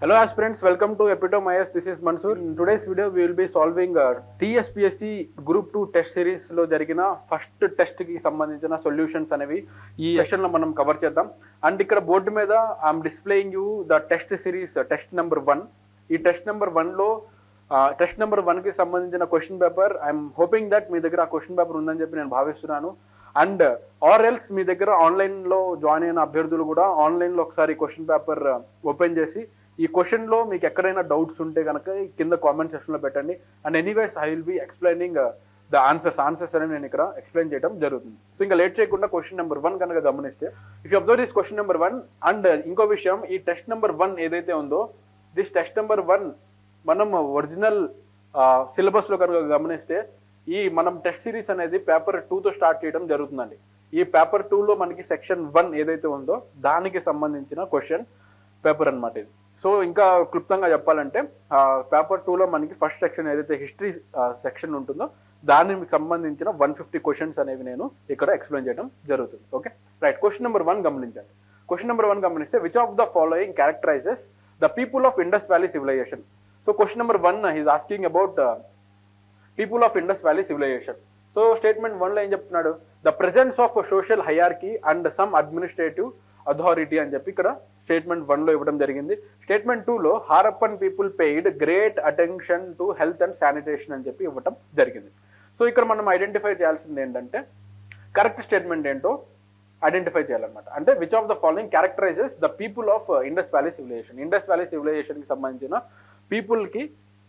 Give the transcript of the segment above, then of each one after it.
Hello aspirants, welcome to Epitome IS. This is Mansoor. In today's video, we will be solving TSPSC Group 2 test series లో జరిగిన first test కి సంబంధించిన solutions అనేవి ఈ session లో మనం కవర్ చేద్దాం. అండ్ ఇక్కడ బోర్డు మీద I'm displaying you the test series test number 1. ఈ టెస్ట్ నెంబర్ 1 లో టెస్ట్ నెంబర్ 1 కి సంబంధించిన question paper I'm hoping that మీ దగ్గర ఆ క్వశ్చన్ పేపర్ ఉందని చెప్పి నేను భావిస్తున్నాను. అండ్ ఆర్ ఎల్స్ మీ దగ్గర ఆన్లైన్ లో జాయిన్ అయిన అభ్యర్థులు కూడా ఆన్లైన్ లో ఒకసారి క్వశ్చన్ పేపర్ ఓపెన్ చేసి ఈ క్వశ్చన్ లో మీకు ఎక్కడైనా డౌట్స్ ఉంటే కనుక కింద కామెంట్ సెక్షన్ లో పెట్టండి. And anyways I will be explaining the answers అని నేను ఇక్కడ ఎక్స్ప్లెయిన్ చేయడం జరుగుతుంది. సో ఇంకా లేట్ చేయకుండా క్వశ్చన్ నెంబర్ 1 కనుక గమనిస్తే, if you observe this question number 1. And ఇంకో విషయం, ఈ టెస్ట్ నెంబర్ 1 ఏదైతే ఉందో దిస్ టెస్ట్ నెంబర్ 1 మనం ఒరిజినల్ సిలబస్ లో కనుక గమనిస్తే ఈ మనం టెస్ట్ సిరీస్ అనేది పేపర్ 2తో స్టార్ట్ చేయడం జరుగుతుందండి. ఈ పేపర్ 2లో మనకి సెక్షన్ 1 ఏదైతే ఉందో దానికి సంబంధించిన క్వశ్చన్ పేపర్ అన్నమాట ఇది. సో ఇంకా క్లుప్తంగా చెప్పాలంటే పేపర్ 2లో మనకి ఫస్ట్ సెక్షన్ ఏదైతే హిస్టరీ సెక్షన్ ఉంటుందో దానికి సంబంధించిన 150 క్వశ్చన్స్ అనేవి నేను ఇక్కడ ఎక్స్ప్లెయిన్ చేయడం జరుగుతుంది. Okay right. క్వశ్చన్ నెంబర్ 1 గమనించండి. క్వశ్చన్ నెంబర్ 1 గమనిస్తే, which of the following క్యారెక్టరైజెస్ the people of Indus valley civilisation. So question number 1 is asking about people of Indus valley civilisation. So statement 1లో ఏం చెప్తున్నాడు, the presence of social hierarchy and some administrative authority అని చెప్పి ఇక్కడ statement 1లో ఇవ్వడం జరిగింది. Statement 2లో Harappan people paid great attention to health and sanitation అని చెప్పి ఇవ్వడం జరిగింది. సో ఇక్కడ మనం ఐడెంటిఫై చేయాల్సింది ఏంటంటే కరెక్ట్ స్టేట్మెంట్ ఏంటో ఐడెంటిఫై చేయాలన్నమాట. అంటే which of the following క్యారెక్టరైజెస్ the people of Indus valley civilization. Indus valley civilization కి సంబంధించిన పీపుల్ కి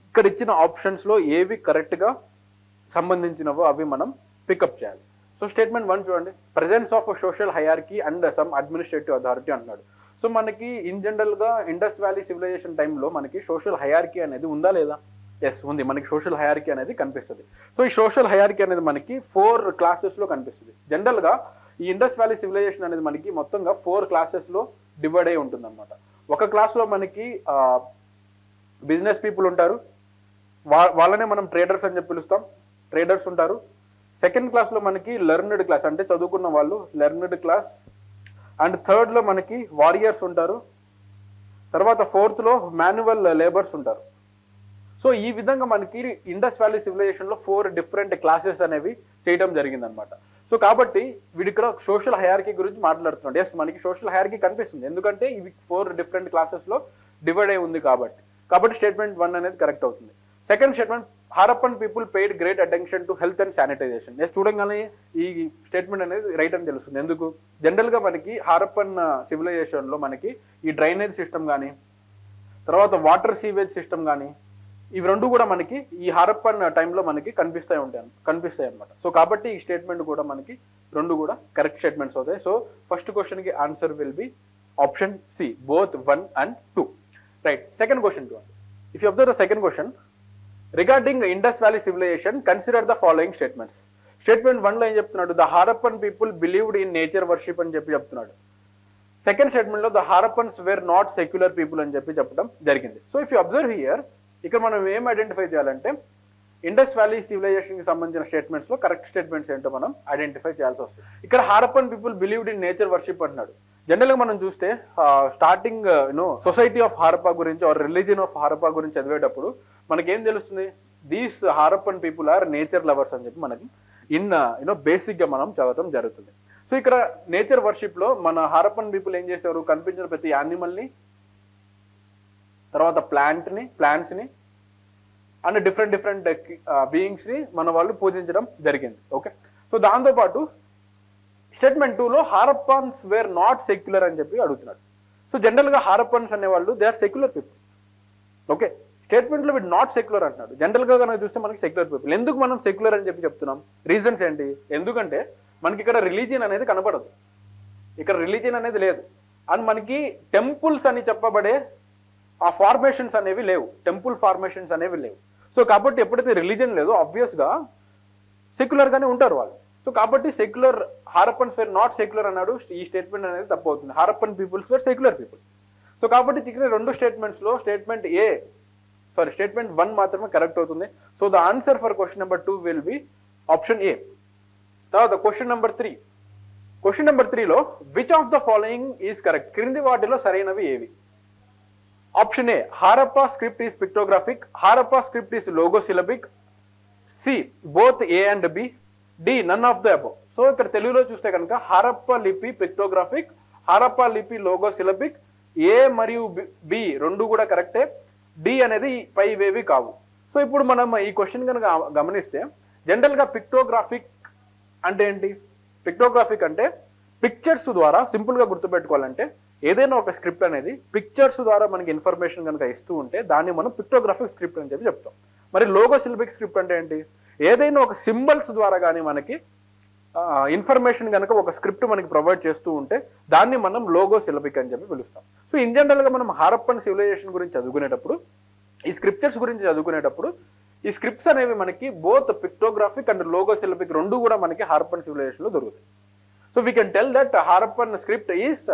ఇక్కడ ఇచ్చిన ఆప్షన్స్ లో ఏవి కరెక్ట్ గా సంబంధించినవో అవి మనం పికప్ చేయాలి. సో స్టేట్మెంట్ 1 చూడండి, presence of social hierarchy and some administrative authority అన్నాడు. సో మనకి ఇన్ జనరల్ గా ఇండస్ వ్యాలీ సివిలైజేషన్ టైంలో మనకి సోషల్ హైరార్కీ అనేది ఉందా లేదా? ఎస్ ఉంది, మనకి సోషల్ హైరార్కీ అనేది కనిపిస్తుంది. సో ఈ సోషల్ హైరార్కీ అనేది మనకి 4 క్లాసెస్ లో కనిపిస్తుంది. జనరల్ గా ఈ ఇండస్ వ్యాలీ సివిలైజేషన్ అనేది మనకి మొత్తంగా 4 క్లాసెస్ లో డివైడ్ అయి ఉంటుంది అనమాట. ఒక క్లాస్ లో మనకి బిజినెస్ పీపుల్ ఉంటారు, వాళ్ళనే మనం ట్రేడర్స్ అని చెప్పి పిలుస్తాం, ట్రేడర్స్ ఉంటారు. సెకండ్ క్లాస్ లో మనకి లెర్నడ్ క్లాస్ అంటే చదువుకున్న వాళ్ళు, లెర్నడ్ క్లాస్. అండ్ థర్డ్ లో మనకి వారియర్స్ ఉంటారు. తర్వాత ఫోర్త్ లో మాన్యువల్ లేబర్స్ ఉంటారు. సో ఈ విధంగా మనకి ఇండస్ వ్యాలీ సివిలైజేషన్ లో 4 డిఫరెంట్ క్లాసెస్ అనేవి చేయడం జరిగింది అనమాట. సో కాబట్టి వీడి ఇక్కడ సోషల్ హైరార్కీ గురించి మాట్లాడుతున్నాడు. ఎస్, మనకి సోషల్ హైరార్కీ కనిపిస్తుంది, ఎందుకంటే ఇవి 4 డిఫరెంట్ క్లాసెస్ లో డివైడ్ అయి ఉంది కాబట్టి స్టేట్మెంట్ 1 అనేది కరెక్ట్ అవుతుంది. Second statement, Harappan people paid great attention to health and sanitisation. Yes, చూడంగానే ఈ స్టేట్మెంట్ అనేది రైట్ అని తెలుస్తుంది. ఎందుకు? జనరల్ గా మనకి హారప్పన్ సివిలైజేషన్ లో మనకి ఈ డ్రైనేజ్ సిస్టమ్ కానీ, తర్వాత వాటర్ సీవేజ్ సిస్టమ్ కానీ, ఇవి రెండు కూడా మనకి ఈ హారప్పన్ టైంలో మనకి కనిపిస్తాయి అనమాట. సో కాబట్టి ఈ స్టేట్మెంట్ కూడా మనకి రెండు కూడా కరెక్ట్ స్టేట్మెంట్స్ అవుతాయి. సో ఫస్ట్ క్వశ్చన్ కి answer will be option C, both 1 and 2. Right. Second question చూడండి. If you observe the second question, regarding Indus valley civilisation consider the following statements. Statement 1లో ఏం చెప్తున్నాడు, the Harappan people believed in nature worship అని చెప్పి చెప్తున్నాడు. Second statement లో the Harappans were not secular people అని చెప్పి చెప్పడం జరిగింది. So if you observe here, ఇక్కడ మనం ఏం ఐడెంటిఫై చేయాలంటే ఇండస్ వ్యాలీ సివిలైజేషన్ కి సంబంధించిన స్టేట్మెంట్స్ లో కరెక్ట్ స్టేట్మెంట్స్ ఏంటో మనం ఐడెంటిఫై చేయాల్సి వస్తుంది. ఇక్కడ Harappan people believed in nature worship అంటున్నాడు. జనరల్ గా మనం చూస్తే స్టార్టింగ్ సొసైటీ ఆఫ్ హారప్పా గురించి ఆర్ రిలీజియన్ ఆఫ్ హారప్పా గురించి చదివేటప్పుడు మనకేం తెలుస్తుంది, these Harappan people are nature lovers అని చెప్పి మనకి బేసిక్ గా మనం చదవడం జరుగుతుంది. సో ఇక్కడ నేచర్ వర్షిప్ లో మన హారప్పన్ పీపుల్ ఏం చేసేవారు, కనిపించిన ప్రతి యానిమల్ ని, తర్వాత ప్లాంట్స్ ని అండ్ డిఫరెంట్ బీయింగ్స్ ని మన వాళ్ళు పూజించడం జరిగింది. ఓకే. సో దాంతో పాటు స్టేట్మెంట్ 2లో హారప్పన్స్ వేర్ నాట్ సెక్యులర్ అని చెప్పి అడుగుతున్నాడు. సో జనరల్ గా హారప్పన్స్ అనేవాళ్ళు they are secular people. Okay. Statement లో వీడు నాట్ సెక్యులర్ అంటున్నాడు. జనరల్ గా కనుక చూస్తే మనకి సెక్యులర్ పీపుల్. ఎందుకు మనం సెక్యులర్ అని చెప్పి చెప్తున్నాం? రీజన్స్ ఏంటి? ఎందుకంటే మనకి ఇక్కడ రిలీజియన్ అనేది కనపడదు, ఇక్కడ రిలీజియన్ అనేది లేదు. అండ్ మనకి టెంపుల్స్ అని చెప్పబడే ఆ ఫార్మేషన్స్ అనేవి లేవు, టెంపుల్ ఫార్మేషన్స్ అనేవి లేవు. సో కాబట్టి ఎప్పుడైతే రిలీజియన్ లేదో ఆబ్వియస్ గా సెక్యులర్ గానే ఉంటారు వాళ్ళు. సో కాబట్టి secular, Harappans were not secular అన్నాడు. ఈ స్టేట్మెంట్ అనేది తప్పు అవుతుంది. Harappan peoples were secular people. So కాబట్టి ఇక్కడ రెండు స్టేట్మెంట్స్ లో స్టేట్మెంట్ 1 మాత్రమే కరెక్ట్ అవుతుంది. So the answer for question number 2 will be option A. తర్వాత క్వశ్చన్ నెంబర్ 3. క్వశ్చన్ నెంబర్ 3లో which of the following is correct. క్రింది వాటిలో సరైనవి ఏవి? Option A Harappa script is pictographic, Harappa script is logosyllabic, C both A and B, D none of the above. So ఇక్కడ తెలుగులో చూస్తే కనుక హారప్పా లిపి పిక్టోగ్రాఫిక్, హారప్పా లిపి లోగోసిలబిక్, ఏ మరియు బి రెండు కూడా కరెక్టే, డి అనేది పైవేవి కావు. సో ఇప్పుడు మనం ఈ క్వశ్చన్ కనుక గమనిస్తే జనరల్ గా పిక్టోగ్రాఫిక్ అంటే ఏంటి? పిక్టోగ్రాఫిక్ అంటే పిక్చర్స్ ద్వారా, సింపుల్ గా గుర్తుపెట్టుకోవాలంటే ఏదైనా ఒక స్క్రిప్ట్ అనేది పిక్చర్స్ ద్వారా మనకి ఇన్ఫర్మేషన్ కనుక ఇస్తూ ఉంటే దాన్ని మనం పిక్టోగ్రాఫిక్ స్క్రిప్ట్ అని చెప్పి చెప్తాం. మరి లోగోసిలబిక్ స్క్రిప్ట్ అంటే ఏంటి? ఏదైనా ఒక సింబల్స్ ద్వారా కానీ మనకి ఇన్ఫర్మేషన్ కనుక ఒక స్క్రిప్ట్ మనకి ప్రొవైడ్ చేస్తూ ఉంటే దాన్ని మనం లోగోసిలబిక్ అని చెప్పి పిలుస్తాం. సో ఇన్ జనరల్ గా మనం హారప్పన్ సివిలైజేషన్ గురించి చదువుకునేటప్పుడు, ఈ స్క్రిప్చర్స్ గురించి చదువుకునేటప్పుడు ఈ స్క్రిప్ట్స్ అనేవి మనకి బోత్ పిక్టోగ్రాఫిక్ అండ్ లోగోసిలబిక్ రెండు కూడా మనకి హారప్పన్ సివిలైజేషన్ లో దొరుకుతాయి. So we can tell that Harappan script is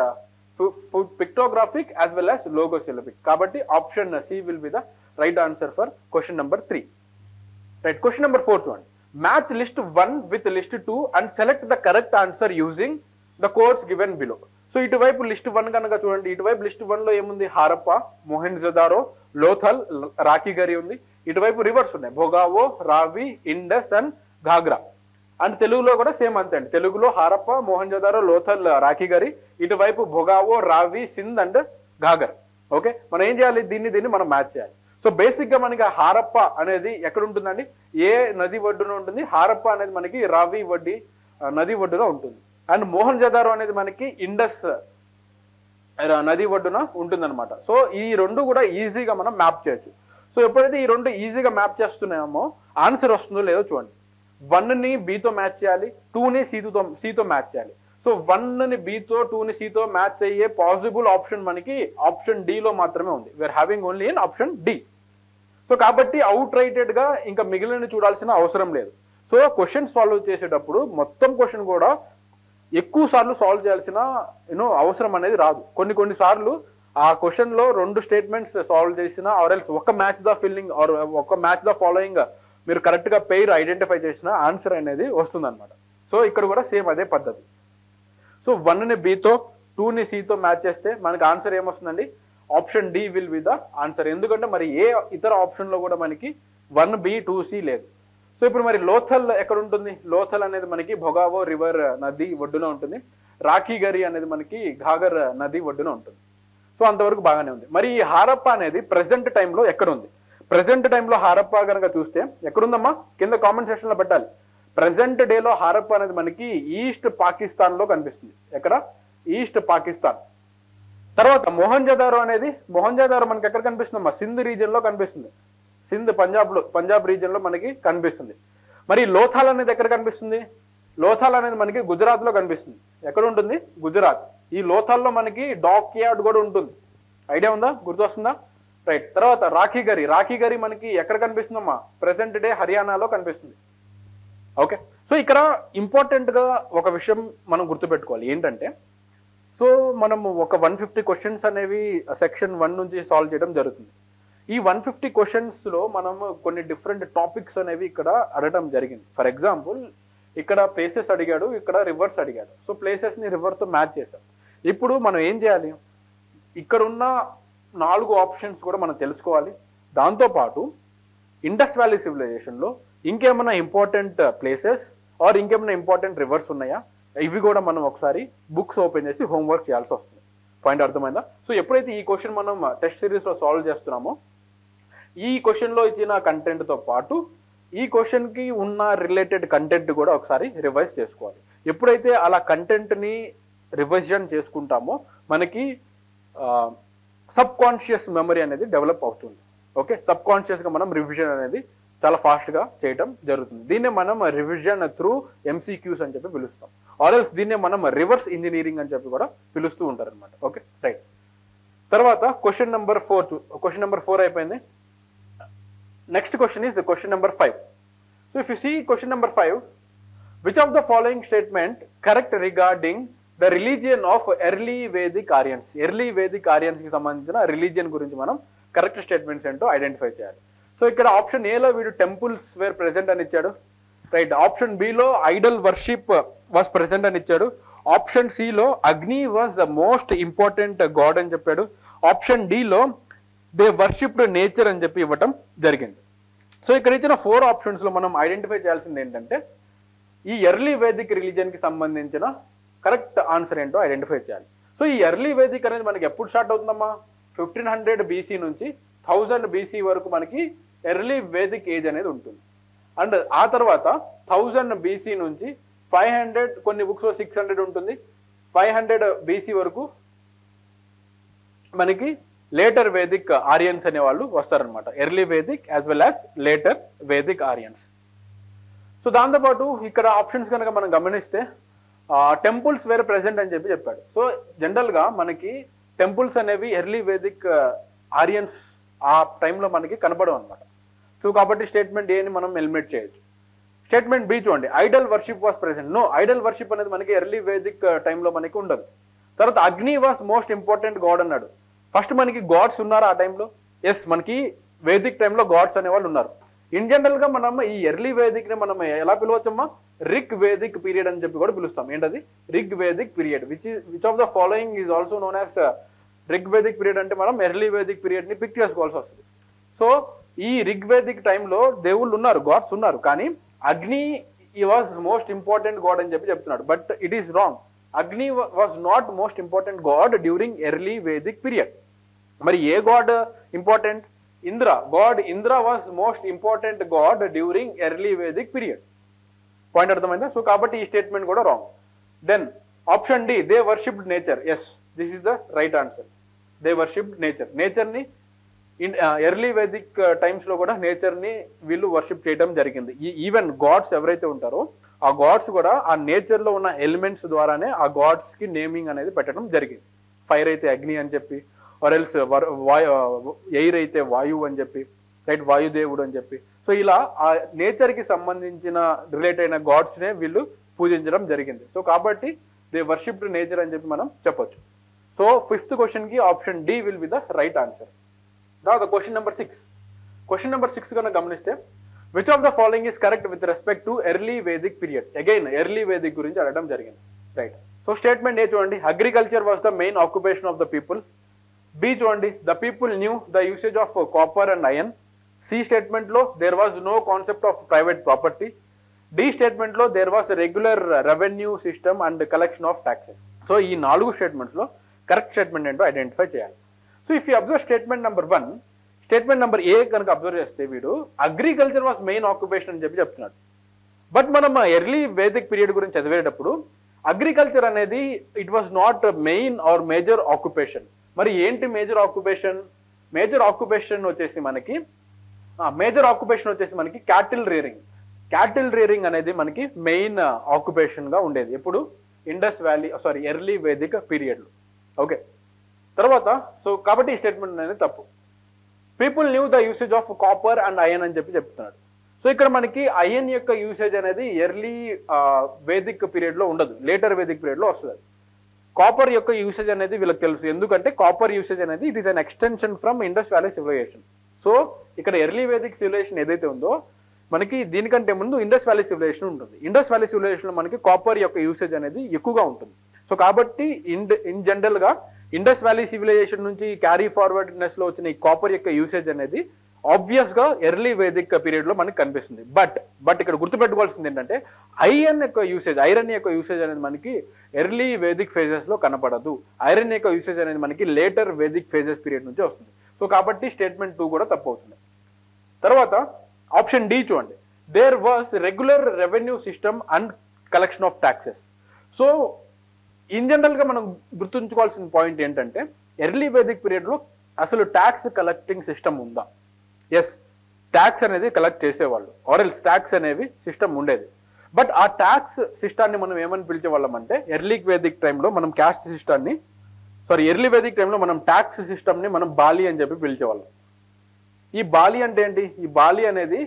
pictographic as well as logosyllabic. కాబట్టి option C will be the right answer for question number 3. Right, question number 4 చూడండి. Match list 1 with list 2 and select the correct answer using the codes given below. So ఇటువైపు list 1 కనుక చూడండి, ఇటువైపు list 1 లో ఏముంది? హారప్పా, మొహెంజోదారో, లోథల్, రాఖీగరి ఉంది. ఇటువైపు రివర్స్ ఉన్నాయి, భోగావో, రావి, ఇండస్ అండ్ ఘాగ్రా. అండ్ తెలుగులో కూడా సేమ్ అంతే అండి. తెలుగులో హారప్పా, మొహెంజోదారో, లోథల్, రాఖీగరి, ఇటువైపు భోగావో, రావి, సింధ్ అండ్ ఘాగర్. ఓకే, మనం ఏం చేయాలి? దీన్ని మనం మ్యాచ్ చేయాలి. సో బేసిక్ గా మనకి హారప్పా అనేది ఎక్కడ ఉంటుందండి? ఏ నది ఒడ్డున ఉంటుంది? హారప్పా అనేది మనకి రావి నది ఒడ్డున ఉంటుంది. అండ్ మొహెంజోదారో అనేది మనకి ఇండస్ నది ఒడ్డున ఉంటుంది అనమాట. సో ఈ రెండు కూడా ఈజీగా మనం మ్యాప్ చేయొచ్చు. సో ఎప్పుడైతే ఈ రెండు ఈజీగా మ్యాప్ చేస్తున్నామో ఆన్సర్ వస్తుందో లేదో చూడండి. 1ని బితో మ్యాచ్ చేయాలి, 2ని సితో మ్యాచ్ చేయాలి. సో 1ని బితో, 2ని సితో మ్యాచ్ అయ్యే పాసిబుల్ ఆప్షన్ మనకి ఆప్షన్ డిలో మాత్రమే ఉంది. We are having only in option D. So కాబట్టి అవుట్ రైటెడ్ గా ఇంకా మిగిలిన చూడాల్సిన అవసరం లేదు. సో క్వశ్చన్ సాల్వ్ చేసేటప్పుడు మొత్తం క్వశ్చన్ కూడా ఎక్కువ సార్లు సాల్వ్ చేయాల్సిన అవసరం అనేది రాదు. కొన్ని సార్లు ఆ క్వశ్చన్ లో 2 స్టేట్మెంట్స్ సాల్వ్ చేసిన ఆర్ ఎల్స్ ఒక మ్యాచ్ ద ఫిల్లింగ్ ఆర్ ఒక మ్యాచ్ ద ఫాలోయింగ్ మీరు కరెక్ట్ గా పెయిర్ ఐడెంటిఫై చేసిన ఆన్సర్ అనేది వస్తుంది అనమాట. సో ఇక్కడ కూడా సేమ్ అదే పద్ధతి. సో 1ని బితో, 2ని సితో మ్యాచ్ చేస్తే మనకి ఆన్సర్ ఏమొస్తుందండి? Option D will be the answer. ఎందుకంటే మరి ఏ ఇతర ఆప్షన్ లో కూడా మనకి 1B 2C లేదు. సో ఇప్పుడు మరి లోథల్ ఎక్కడ ఉంటుంది? లోథల్ అనేది మనకి భోగావో రివర్ నది ఒడ్డున ఉంటుంది. రాఖీగరి అనేది మనకి ఘాగర్ నది ఒడ్డున ఉంటుంది. సో అంతవరకు బాగానే ఉంది. మరి ఈ హారప్పా అనేది ప్రెసెంట్ టైంలో ఎక్కడ ఉంది? ప్రెసెంట్ టైంలో హారప్పా కనుక చూస్తే ఎక్కడుందమ్మా? కింద కామెంట్ సెక్షన్ లో పెట్టాలి. ప్రెసెంట్ డేలో హారప్పా అనేది మనకి ఈస్ట్ పాకిస్తాన్ లో కనిపిస్తుంది. ఎక్కడ? ఈస్ట్ పాకిస్తాన్. తర్వాత మొహెంజోదారో మనకి ఎక్కడ కనిపిస్తుందమ్మా? సింధ్ రీజియన్ లో కనిపిస్తుంది. సింధ్ పంజాబ్ రీజియన్ లో మనకి కనిపిస్తుంది. మరి లోథాల్ అనేది ఎక్కడ కనిపిస్తుంది? లోథాల్ అనేది మనకి గుజరాత్ లో కనిపిస్తుంది. ఎక్కడ ఉంటుంది? గుజరాత్. ఈ లోథాల్లో మనకి డాక్ యార్డ్ కూడా ఉంటుంది. ఐడియా ఉందా? గుర్తొస్తుందా? రైట్. తర్వాత రాఖీగరి మనకి ఎక్కడ కనిపిస్తుందమ్మా? ప్రెసెంట్ డే హర్యానాలో కనిపిస్తుంది. ఓకే, సో ఇక్కడ ఇంపార్టెంట్ గా ఒక విషయం మనం గుర్తుపెట్టుకోవాలి. ఏంటంటే, సో మనము ఒక 150 క్వశ్చన్స్ అనేవి సెక్షన్ 1 నుంచి సాల్వ్ చేయడం జరుగుతుంది. ఈ 150 క్వశ్చన్స్ లో మనము కొన్ని డిఫరెంట్ టాపిక్స్ అనేవి ఇక్కడ అడగడం జరిగింది. ఫర్ ఎగ్జాంపుల్ ఇక్కడ ప్లేసెస్ అడిగాడు, ఇక్కడ రివర్స్ అడిగాడు. సో ప్లేసెస్ ని రివర్స్ తో మ్యాచ్ చేశాం. ఇప్పుడు మనం ఏం చేయాలి? ఇక్కడ ఉన్న 4 ఆప్షన్స్ కూడా మనం తెలుసుకోవాలి. దాంతోపాటు ఇండస్ వ్యాలీ సివిలైజేషన్ లో ఇంకేమైనా ఇంపార్టెంట్ ప్లేసెస్ ఆర్ ఇంకేమైనా ఇంపార్టెంట్ రివర్స్ ఉన్నాయా, ఇవి కూడా మనం ఒకసారి బుక్స్ ఓపెన్ చేసి హోంవర్క్ చేయాల్సి వస్తుంది. పాయింట్ అర్థమైందా? సో ఎప్పుడైతే ఈ క్వశ్చన్ మనం టెస్ట్ సిరీస్ లో సాల్వ్ చేస్తున్నామో ఈ క్వశ్చన్ లో ఇచ్చిన కంటెంట్ తో పాటు ఈ క్వశ్చన్ కి ఉన్న రిలేటెడ్ కంటెంట్ కూడా ఒకసారి రివైజ్ చేసుకోవాలి. ఎప్పుడైతే అలా కంటెంట్ ని రివిజన్ చేసుకుంటామో మనకి సబ్ కాన్షియస్ మెమరీ అనేది డెవలప్ అవుతుంది. ఓకే, సబ్ కాన్షియస్ గా మనం రివిజన్ అనేది చాలా ఫాస్ట్ గా చేయడం జరుగుతుంది. దీన్నే మనం రివిజన్ త్రూ MCQs అని చెప్పి పిలుస్తాం. ఆర్ఎల్స్ దీన్నే మనం రివర్స్ ఇంజనీరింగ్ అని చెప్పి కూడా పిలుస్తూ ఉంటారు అనమాట. Okay, right. తర్వాత క్వశ్చన్ నెంబర్ 4 అయిపోయింది. Next question is question number 5. So if you see question number 5, which of the following statement correct regarding the religion of early Vedic Aryans? Early Vedic Aryans కి సంబంధించిన religion గురించి మనం correct statements ఏంటో identify చేయాలి. So ఇక్కడ option ఏలో వీడు temples were present అని ఇచ్చాడు. రైట్. ఆప్షన్ బిలో ఐడల్ వర్షిప్ వాస్ ప్రెసెంట్ అని ఇచ్చాడు. ఆప్షన్ సిలో అగ్ని was the most important God అని చెప్పాడు. ఆప్షన్ డిలో దే వర్షిప్డ్ నేచర్ అని చెప్పి ఇవ్వటం జరిగింది. సో ఇక్కడ ఇచ్చిన 4 ఆప్షన్స్లో మనం ఐడెంటిఫై చేయాల్సింది ఏంటంటే ఈ ఎర్లీ వేదిక్ రిలీజియన్కి సంబంధించిన కరెక్ట్ ఆన్సర్ ఏంటో ఐడెంటిఫై చేయాలి. సో ఈ ఎర్లీ వేదిక్ అనేది మనకి ఎప్పుడు స్టార్ట్ అవుతుందమ్మా? 1500 BC నుంచి 1000 BC వరకు మనకి ఎర్లీ వేదిక్ ఏజ్ అనేది ఉంటుంది. అండ్ ఆ తర్వాత 1000 BC నుంచి 500, కొన్ని బుక్స్లో 600 ఉంటుంది, 500 BC వరకు మనకి లేటర్ వేదిక్ ఆరియన్స్ అనే వాళ్ళు వస్తారనమాట. Early Vedic as well as later Vedic ఆరియన్స్. So దాంతోపాటు ఇక్కడ ఆప్షన్స్ కనుక మనం గమనిస్తే టెంపుల్స్ వేర్ ప్రెసెంట్ అని చెప్పి చెప్పాడు. సో జనరల్గా మనకి టెంపుల్స్ అనేవి ఎర్లీ వేదిక్ ఆరియన్స్ ఆ టైంలో మనకి కనపడవు అనమాట. సో కాబట్టి స్టేట్మెంట్ ఏని మనం ఎలిమినేట్ చేయొచ్చు. స్టేట్మెంట్ బి చూడండి, idol worship was present. No, idol worship అనేది మనకి ఎర్లీ వేదిక్ టైంలో మనకి ఉండదు. తర్వాత Agni was most important god అన్నాడు. ఫస్ట్ మనకి గాడ్స్ ఉన్నారు ఆ టైంలో? ఎస్, మనకి వేదిక్ టైంలో గాడ్స్ అనేవాళ్ళు ఉన్నారు. ఇన్ జనరల్ గా మనం ఈ ఎర్లీ వేదిక్ ని మనం ఎలా పిలవచ్చమ్మా? రిగ్ వేదిక్ పీరియడ్ అని చెప్పి కూడా పిలుస్తాం. ఏంటది? Rig Vedic period. Which of the following is also known as Rig Vedic period అంటే మనం ఎర్లీ వేదిక్ పీరియడ్ ని పిక్ చేసుకోవాల్సి వస్తుంది. సో ఈ రిగ్ వేదిక్ టైంలో దేవుళ్ళు ఉన్నారు, గాడ్స్ ఉన్నారు, కానీ అగ్ని ఈ వాజ్ మోస్ట్ ఇంపార్టెంట్ గాడ్ అని చెప్పి చెప్తున్నాడు. But it is wrong. Agni was not most important god during early Vedic period. మరి ఏ god important? Indra. God Indra was most important god during early Vedic period. Point అర్థమైందా? సో కాబట్టి ఈ స్టేట్మెంట్ కూడా wrong. Then option D, they worshipped nature. Yes, this is the right answer. They worshipped nature. నేచర్ని early Vedic times లో కూడా nature ని వీళ్ళు worship చేయడం జరిగింది. ఈవెన్ గాడ్స్ ఎవరైతే ఉంటారో ఆ గాడ్స్ కూడా ఆ నేచర్ లో ఉన్న ఎలిమెంట్స్ ద్వారానే ఆ గాడ్స్ కి నేమింగ్ అనేది పెట్టడం జరిగింది. ఫైర్ అయితే అగ్ని అని చెప్పి, ఆర్ ఎల్స్ ఎయిర్ అయితే వాయువు అని చెప్పి, రైట్, వాయుదేవుడు అని చెప్పి. సో ఇలా ఆ నేచర్ కి సంబంధించిన రిలేట్ అయిన గాడ్స్ నే వీళ్ళు పూజించడం జరిగింది. సో కాబట్టి దే వర్షిప్డ్ నేచర్ అని చెప్పి మనం చెప్పొచ్చు. సో 5th క్వశ్చన్ కి option D will be the right answer. తర్వాత క్వశ్చన్ నెంబర్ 6. క్వశ్చన్ నెంబర్ 6 కనుక గమనిస్తే, which of the following is correct with respect to early Vedic period? Again early Vedic గురించి అడగడం జరిగింది, రైట్. సో స్టేట్మెంట్ ఏ చూడండి, agriculture was the main occupation of the people. B చూడండి, the people knew the usage of copper and iron. C statement లో there was no concept of private property. D statement లో there was regular revenue system and collection of taxes. So ఈ 4 statements లో correct statement ఏంటో identify చేయాలి. So if you observe statement number 1, statement number A కనుక observe చేస్తే వీడు agriculture was main occupation అని చెప్పి చెప్తున్నాడు. బట్ మనం ఎర్లీ వేదిక్ పీరియడ్ గురించి చదివేటప్పుడు అగ్రికల్చర్ అనేది it was not main or major occupation. మరి ఏంటి మేజర్ ఆక్యుపేషన్? మేజర్ ఆక్యుపేషన్ వచ్చేసి మనకి క్యాటిల్ రేరింగ్. క్యాటిల్ రేరింగ్ అనేది మనకి మెయిన్ ఆక్యుపేషన్ గా ఉండేది. ఎప్పుడు? ఎర్లీ వేదిక్ పీరియడ్ లో. ఓకే, తర్వాత సో కాబట్టి ఈ స్టేట్మెంట్ అనేది తప్పు. People knew the usage of copper and iron అని చెప్పి చెప్తున్నాడు. సో ఇక్కడ మనకి ఐరన్ యొక్క యూసేజ్ అనేది ఎర్లీ వేదిక్ పీరియడ్ లో ఉండదు, లేటర్ వేదిక్ పీరియడ్ లో వస్తుంది. కాపర్ యొక్క యూసేజ్ అనేది వీళ్ళకి తెలుసు, ఎందుకంటే కాపర్ యూసేజ్ అనేది it is an extension from Indus valley civilisation. So ఇక్కడ ఎర్లీ వేదిక్ సివిలైజేషన్ ఏదైతే ఉందో మనకి దీనికంటే ముందు ఇండస్ వ్యాలీ సివిలైజేషన్ ఉంటుంది. ఇండస్ వ్యాలీ సివిలైజేషన్ లో మనకి కాపర్ యొక్క యూసేజ్ అనేది ఎక్కువగా ఉంటుంది. సో కాబట్టి ఇన్ జనరల్ గా ఇండస్ వ్యాలీ సివిలైజేషన్ నుంచి క్యారీ ఫార్వర్డ్నెస్ లో వచ్చిన ఈ కాపర్ యొక్క యూసేజ్ అనేది ఆబ్వియస్ గా ఎర్లీ వేదిక్ పీరియడ్ లో మనకి కనిపిస్తుంది. బట్ ఇక్కడ గుర్తుపెట్టుకోవాల్సింది ఏంటంటే ఐరన్ యొక్క యూసేజ్ అనేది మనకి ఎర్లీ వేదిక్ ఫేజెస్ లో కనపడదు. ఐరన్ యొక్క యూసేజ్ అనేది మనకి లేటర్ వేదిక్ ఫేజెస్ పీరియడ్ నుంచి వస్తుంది. సో కాబట్టి స్టేట్మెంట్ 2 కూడా తప్పు అవుతుంది. తర్వాత ఆప్షన్ డి చూడండి, there was regular revenue system and collection of taxes. So in general గా మనం గుర్తుంచుకోవాల్సిన పాయింట్ ఏంటంటే ఎర్లీ వేదిక్ పీరియడ్ లో అసలు ట్యాక్స్ కలెక్టింగ్ సిస్టమ్ ఉందా? ఎస్, ట్యాక్స్ అనేది కలెక్ట్ చేసేవాళ్ళు, ఆర్ఎల్స్ ట్యాక్స్ అనేవి సిస్టమ్ ఉండేది. బట్ ఆ ట్యాక్స్ సిస్టాన్ని మనం ఏమని పిలిచేవాళ్ళం అంటే ఎర్లీ వేదిక్ టైంలో మనం క్యాస్ట్ సిస్టాన్ని ఎర్లీ వేదిక్ టైంలో మనం ట్యాక్స్ సిస్టమ్ని మనం బాలి అని చెప్పి పిలిచేవాళ్ళం. ఈ బాలి అంటే ఏంటి? ఈ బాలి అనేది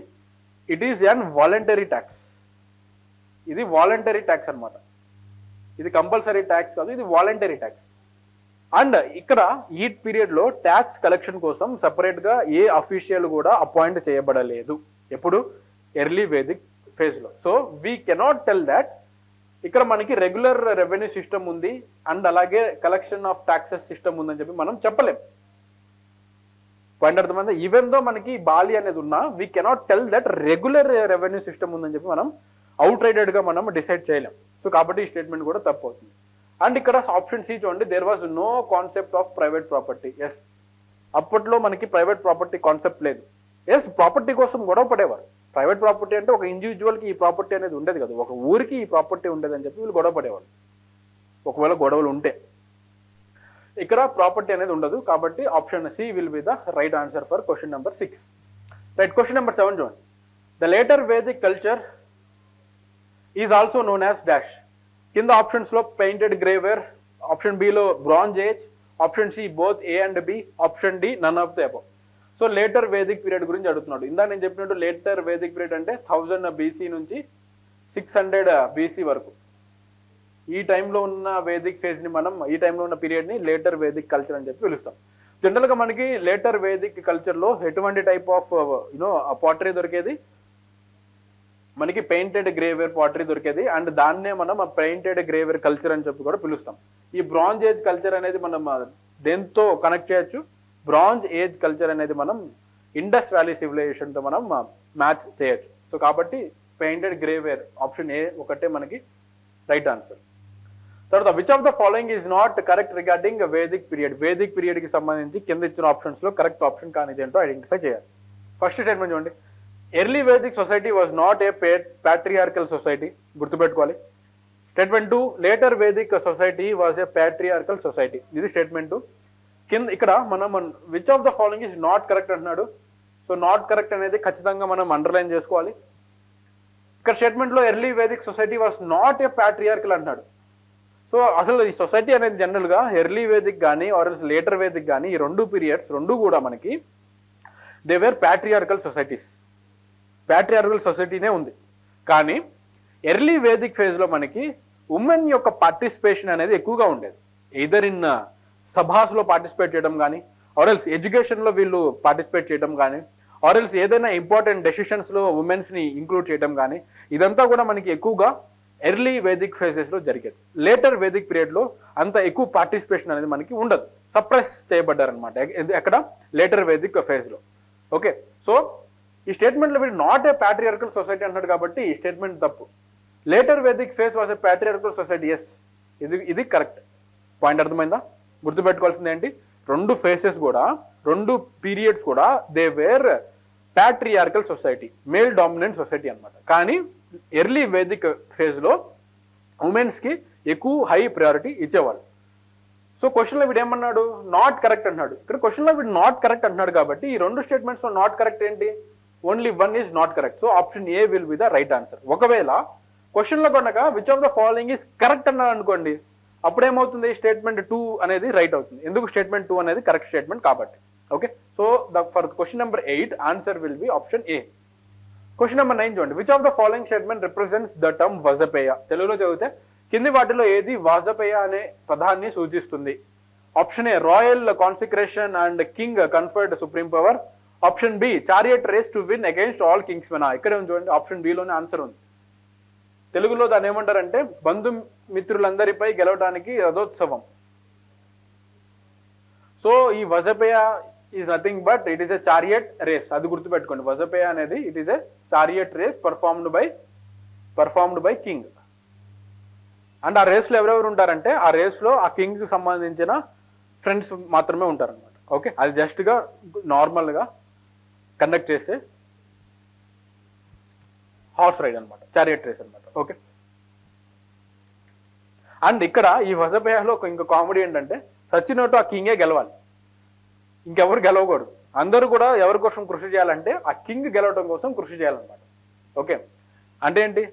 it is an voluntary tax. ఇది వాలంటరీ ట్యాక్స్ అనమాట. ఇది కంపల్సరీ ట్యాక్స్ కాదు, ఇది వాలంటరీ ట్యాక్స్. అండ్ ఇక్కడ ఈ పీరియడ్ లో ట్యాక్స్ కలెక్షన్ కోసం సపరేట్ గా ఏ అఫీషియల్ కూడా అపాయింట్ చేయబడలేదు. ఎప్పుడు? ఎర్లీ వేదిక్ ఫేజ్ లో. So we cannot tell that ఇక్కడ మనకి రెగ్యులర్ రెవెన్యూ సిస్టమ్ ఉంది అండ్ అలాగే కలెక్షన్ ఆఫ్ ట్యాక్సెస్ సిస్టమ్ ఉందని చెప్పి మనం చెప్పలేం. పాయింట్ అర్థమైందా? ఈవెన్ దో మనకి బాలి అనేది ఉన్నా we cannot tell that regular revenue system ఉందని చెప్పి మనం అవుట్ రైడెడ్గా మనం డిసైడ్ చేయలేం. సో కాబట్టి ఈ స్టేట్మెంట్ కూడా తప్పు అవుతుంది. అండ్ ఇక్కడ ఆప్షన్ సి చూడండి, there was no concept of private property. Yes, అప్పట్లో మనకి ప్రైవేట్ ప్రాపర్టీ కాన్సెప్ట్ లేదు. ఎస్, ప్రాపర్టీ కోసం గొడవ పడేవారు. ప్రైవేట్ ప్రాపర్టీ అంటే ఒక ఇండివిజువల్కి ఈ ప్రాపర్టీ అనేది ఉండేది కదా, ఒక ఊరికి ఈ ప్రాపర్టీ ఉండేదని చెప్పి వీళ్ళు గొడవ పడేవారు ఒకవేళ గొడవలు ఉంటే. ఇక్కడ ప్రాపర్టీ అనేది ఉండదు కాబట్టి option C will be the right answer for question number 6. Right, question number 7 చూడండి. The later Vedic culture is also known as dash. కింద ఆప్షన్స్ లో పెయింటెడ్ గ్రేవేర్, ఆప్షన్ బిలో bronze age, option C both A and B, option D none of the above. So later Vedic period గురించి అడుగుతున్నాడు. ఇందా నేను చెప్పినట్టు later Vedic period అంటే 1000 BC నుంచి 600 BC వరకు. ఈ టైంలో ఉన్న వేదిక్ ఫేజ్ ని మనం, ఈ టైంలో ఉన్న పీరియడ్ ని లేటర్ వేదిక్ కల్చర్ అని చెప్పి పిలుస్తాం. జనరల్ గా మనకి లేటర్ వేదిక్ కల్చర్ లో ఎటువంటి టైప్ ఆఫ్ పాటరీ దొరికేది, మనకి పెయింటెడ్ గ్రేవేర్ పాటరీ దొరికేది. అండ్ దాన్నే మనం పెయింటెడ్ గ్రేవేర్ కల్చర్ అని చెప్పి కూడా పిలుస్తాం. ఈ బ్రాంజ్ ఏజ్ కల్చర్ అనేది మనం దేంతో కనెక్ట్ చేయొచ్చు, బ్రాంజ్ ఏజ్ కల్చర్ అనేది మనం ఇండస్ వ్యాలీ సివిలైజేషన్ తో మనం మ్యాచ్ చేయొచ్చు. సో కాబట్టి పెయింటెడ్ గ్రేవేర్ ఆప్షన్ ఏ ఒకటే మనకి రైట్ ఆన్సర్. తర్వాత which of the following is not correct regarding Vedic period. Vedic period కి సంబంధించి కింద ఇచ్చిన ఆప్షన్స్ లో కరెక్ట్ ఆప్షన్ కానిది ఏంటో ఐడెంటిఫై చేయాలి. ఫస్ట్ స్టేట్మెంట్ చూడండి, early Vedic society was not a patriarchal society. గుర్తుపెట్టుకోవాలి. Statement 2, later Vedic society was a patriarchal society. ఇది స్టేట్మెంట్ 2. కింద ఇక్కడ మనం which of the following is not correct అంటున్నాడు. సో నాట్ కరెక్ట్ అనేది ఖచ్చితంగా మనం అండర్లైన్ చేసుకోవాలి. ఇక్కడ స్టేట్మెంట్ లో early Vedic society was not a patriarchal అంటున్నాడు. సో అసలు ఈ సొసైటీ అనేది జనరల్ గా ఎర్లీ వేదిక్ కానీ ఆర్ లేటర్ వేదిక్ కానీ ఈ రెండు పీరియడ్స్ రెండు కూడా మనకి they were patriarchal societies. Patriarchal సొసైటీనే ఉంది. కానీ ఎర్లీ వేదిక్ ఫేజ్ లో మనకి ఉమెన్ యొక్క పార్టిసిపేషన్ అనేది ఎక్కువగా ఉండేది. ఎయిదర్ ఇన్ సభాస్ లో పార్టిసిపేట్ చేయడం కానీ, ఆర్ఎల్స్ ఎడ్యుకేషన్ లో వీళ్ళు పార్టిసిపేట్ చేయడం కానీ, ఆర్ఎల్స్ ఏదైనా ఇంపార్టెంట్ డెసిషన్స్ లో ఉమెన్స్ ని ఇంక్లూడ్ చేయడం కానీ, ఇదంతా కూడా మనకి ఎక్కువగా ఎర్లీ వేదిక్ ఫేజెస్ లో జరిగేది. లేటర్ వేదిక్ పీరియడ్ లో అంత ఎక్కువ పార్టిసిపేషన్ అనేది మనకి ఉండదు, సప్రెస్ చేయబడ్డారనమాట ఎక్కడ, లేటర్ వేదిక్ ఫేజ్ లో. ఓకే, సో ఈ స్టేట్మెంట్ లో వీడు నాట్ ఏ ప్యాట్రియార్కల్ సొసైటీ అంటున్నాడు కాబట్టి ఈ స్టేట్మెంట్ తప్పు. Later Vedic phase was a patriarchal society. Yes, ఇది కరెక్ట్. పాయింట్ అర్థమైందా? గుర్తుపెట్టుకోవాల్సింది ఏంటి, రెండు ఫేసెస్ కూడా, రెండు పీరియడ్స్ కూడా they were patriarchal society, male dominant society అనమాట. కానీ ఎర్లీ వేదిక్ ఫేజ్ లో ఉమెన్స్ కి ఎక్కువ హై ప్రయారిటీ ఇచ్చేవాళ్ళు. సో క్వశ్చన్ లో వీడు ఏమన్నాడు, నాట్ కరెక్ట్ అన్నాడు. ఇక్కడ క్వశ్చన్ లో వీడు నాట్ కరెక్ట్ అంటున్నాడు కాబట్టి ఈ రెండు స్టేట్మెంట్స్ లో నాట్ కరెక్ట్ ఏంటి, only one is not correct. So option A will be the right answer. ఒకవేళ క్వశ్చన్ లో కనుక which of the following is correct అన్నాడు అనుకోండి, అప్పుడేమవుతుంది, స్టేట్మెంట్ 2 అనేది రైట్ అవుతుంది. ఎందుకు, స్టేట్మెంట్ 2 అనేది కరెక్ట్ స్టేట్మెంట్ కాబట్టి. Okay, so for question number 8 answer will be option A. Question number 9 చూడండి, which of the following statement represents the term Vajapeya. తెలుగులో చదివితే కింది వాటిలో ఏది వాజపేయ అనే పదాన్ని సూచిస్తుంది. Option A royal consecration and king conferred supreme power. Option B chariot race to win against all kings మెనా. ఇక్కడే ఉంది చూడండి, ఆప్షన్ బి లోనే ఆన్సర్ ఉంది. తెలుగులో దాన్ని ఏమంటారంటే బంధుమిత్రులందరిపై గెలవడానికి రథోత్సవం. సో ఈ Vajapeya is nothing but it is a chariot race. అది గుర్తుపెట్టుకోండి, వజపేయ అనేది it is a chariot race performed by king. And ఆ రేస్ లో ఎవరెవరు ఉంటారంటే ఆ రేస్ లో ఆ కింగ్ కి సంబంధించిన ఫ్రెండ్స్ మాత్రమే ఉంటారనమాట. ఓకే, అది జస్ట్ గా నార్మల్ గా కండక్ట్ చేసే హార్స్ రైడ్ అనమాట, చారియట్ రేస్ అనమాట. ఓకే, అండ్ ఇక్కడ ఈ వజపేయలో ఇంకో కామెడీ ఏంటంటే సచ్చినట్టు ఆ కింగే గెలవాలి, ఇంకెవరు గెలవకూడదు. అందరూ కూడా ఎవరి కోసం కృషి చేయాలంటే ఆ కింగ్ గెలవడం కోసం కృషి చేయాలన్నమాట. ఓకే, అంటే ఏంటి,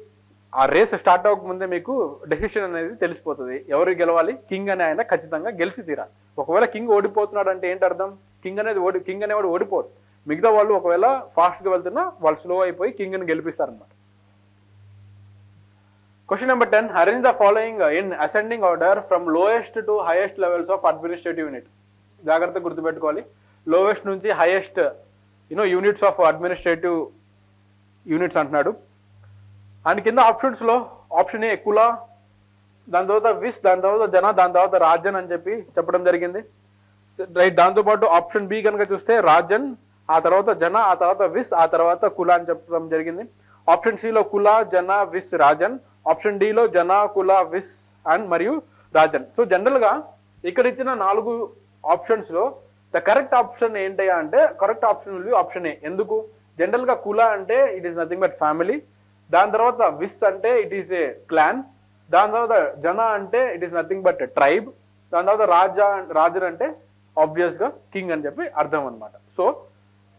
ఆ రేస్ స్టార్ట్ అవ్వకముందే మీకు డెసిషన్ అనేది తెలిసిపోతుంది, ఎవరు గెలవాలి, కింగ్ అనే ఆయన ఖచ్చితంగా గెలిచి తీరాలి. ఒకవేళ కింగ్ ఓడిపోతున్నాడు అంటే ఏంటి అర్థం, కింగ్ అనేవాడు ఓడిపోదు. మిగతా వాళ్ళు ఒకవేళ ఫాస్ట్ గా వెళ్తున్నా వాళ్ళు స్లో అయిపోయి కింగ్ ని గెలిపిస్తారనమాట. Question number 10, arrange the following in ascending order from lowest to highest levels of administrative unit. జాగ్రత్తగా గుర్తుపెట్టుకోవాలి, లోయెస్ట్ నుంచి highest units of administrative units అంటున్నాడు. అండ్ కింద ఆప్షన్స్ లో ఆప్షన్ ఏ కుల, దాని తర్వాత విస్, దాని తర్వాత జన, దాని తర్వాత రాజ్యం అని చెప్పి చెప్పడం జరిగింది. రైట్. దాంతోపాటు ఆప్షన్ బి కనుక చూస్తే రాజన్, ఆ తర్వాత జన, ఆ తర్వాత విస్, ఆ తర్వాత కుల అని చెప్పడం జరిగింది. ఆప్షన్ సిలో కుల, జన, విస్, రాజన్. ఆప్షన్ డిలో జన, కుల, విస్ అండ్ మరియు రాజన్. సో జనరల్ గా ఇక్కడ ఇచ్చిన 4 ఆప్షన్స్ లో ద కరెక్ట్ ఆప్షన్ ఏంటయ్యా అంటే correct option will be option ఏ. ఎందుకు? జనరల్ గా కుల అంటే it is nothing but family. దాని తర్వాత విస్ అంటే ఇట్ ఈస్ ఏ క్లాన్. దాని తర్వాత జన అంటే it is nothing but tribe. దాని తర్వాత రాజన్ అంటే ఆబ్వియస్ గా కింగ్ అని చెప్పి అర్థం అనమాట. సో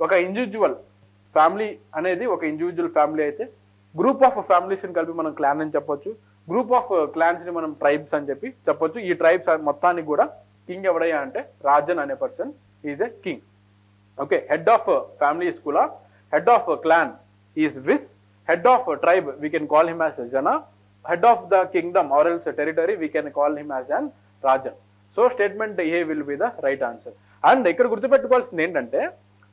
ఒక ఇండివిజువల్ ఫ్యామిలీ అనేది ఒక ఇండివిజువల్ ఫ్యామిలీ అయితే గ్రూప్ ఆఫ్ ఫ్యామిలీస్ ని కలిపి మనం క్లాన్ అని చెప్పొచ్చు. గ్రూప్ ఆఫ్ క్లాన్స్ ని మనం ట్రైబ్స్ అని చెప్పి చెప్పొచ్చు. ఈ ట్రైబ్స్ మొత్తానికి కూడా కింగ్ ఎవడయ్యా అంటే రాజన్ అనే person is a king. Okay, head of family is kula, head of clan is vis, head of tribe we can call him as jana, head of the kingdom or else territory we can call him as an Rajan. So statement A will be the right answer. And ఇక్కడ గుర్తుపెట్టుకోవాల్సింది ఏంటంటే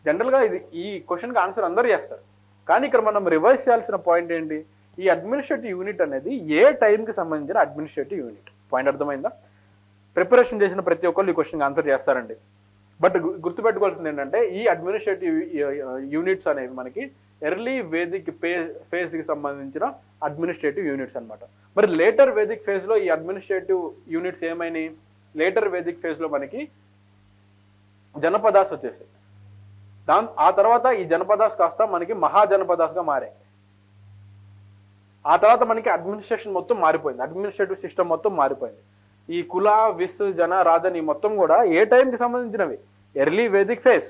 general గా ఈ question కి answer అందరూ చేస్తారు, కానీ ఇక్కడ మనం రివైజ్ చేయాల్సిన పాయింట్ ఏంటి? ఈ అడ్మినిస్ట్రేటివ్ యూనిట్ అనేది ఏ టైంకి సంబంధించిన అడ్మినిస్ట్రేటివ్ యూనిట్. పాయింట్ అర్థమైందా? ప్రిపరేషన్ చేసిన ప్రతి ఒక్కరు ఈ క్వశ్చన్ ఆన్సర్ చేస్తారండి. బట్ గుర్తుపెట్టుకోవాల్సింది ఏంటంటే ఈ అడ్మినిస్ట్రేటివ్ యూనిట్స్ అనేవి మనకి ఎర్లీ వేదిక్ ఫేజ్ కి సంబంధించిన అడ్మినిస్ట్రేటివ్ యూనిట్స్ అనమాట. మరి లేటర్ వేదిక్ ఫేజ్ లో ఈ అడ్మినిస్ట్రేటివ్ యూనిట్స్ ఏమైనాయి? లేటర్ వేదిక్ ఫేజ్ లో మనకి జనపదాస్ వచ్చేసాయి. ఆ తర్వాత ఈ జనపదాస్ కాస్త మనకి మహాజనపదాస్ గా మారాయి. ఆ తర్వాత మనకి అడ్మినిస్ట్రేషన్ మొత్తం మారిపోయింది, అడ్మినిస్ట్రేటివ్ సిస్టమ్ మొత్తం మారిపోయింది. ఈ కుల, విస్, జన, రాజన్ ఈ మొత్తం కూడా ఏ టైంకి సంబంధించినవి? Early Vedic phase.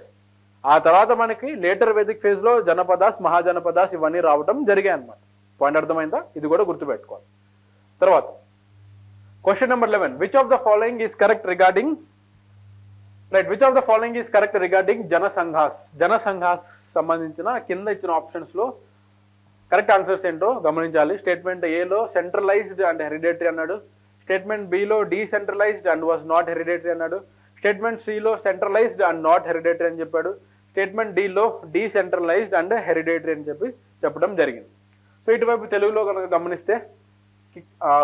ఆ తర్వాత మనకి లేటర్ వేదిక్ ఫేజ్ లో జనపదాస్, మహాజనపదాస్ ఇవన్నీ రావడం జరిగాయి అనమాట. పాయింట్ అర్థమైందా? ఇది కూడా గుర్తుపెట్టుకోవాలి. తర్వాత question number 11, which of the following is correct regarding which of the following is correct regarding janasanghas. Janasanghas సంబంధించిన కింద ఇచ్చిన ఆప్షన్స్ లో కరెక్ట్ ఆన్సర్స్ ఏంటో గమనించాలి. స్టేట్మెంట్ ఏలో సెంట్రలైజ్డ్ అండ్ హెరిడేటరీ అన్నాడు. స్టేట్మెంట్ బిలో decentralized and was not hereditary అన్నాడు. స్టేట్మెంట్ సిలో సెంట్రలైజ్డ్ అండ్ నాట్ హెరిడేటరీ అని చెప్పాడు. స్టేట్మెంట్ డిలో డీసెంట్రలైజ్డ్ అండ్ హెరిడేటరీ అని చెప్పడం జరిగింది. సో ఇటువైపు తెలుగులో కనుక గమనిస్తే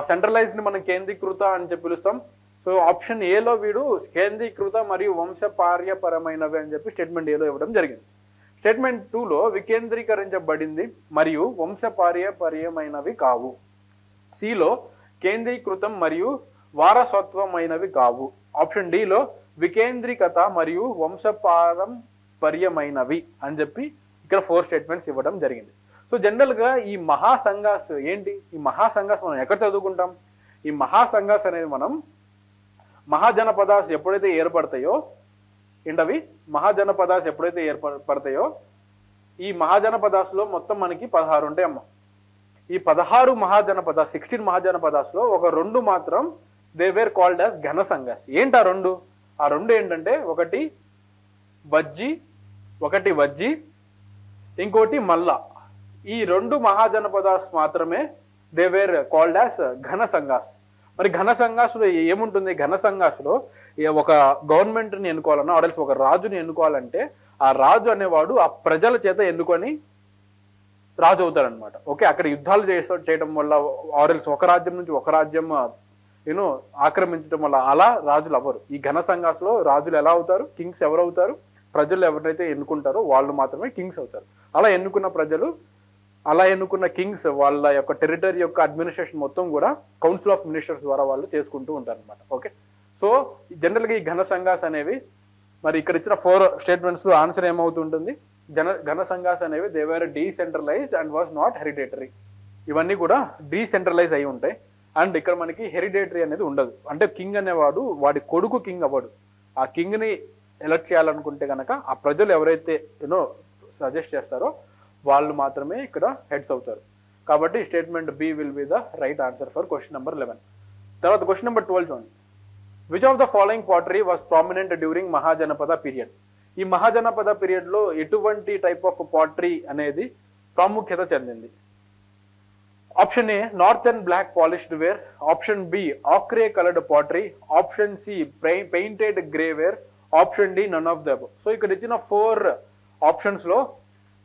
సెంట్రలైజ్డ్ మనం కేంద్రీకృత అని చెప్పి పిలుస్తాం. సో ఆప్షన్ ఏలో వీడు కేంద్రీకృత మరియు వంశపార్యపరమైనవి అని చెప్పి స్టేట్మెంట్ ఏలో ఇవ్వడం జరిగింది. స్టేట్మెంట్ 2లో వికేంద్రీకరించబడింది మరియు వంశపార్యపర్యమైనవి కావు. సిలో కేంద్రీకృతం మరియు వారసత్వమైనవి కావు. ఆప్షన్ డిలో వికేంద్రీకత మరియు వంశపారంపర్యమైనవి అని చెప్పి ఇక్కడ 4 స్టేట్మెంట్స్ ఇవ్వడం జరిగింది. సో జనరల్ గా ఈ మహాసంఘాస్ ఏంటి? ఈ మహాసంఘాస్ మనం ఎక్కడ చదువుకుంటాం? ఈ మహాసంఘాస్ అనేది మనం మహాజనపదాస్ ఎప్పుడైతే ఏర్పడతాయో ఏంటవి మహాజనపదాస్ ఎప్పుడైతే ఏర్పడతాయో ఈ మహాజనపదాస్ లో మొత్తం మనకి 16 ఉంటాయి అమ్మ. ఈ 16 మహాజనపదాస్ 16 మహాజనపదాస్ లో ఒక 2 మాత్రం దే వేర్ కాల్డ్ యాజ్ ఘన సంఘాస్. ఏంటి ఆ 2? ఆ 2 ఏంటంటే ఒకటి వజ్జి ఇంకోటి మల్ల. ఈ 2 మహాజనపదాస్ మాత్రమే దే వేర్ కాల్డ్ యాజ్ ఘన సంఘాస్. మరి ఘన సంఘాసులో ఏముంటుంది? ఘన సంఘాసులో ఒక గవర్నమెంట్ ని ఎన్నుకోవాలన్నా ఆర్ఎల్స్ ఒక రాజుని ఎన్నుకోవాలంటే ఆ రాజు అనేవాడు ఆ ప్రజల చేత ఎన్నుకొని రాజు అవుతాడనమాట. ఓకే, అక్కడ యుద్ధాలు చేయడం వల్ల ఆర్ఎల్స్ ఒక రాజ్యం నుంచి ఒక రాజ్యం ఆక్రమించడం వల్ల అలా రాజులు అవ్వరు. ఈ ఘన సంఘాసులో రాజులు ఎలా అవుతారు? కింగ్స్ ఎవరు అవుతారు? ప్రజలు ఎవరైతే ఎన్నుకుంటారో వాళ్ళు మాత్రమే కింగ్స్ అవుతారు. అలా ఎన్నుకున్న కింగ్స్ వాళ్ళ యొక్క టెరిటరీ యొక్క అడ్మినిస్ట్రేషన్ మొత్తం కూడా కౌన్సిల్ ఆఫ్ మినిస్టర్స్ ద్వారా వాళ్ళు చేసుకుంటూ ఉంటారు అనమాట. ఓకే, సో జనరల్గా ఈ ఘన సంఘాస్ అనేవి మరి ఇక్కడ ఇచ్చిన 4 స్టేట్మెంట్స్ లో ఆన్సర్ ఏమవుతుంటుంది? ఘన సంఘాస్ అనేవి they were decentralised and was not hereditary. ఇవన్నీ కూడా డీసెంట్రలైజ్ అయి ఉంటాయి. అండ్ ఇక్కడ మనకి హెరిడేటరీ అనేది ఉండదు. అంటే కింగ్ అనేవాడు వాడి కొడుకు కింగ్ అవ్వడు. ఆ కింగ్ ని ఎలక్ట్ చేయాలనుకుంటే కనుక ఆ ప్రజలు ఎవరైతే సజెస్ట్ చేస్తారో వాళ్ళు మాత్రమే ఇక్కడ హెడ్స్ అవుతారు. కాబట్టి statement B will be the right answer for question number 11. తర్వాత క్వశ్చన్ నెంబర్ 12 చూడండి. Which of the following pottery was prominent during Mahajanapada period. ఈ మహాజనపద పీరియడ్ లో ఎటువంటి టైప్ ఆఫ్ పాటరీ అనేది ప్రాముఖ్యత చెందింది? Option A northern black polished ware. Option B ochre coloured pottery. Option C painted grey ware. Option D none of the above. So ఇక్కడ ఇచ్చిన 4 options లో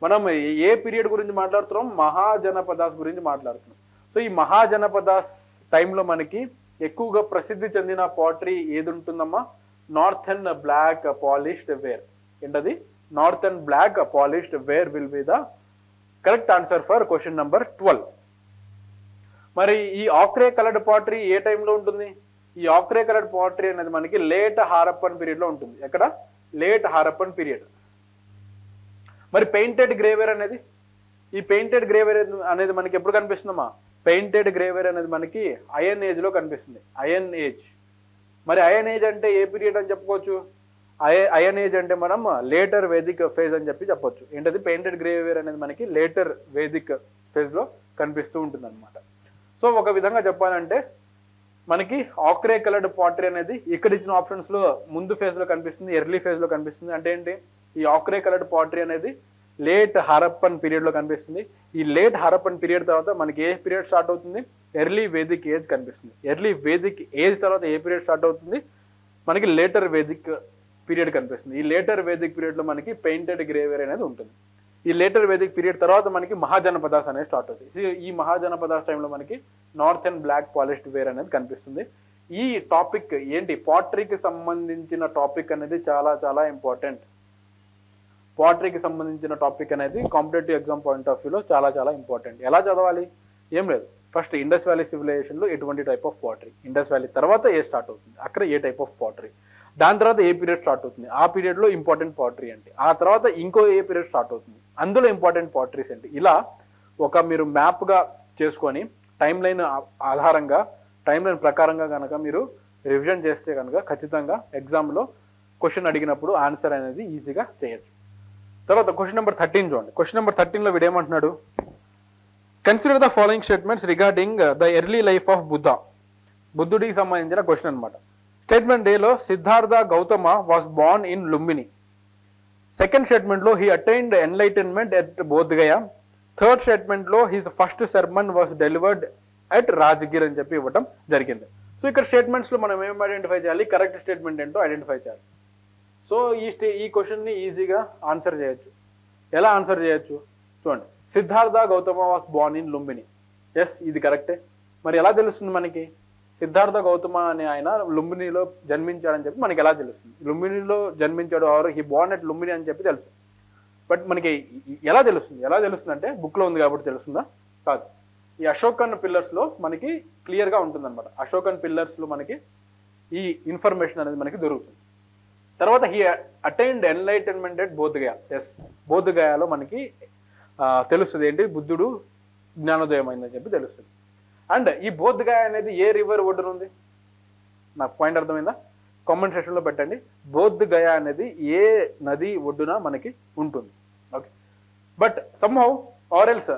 మనం ఏ పీరియడ్ గురించి మాట్లాడుతున్నాం? మహాజనపదాస్ గురించి మాట్లాడుతున్నాం. సో ఈ మహాజనపదాస్ టైంలో మనకి ఎక్కువగా ప్రసిద్ధి చెందిన పాటరీ ఏది ఉంటుందమ్మా? Northern black polished ware. ఏంటది? Northern black polished ware will be the correct answer for question number 12. మరి ఈ ఆక్రే కలర్డ్ పాటరీ ఏ టైంలో ఉంటుంది? ఈ ఆక్రే కలర్డ్ పాటరీ అనేది మనకి లేట్ హారప్పన్ పీరియడ్ లో ఉంటుంది. ఎక్కడ? Late Harappan period. మరి పెయింటెడ్ గ్రేవేర్ అనేది, ఈ పెయింటెడ్ గ్రేవేర్ అనేది మనకి ఎప్పుడు కనిపిస్తుందమ్మా? పెయింటెడ్ గ్రేవేర్ అనేది మనకి అయన్ ఏజ్ లో కనిపిస్తుంది. అయన్ ఏజ్. మరి అయన్ ఏజ్ అంటే ఏ పీరియడ్ అని చెప్పుకోవచ్చు? అయన్ ఏజ్ అంటే మనం లేటర్ వేదిక్ ఫేజ్ అని చెప్పొచ్చు. ఏంటది? పెయింటెడ్ గ్రేవేర్ అనేది మనకి లేటర్ వేదిక్ ఫేజ్ లో కనిపిస్తూ ఉంటుంది అనమాట. సో ఒక విధంగా చెప్పాలంటే మనకి ఆక్రే కలర్డ్ పాటరీ అనేది ఇక్కడ ఇచ్చిన ఆప్షన్స్ లో ముందు ఫేజ్ లో కనిపిస్తుంది, ఎర్లీ ఫేజ్ లో కనిపిస్తుంది. అంటే ఏంటి? ఈ ఆక్రే కలర్డ్ పాటరీ అనేది లేట్ హారప్పన్ పీరియడ్ లో కనిపిస్తుంది. ఈ లేట్ హారప్పన్ పీరియడ్ తర్వాత మనకి ఏ పీరియడ్ స్టార్ట్ అవుతుంది? ఎర్లీ వేదిక్ ఏజ్ కనిపిస్తుంది. ఎర్లీ వేదిక్ ఏజ్ తర్వాత ఏ పీరియడ్ స్టార్ట్ అవుతుంది? మనకి లేటర్ వేదిక్ పీరియడ్ కనిపిస్తుంది. ఈ లేటర్ వేదిక్ పీరియడ్ లో మనకి పెయింటెడ్ గ్రేవేర్ అనేది ఉంటుంది. ఈ లేటర్ వేదిక్ పీరియడ్ తర్వాత మనకి మహాజనపదాస్ అనేది స్టార్ట్ అవుతుంది. ఈ మహాజనపదాస్ టైంలో మనకి నార్థన్ బ్లాక్ పాలిష్డ్ వేర్ అనేది కనిపిస్తుంది. ఈ టాపిక్ ఏంటి? పాటరీకి సంబంధించిన టాపిక్ అనేది చాలా చాలా ఇంపార్టెంట్. పాటరీకి సంబంధించిన టాపిక్ అనేది కాంపిటేటివ్ ఎగ్జామ్ పాయింట్ ఆఫ్ వ్యూలో చాలా చాలా ఇంపార్టెంట్. ఎలా చదవాలి? ఏం లేదు, ఫస్ట్ ఇండస్ వ్యాలీ సివిలైజేషన్ లో ఎటువంటి type of pottery, Indus valley తర్వాత ఏ స్టార్ట్ అవుతుంది, అక్కడ ఏ టైప్ ఆఫ్ పాటరీ, దాని తర్వాత ఏ పీరియడ్ స్టార్ట్ అవుతుంది, ఆ పీరియడ్ లో ఇంపార్టెంట్ పాటరీ ఏంటి, ఆ తర్వాత ఇంకో ఏ పీరియడ్ స్టార్ట్ అవుతుంది, అందులో ఇంపార్టెంట్ పాటరీస్ ఏంటి, ఇలా ఒక మీరు మ్యాప్ గా చేసుకొని టైం లైన్ ఆధారంగా టైం లైన్ ప్రకారంగా కనుక మీరు రివిజన్ చేస్తే కనుక ఖచ్చితంగా ఎగ్జామ్లో క్వశ్చన్ అడిగినప్పుడు ఆన్సర్ అనేది ఈజీగా చేయొచ్చు. తర్వాత క్వశ్చన్ నెంబర్ 13 చూడండి. క్వశ్చన్ నెంబర్ 13లో వీడేమంటున్నాడు? Consider the following statements regarding the early life of Buddha. బుద్ధుడికి సంబంధించిన క్వశ్చన్ అనమాట. స్టేట్మెంట్ ఏలో Siddhartha Gautama was born in Lumbini. Second స్టేట్మెంట్లో he attained enlightenment at Bodhgaya. Third స్టేట్మెంట్లో his first sermon was delivered at Rajgir అని చెప్పి ఇవ్వడం జరిగింది. సో ఇక్కడ స్టేట్మెంట్స్లో మనం ఏం ఐడెంటిఫై చేయాలి? కరెక్ట్ స్టేట్మెంట్ ఏంటో ఐడెంటిఫై చేయాలి. సో ఈ క్వశ్చన్ని ఈజీగా ఆన్సర్ చేయొచ్చు. ఎలా ఆన్సర్ చేయొచ్చు చూడండి. Siddhartha Gautama was born in Lumbini. Yes, ఇది కరెక్టే. మరి ఎలా తెలుస్తుంది మనకి? సిద్ధార్థ గౌతమ అనే ఆయన లుంబినిలో జన్మించాడని చెప్పి మనకి ఎలా తెలుస్తుంది? లుంబినిలో జన్మించాడు or he born at Lumbini అని చెప్పి తెలుసు. బట్ మనకి ఎలా తెలుస్తుంది? ఎలా తెలుస్తుంది అంటే బుక్లో ఉంది కాబట్టి తెలుస్తుందా? కాదు. ఈ అశోకన్ పిల్లర్స్లో మనకి క్లియర్గా ఉంటుంది అనమాట. అశోకన్ పిల్లర్స్లో మనకి ఈ ఇన్ఫర్మేషన్ అనేది మనకి దొరుకుతుంది. తర్వాత he attained enlightenment at Bodhgaya. Yes, బోధ్గయాలో మనకి తెలుస్తుంది ఏంటి? బుద్ధుడు జ్ఞానోదయం అయిందని చెప్పి తెలుస్తుంది. అండ్ ఈ బోధ్గయ అనేది ఏ రివర్ ఒడ్డున ఉంది? నాకు పాయింట్ అర్థమైందా? కామెంట్ సెక్షన్లో పెట్టండి. బోధ్గయ అనేది ఏ నది ఒడ్డున మనకి ఉంటుంది. Okay, but somehow or else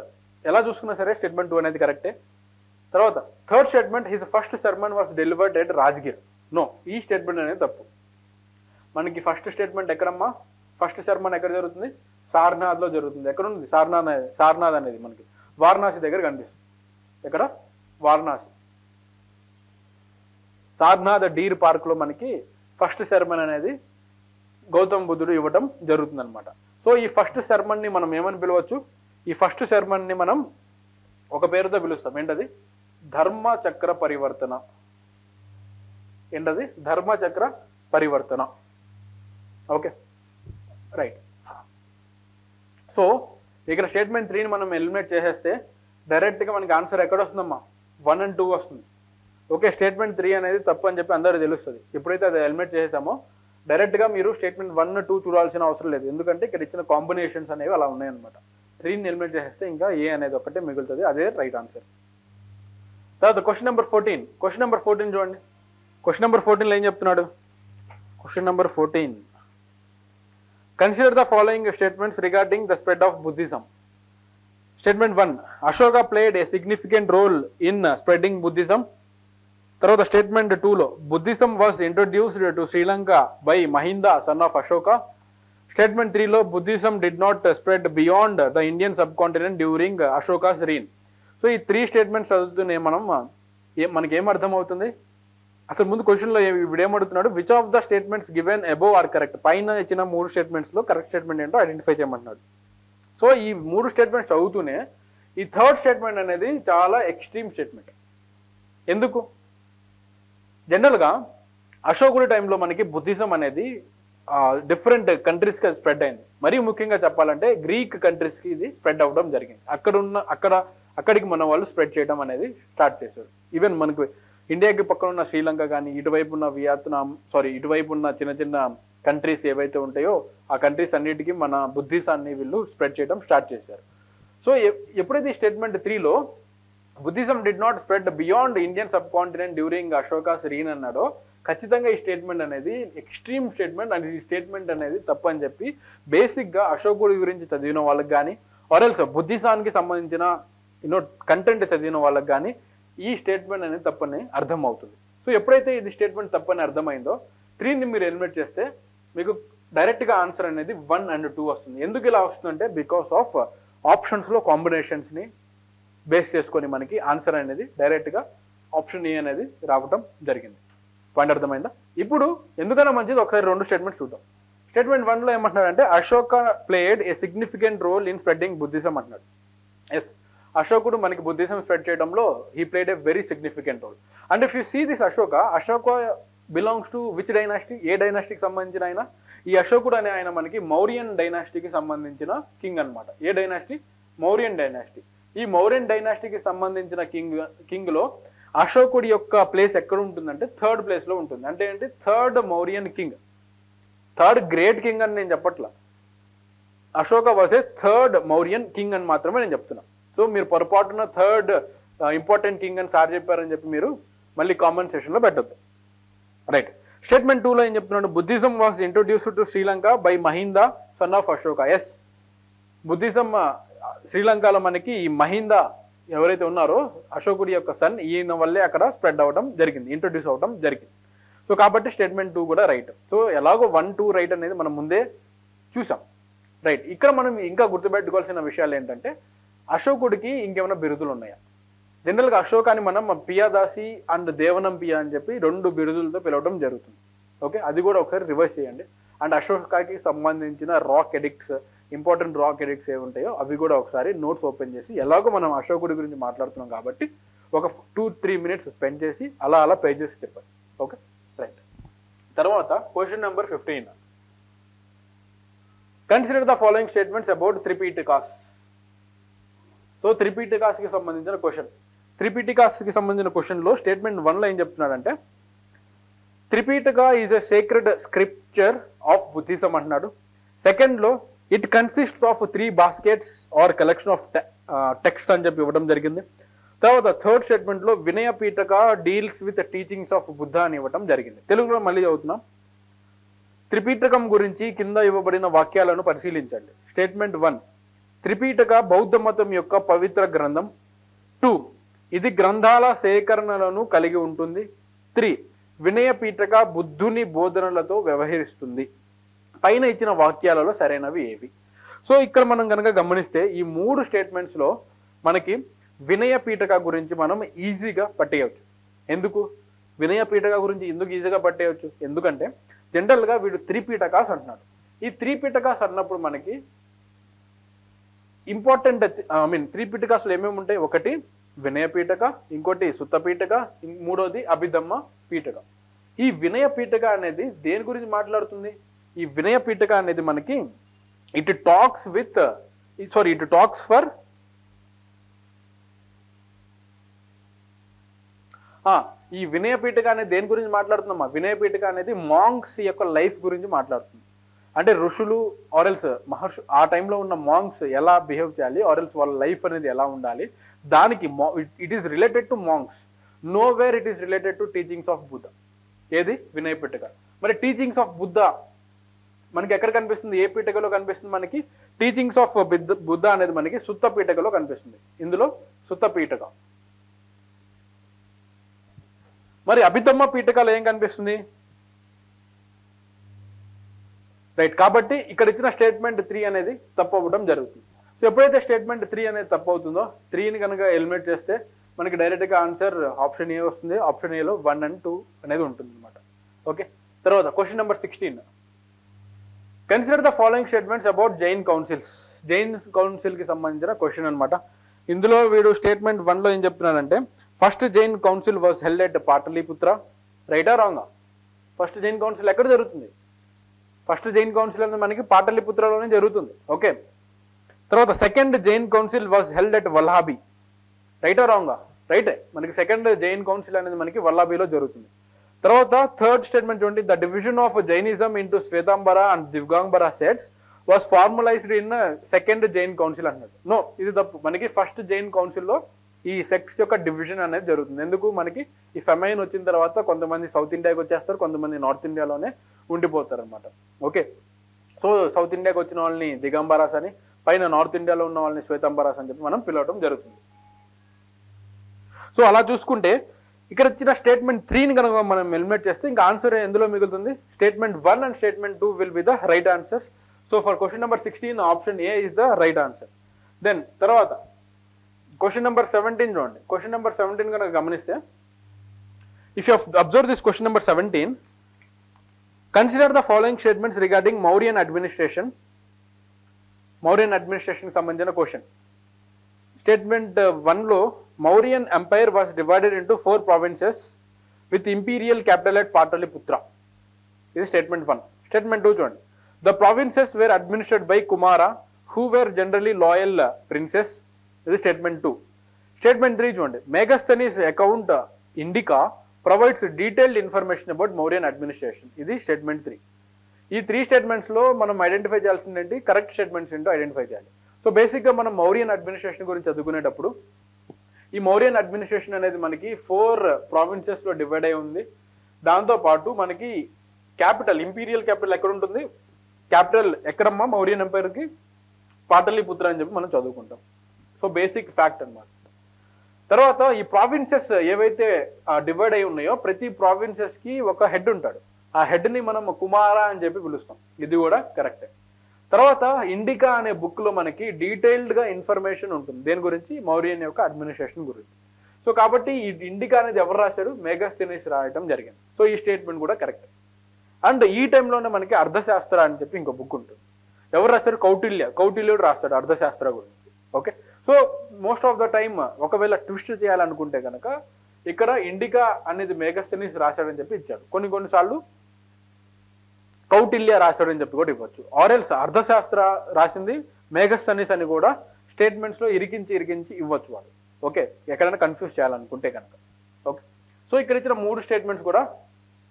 ఎలా చూసుకున్నా సరే స్టేట్మెంట్ 2 అనేది కరెక్టే. తర్వాత third statement his first sermon was delivered at Rajgir. No, ఈ స్టేట్మెంట్ అనేది తప్పు. మనకి ఫస్ట్ స్టేట్మెంట్ ఎక్కడమ్మా? ఫస్ట్ సర్మన్ ఎక్కడ జరుగుతుంది? సార్నాథ్లో జరుగుతుంది. ఎక్కడ ఉంది? సార్నాథ్ అనేది మనకి వారణాసి దగ్గర కనిపిస్తుంది. ఎక్కడ? వారణాసి. సార్నాథ్ డీర్ పార్క్ లో మనకి ఫస్ట్ సెర్మన్ అనేది గౌతమ బుద్ధుడు ఇవ్వడం జరుగుతుంది అనమాట. సో ఈ ఫస్ట్ సెర్మన్ ని మనం ఏమని పిలవచ్చు? ఈ ఫస్ట్ సెర్మన్ ని మనం ఒక పేరుతో పిలుస్తాం. ఏంటది? ధర్మచక్ర పరివర్తన. ఏంటది? ధర్మచక్ర పరివర్తన. Okay, right. సో ఇక్కడ స్టేట్మెంట్ 3ని మనం ఎలిమినేట్ చేసేస్తే డైరెక్ట్గా మనకి ఆన్సర్ ఎక్కడ వస్తుందమ్మా? 1 and 2 వస్తుంది. ఓకే, స్టేట్మెంట్ 3 అనేది తప్పు అని చెప్పి అందరూ తెలుస్తుంది. ఎప్పుడైతే అది ఎలిమినేట్ చేసేసామో డైరెక్ట్గా మీరు స్టేట్మెంట్ 1, 2 చూడాల్సిన అవసరం లేదు. ఎందుకంటే ఇక్కడ ఇచ్చిన కాంబినేషన్స్ అనేవి అలా ఉన్నాయన్నమాట. 3ని ఎలిమినేట్ చేసేస్తే ఇంకా ఏ అనేది ఒకటే మిగులుతుంది. అదే రైట్ ఆన్సర్. తర్వాత క్వశ్చన్ నెంబర్ 14. క్వశ్చన్ నెంబర్ 14 చూడండి. క్వశ్చన్ నెంబర్ 14లో ఏం చెప్తున్నాడు? Question number 14. Consider the following statements regarding the spread of Buddhism. Statement 1. Ashoka played a significant role in spreading Buddhism. తర్వాత స్టేట్మెంట్ 2లో Buddhism was introduced to Sri Lanka by Mahinda, son of Ashoka. Statement 3లో Buddhism did not spread beyond the Indian subcontinent during Ashoka's reign. So ఈ 3 statements చదువుతూనే మనకి ఏం అర్థం అవుతుంది? అసలు ముందు క్వశ్చన్లో వీడేమడుతున్నాడు? Which of the statements given above are correct. పైన ఇచ్చిన 3 స్టేట్మెంట్స్లో కరెక్ట్ స్టేట్మెంట్ ఏంటో ఐడెంటిఫై చేయమంటున్నాడు. సో ఈ 3 స్టేట్మెంట్స్ చదువుతూనే ఈ థర్డ్ స్టేట్మెంట్ అనేది చాలా ఎక్స్ట్రీమ్ స్టేట్మెంట్. ఎందుకు? జనరల్గా అశోకుడి టైంలో మనకి బుద్ధిజం అనేది డిఫరెంట్ కంట్రీస్కి స్ప్రెడ్ అయింది. మరీ ముఖ్యంగా చెప్పాలంటే గ్రీక్ కంట్రీస్కి ఇది స్ప్రెడ్ అవ్వడం జరిగింది. అక్కడికి మన వాళ్ళు స్ప్రెడ్ చేయడం అనేది స్టార్ట్ చేశారు. ఈవెన్ మనకు ఇండియాకి పక్కన ఉన్న శ్రీలంక కానీ, ఇటువైపు ఉన్న ఇటువైపు ఉన్న చిన్న చిన్న కంట్రీస్ ఏవైతే ఉంటాయో ఆ కంట్రీస్ అన్నిటికీ మన బుద్ధిజాన్ని వీళ్ళు స్ప్రెడ్ చేయడం స్టార్ట్ చేశారు. సో ఎప్పుడైతే ఈ స్టేట్మెంట్ 3లో Buddhism did not spread beyond Indian subcontinent during Ashoka's reign అన్నాడో, ఖచ్చితంగా ఈ స్టేట్మెంట్ అనేది ఎక్స్ట్రీమ్ స్టేట్మెంట్ అండ్ ఈ స్టేట్మెంట్ అనేది తప్పు అని చెప్పి బేసిక్గా అశోకుడి గురించి చదివిన వాళ్ళకి కానీ ఆర్ఎల్స్ బుద్ధిజానికి సంబంధించిన కంటెంట్ చదివిన వాళ్ళకి కానీ ఈ స్టేట్మెంట్ అనేది తప్పని అర్థం అవుతుంది. సో ఎప్పుడైతే ఇది స్టేట్మెంట్ తప్పని అర్థమైందో 3ని మీరు ఎలిమినేట్ చేస్తే మీకు డైరెక్ట్గా ఆన్సర్ అనేది 1 and 2 వస్తుంది. ఎందుకు ఇలా వస్తుందంటే బికాస్ ఆఫ్ ఆప్షన్స్లో కాంబినేషన్స్ని బేస్ చేసుకొని మనకి ఆన్సర్ అనేది డైరెక్ట్గా ఆప్షన్ ఏ అనేది రావటం జరిగింది. పాయింట్ అర్థమైందా? ఇప్పుడు ఎందుకైనా మంచిది ఒకసారి 2 స్టేట్మెంట్స్ చూద్దాం. స్టేట్మెంట్ 1లో ఏమంటున్నాడంటే Ashoka played a significant role in spreading Buddhism అంటున్నాడు. ఎస్, అశోకుడు మనకి బుద్ధిజం స్ప్రెడ్ చేయడంలో he played a very significant role. And if you see this Ashoka belongs to which dynasty? ఏ డైనాస్టీకి సంబంధించిన ఆయన? ఈ అశోకుడు అనే ఆయన మనకి మౌర్యన్ డైనాస్టీకి సంబంధించిన కింగ్ అనమాట. ఏ డైనాస్టీ? మౌర్యన్ డైనాస్టీ. ఈ మౌర్యన్ డైనాస్టీకి సంబంధించిన కింగ్లో అశోకుడి యొక్క ప్లేస్ ఎక్కడ ఉంటుందంటే 3rd ప్లేస్లో ఉంటుంది. అంటే ఏంటి? 3rd Mauryan king, 3rd great king అని నేను చెప్పట్లా. Ashoka was a 3rd Mauryan king అని మాత్రమే నేను చెప్తున్నా. సో మీరు పొరపాటున 3rd ఇంపార్టెంట్ కింగ్ అని సార్ చెప్పారని చెప్పి మీరు మళ్ళీ కామెంట్ సెషన్లో పెట్టద్దు. రైట్. స్టేట్మెంట్ 2లో ఏం చెప్తున్నాడు? Buddhism was introduced to Sri Lanka by Mahinda son of Ashoka. Yes, Buddhism శ్రీలంకలో మనకి ఈ మహింద ఎవరైతే ఉన్నారో అశోకుడి యొక్క సన్, ఈయన వల్లే అక్కడ స్ప్రెడ్ అవ్వడం జరిగింది, ఇంట్రొడ్యూస్ అవ్వడం జరిగింది. సో కాబట్టి స్టేట్మెంట్ 2 కూడా రైట్. సో ఎలాగో 1, 2 రైట్ అనేది మనం ముందే చూసాం. రైట్. ఇక్కడ మనం ఇంకా గుర్తుపెట్టుకోవాల్సిన విషయాలు ఏంటంటే అశోకుడికి ఇంకేమైనా బిరుదులు ఉన్నాయా? జనరల్గా అశోకాన్ని మనం పియాదాసి అండ్ దేవనంపియా అని చెప్పి 2 బిరుదులతో పిలవడం జరుగుతుంది. ఓకే, అది కూడా ఒకసారి రివర్స్ చేయండి. అండ్ అశోకాకి సంబంధించిన rock addicts, important rock addicts ఏమి ఉంటాయో అవి కూడా ఒకసారి నోట్స్ ఓపెన్ చేసి, ఎలాగో మనం అశోకుడి గురించి మాట్లాడుతున్నాం కాబట్టి ఒక 2-3 minutes స్పెండ్ చేసి అలా పేజెస్ చెప్పండి. Okay, right. తర్వాత question number 15. Consider the following statements about Tripitakas. So త్రిపీటకాస్కి సంబంధించిన క్వశ్చన్. త్రిపీటకాస్కి సంబంధించిన క్వశ్చన్లో స్టేట్మెంట్ 1లో ఏం చెప్తున్నాడంటే Tripitaka is a sacred scripture of Buddhism అంటున్నాడు. సెకండ్లో it consists of 3 baskets or collection of text అని చెప్పి ఇవ్వడం జరిగింది. తర్వాత 3rd స్టేట్మెంట్లో Vinaya Pitaka deals with teachings of Buddha అని ఇవ్వడం జరిగింది. తెలుగులో మళ్ళీ చదువుతున్నాం. త్రిపీటకం గురించి కింద ఇవ్వబడిన వాక్యాలను పరిశీలించండి. స్టేట్మెంట్ 1, త్రిపీటక బౌద్ధ మతం యొక్క పవిత్ర గ్రంథం. 2, ఇది గ్రంథాల సేకరణలను కలిగి ఉంటుంది. 3, వినయ పీఠక బుద్ధుని బోధనలతో వ్యవహరిస్తుంది. పైన ఇచ్చిన వాక్యాలలో సరైనవి ఏవి? సో ఇక్కడ మనం కనుక గమనిస్తే ఈ 3 స్టేట్మెంట్స్లో మనకి వినయ పీఠక గురించి మనం ఈజీగా పట్టేయవచ్చు. ఎందుకు వినయ పీఠక గురించి ఎందుకు ఈజీగా పట్టేయవచ్చు? ఎందుకంటే జనరల్గా వీడు 3 పీఠకాస్ అంటున్నాడు. ఈ 3 పీఠకాస్ అన్నప్పుడు మనకి ఇంపార్టెంట్ 3 పీఠకాస్లో ఏమేమి ఉంటాయి? ఒకటి వినయ పీఠక, ఇంకోటి సుత్త పీఠక, మూడోది అభిధమ్మ పీఠక. ఈ వినయ పీఠక అనేది దేని గురించి మాట్లాడుతుంది? ఈ వినయ పీఠక అనేది మనకి ఇట్ టాక్స్ ఫర్ ఈ వినయ పీఠక అనేది దేని గురించి మాట్లాడుతున్నామా? వినయ పీఠక అనేది మాంక్స్ యొక్క లైఫ్ గురించి మాట్లాడుతుంది. అంటే ఋషులు ఆరెల్స్ మహర్షు ఆ టైంలో ఉన్న మాంక్స్ ఎలా బిహేవ్ చేయాలి, ఆరెల్స్ వాళ్ళ లైఫ్ అనేది ఎలా ఉండాలి, దానికి it is related to monks. Know where it is related to teachings of Buddha. ఏది? వినయ పీఠక. మరి టీచింగ్స్ ఆఫ్ బుద్ధ మనకి ఎక్కడ కనిపిస్తుంది? ఏ పీఠకలో కనిపిస్తుంది? మనకి టీచింగ్స్ ఆఫ్ బుద్ధ అనేది మనకి సుత్త పీఠకలో కనిపిస్తుంది. ఇందులో సుత్త పీఠక. మరి అభిధమ్మ పీఠకాలు ఏం కనిపిస్తుంది? రైట్. కాబట్టి ఇక్కడ ఇచ్చిన స్టేట్మెంట్ 3 అనేది తప్పు అవ్వడం జరుగుతుంది. సో ఎప్పుడైతే స్టేట్మెంట్ 3 అనేది తప్పు అవుతుందో 3ని కనుక ఎలిమినేట్ చేస్తే మనకి డైరెక్ట్గా ఆన్సర్ ఆప్షన్ ఏ వస్తుంది. ఆప్షన్ ఏలో 1 and 2 అనేది ఉంటుంది అనమాట. ఓకే. తర్వాత question number 16. Consider the following statements about Jain councils. Jain కౌన్సిల్కి సంబంధించిన క్వశ్చన్ అనమాట. ఇందులో వీడు స్టేట్మెంట్ 1లో ఏం చెప్తున్నాడంటే first Jain council was held at Pataliputra. రైటా రాంగా? ఫస్ట్ జైన్ కౌన్సిల్ ఎక్కడ జరుగుతుంది? ఫస్ట్ జైన్ కౌన్సిల్ అనేది మనకి పాటలిపుత్రలోనే జరుగుతుంది. ఓకే, తర్వాత second Jain council was held at Vallabhi. రైటా రాంగా? రైటే. మనకి సెకండ్ జైన్ కౌన్సిల్ అనేది మనకి వల్లాబీలో జరుగుతుంది. తర్వాత థర్డ్ స్టేట్మెంట్ చూడండి, the division of Jainism into Shvetambara and Digambara sects was formalized in second Jain council అన్నాడు. నో, ఇది తప్పు. మనకి ఫస్ట్ జైన్ కౌన్సిల్లో ఈ సెక్స్ యొక్క డివిజన్ అనేది జరుగుతుంది. ఎందుకు? మనకి ఈ ఫెమైన్ వచ్చిన తర్వాత కొంతమంది సౌత్ ఇండియాకి వచ్చేస్తారు, కొంతమంది నార్త్ ఇండియాలోనే ఉండిపోతారు అనమాట. ఓకే, సో సౌత్ ఇండియాకి వచ్చిన వాళ్ళని దిగంబరాస్ అని, పైన నార్త్ ఇండియాలో ఉన్న వాళ్ళని శ్వేతాంబరాస్ అని చెప్పి మనం పిలవడం జరుగుతుంది. సో అలా చూసుకుంటే ఇక్కడ ఇచ్చిన స్టేట్మెంట్ 3ని కనుక మనం ఎలిమినేట్ చేస్తే ఇంకా ఆన్సర్ ఎందులో మిగులుతుంది? Statement 1 and statement 2 will be the right answers. So for question number 16 option A is the right answer. Then తర్వాత క్వశ్చన్ నెంబర్ 17 చూడండి. క్వశ్చన్ నెంబర్ 17 కనుక గమనిస్తే, if you observe this question number 17, consider the following statements regarding Mauryan administration. Mauryan administration సంబంధించిన question. Statement 1లో Mauryan empire was divided into 4 provinces with imperial capital at Pataliputra. ఇది statement 1. Statement 2 చూడండి, the provinces were administrate by Kumara who were generally loyal princes. ఇది statement 2. Statement 3 చూడండి, Megasthenes account Indica provides detailed information about Mauryan administration. ఇది statement 3. ఈ 3 స్టేట్మెంట్స్లో మనం identify చేయాల్సింది ఏంటి? కరెక్ట్ స్టేట్మెంట్స్ ఏంటో ఐడెంటిఫై చేయాలి. సో బేసిక్గా మనం మౌర్యన్ అడ్మినిస్ట్రేషన్ గురించి చదువుకునేటప్పుడు ఈ మౌర్యన్ అడ్మినిస్ట్రేషన్ అనేది మనకి 4 ప్రావిన్సెస్లో డివైడ్ అయి ఉంది. దాంతోపాటు మనకి క్యాపిటల్, ఇంపీరియల్ క్యాపిటల్ ఎక్కడ ఉంటుంది? క్యాపిటల్ ఎక్కడమ్మా మౌర్యన్ ఎంపైర్కి? పాటలిపుత్ర అని చెప్పి మనం చదువుకుంటాం. సో బేసిక్ ఫ్యాక్ట్ అన్నమాట. తర్వాత ఈ ప్రావిన్సెస్ ఏవైతే డివైడ్ అయి ఉన్నాయో ప్రతి ప్రావిన్సెస్కి ఒక హెడ్ ఉంటాడు. ఆ హెడ్ని మనం కుమారా అని చెప్పి పిలుస్తాం. ఇది కూడా కరెక్టే. తర్వాత ఇండికా అనే బుక్లో మనకి డీటెయిల్డ్గా ఇన్ఫర్మేషన్ ఉంటుంది దేని గురించి? మౌర్యన్ యొక్క అడ్మినిస్ట్రేషన్ గురించి. సో కాబట్టి ఈ ఇండికా అనేది ఎవరు రాశాడు? మెగాస్థనీస్ రాయటం జరిగింది. సో ఈ స్టేట్మెంట్ కూడా కరెక్ట్. అండ్ ఈ టైంలోనే మనకి అర్థశాస్త్ర అని చెప్పి ఇంకో బుక్ ఉంటుంది. ఎవరు రాశారు? కౌటిల్యుడు రాస్తాడు అర్థశాస్త్ర గురించి. Okay, so most of the time ఒకవేళ ట్విస్ట్ చేయాలనుకుంటే కనుక ఇక్కడ ఇండికా అనేది మెగాస్థనీస్ రాశాడని చెప్పి ఇచ్చాడు. కొన్నిసార్లు కౌటిల్య రాశాడని చెప్పి కూడా ఇవ్వచ్చు. ఆర్ఎల్స్ అర్థశాస్త్ర రాసింది మెగాస్థనీస్ అని కూడా స్టేట్మెంట్స్లో ఇరికించి ఇవ్వచ్చు వాళ్ళు. ఓకే, ఎక్కడైనా కన్ఫ్యూజ్ చేయాలనుకుంటే కనుక. ఓకే, సో ఇక్కడ ఇచ్చిన 3 స్టేట్మెంట్స్ కూడా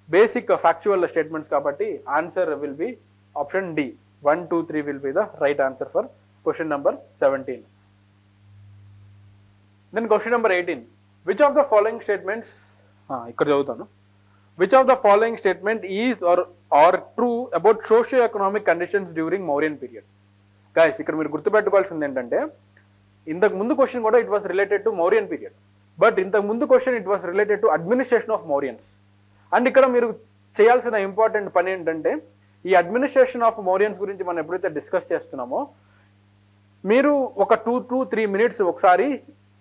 బేసిక్ ఫ్యాక్చువల్ స్టేట్మెంట్స్ కాబట్టి answer will be option D. 1, 2, 3 will be the right answer for question number 17. Then question number 18, which of the following statements, ఇక్కడ చదువుతాను, which of the following statement is or true about socio economic conditions during Mauryan period. Guys ఇక్కడ మీరు గుర్తుపెట్టుకోవాల్సింది ఏంటంటే, ఇంతకు ముందు క్వశ్చన్ కూడా it was related to Mauryan period, but ఇంతకు ముందు question it was related to administration of Mauryans. And ఇక్కడ మీరు చేయాల్సిన ఇంపార్టెంట్ పని ఏంటంటే, ఈ అడ్మినిస్ట్రేషన్ ఆఫ్ మౌర్యన్స్ గురించి మనం ఎప్పుడైతే డిస్కస్ చేస్తున్నామో మీరు ఒక 2 to 3 minutes ఒకసారి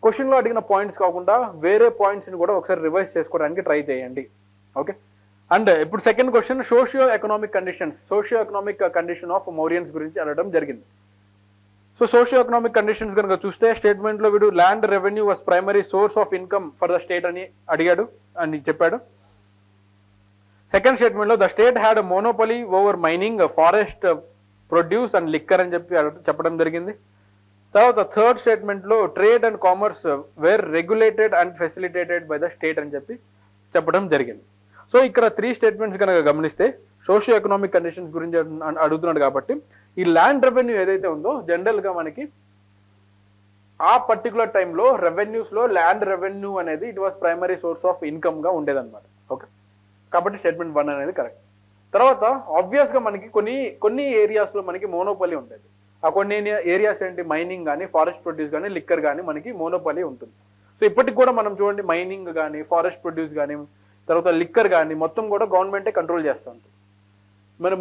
క్వశ్చన్లో అడిగిన పాయింట్స్ కాకుండా వేరే పాయింట్స్ని కూడా ఒకసారి రివైజ్ చేసుకోవడానికి ట్రై చేయండి. ఓకే, అండ్ ఇప్పుడు second question socio economic condition of Mauryans గురించి అడగడం జరిగింది. సో సోషియో ఎకనామిక్ కండిషన్స్ కనుక చూస్తే స్టేట్మెంట్లో వీడు land revenue was primary source of income for the state అని అడిగాడు అని చెప్పాడు. సెకండ్ స్టేట్మెంట్లో the state had monopoly over mining, forest produce and liquor అని చెప్పడం జరిగింది. తర్వాత థర్డ్ స్టేట్మెంట్లో trade and commerce were regulated and facilitated by the state అని చెప్పడం జరిగింది. సో ఇక్కడ 3 స్టేట్మెంట్స్ కనుక గమనిస్తే సోషియో ఎకనామిక్ కండిషన్స్ గురించి అడుగుతున్నాడు కాబట్టి ఈ ల్యాండ్ రెవెన్యూ ఏదైతే ఉందో జనరల్గా మనకి ఆ పర్టికులర్ టైంలో రెవెన్యూస్లో ల్యాండ్ రెవెన్యూ అనేది it was primary source of ఇన్కమ్గా ఉండేదన్నమాట. ఓకే, కాబట్టి స్టేట్మెంట్ 1 అనేది కరెక్ట్. తర్వాత ఆబ్వియస్గా మనకి కొన్ని ఏరియాస్లో మనకి మోనోపలీ ఉంటుంది. ఆ కొన్ని ఏరియాస్ ఏంటి? మైనింగ్ కానీ, ఫారెస్ట్ ప్రొడ్యూస్ కానీ, లిక్కర్ కానీ మనకి మోనోపలీ ఉంటుంది. సో ఇప్పటికి కూడా మనం చూడండి మైనింగ్ కానీ, ఫారెస్ట్ ప్రొడ్యూస్ కానీ, తర్వాత లిక్కర్ కానీ మొత్తం కూడా గవర్నమెంటే కంట్రోల్ చేస్తూ ఉంటుంది.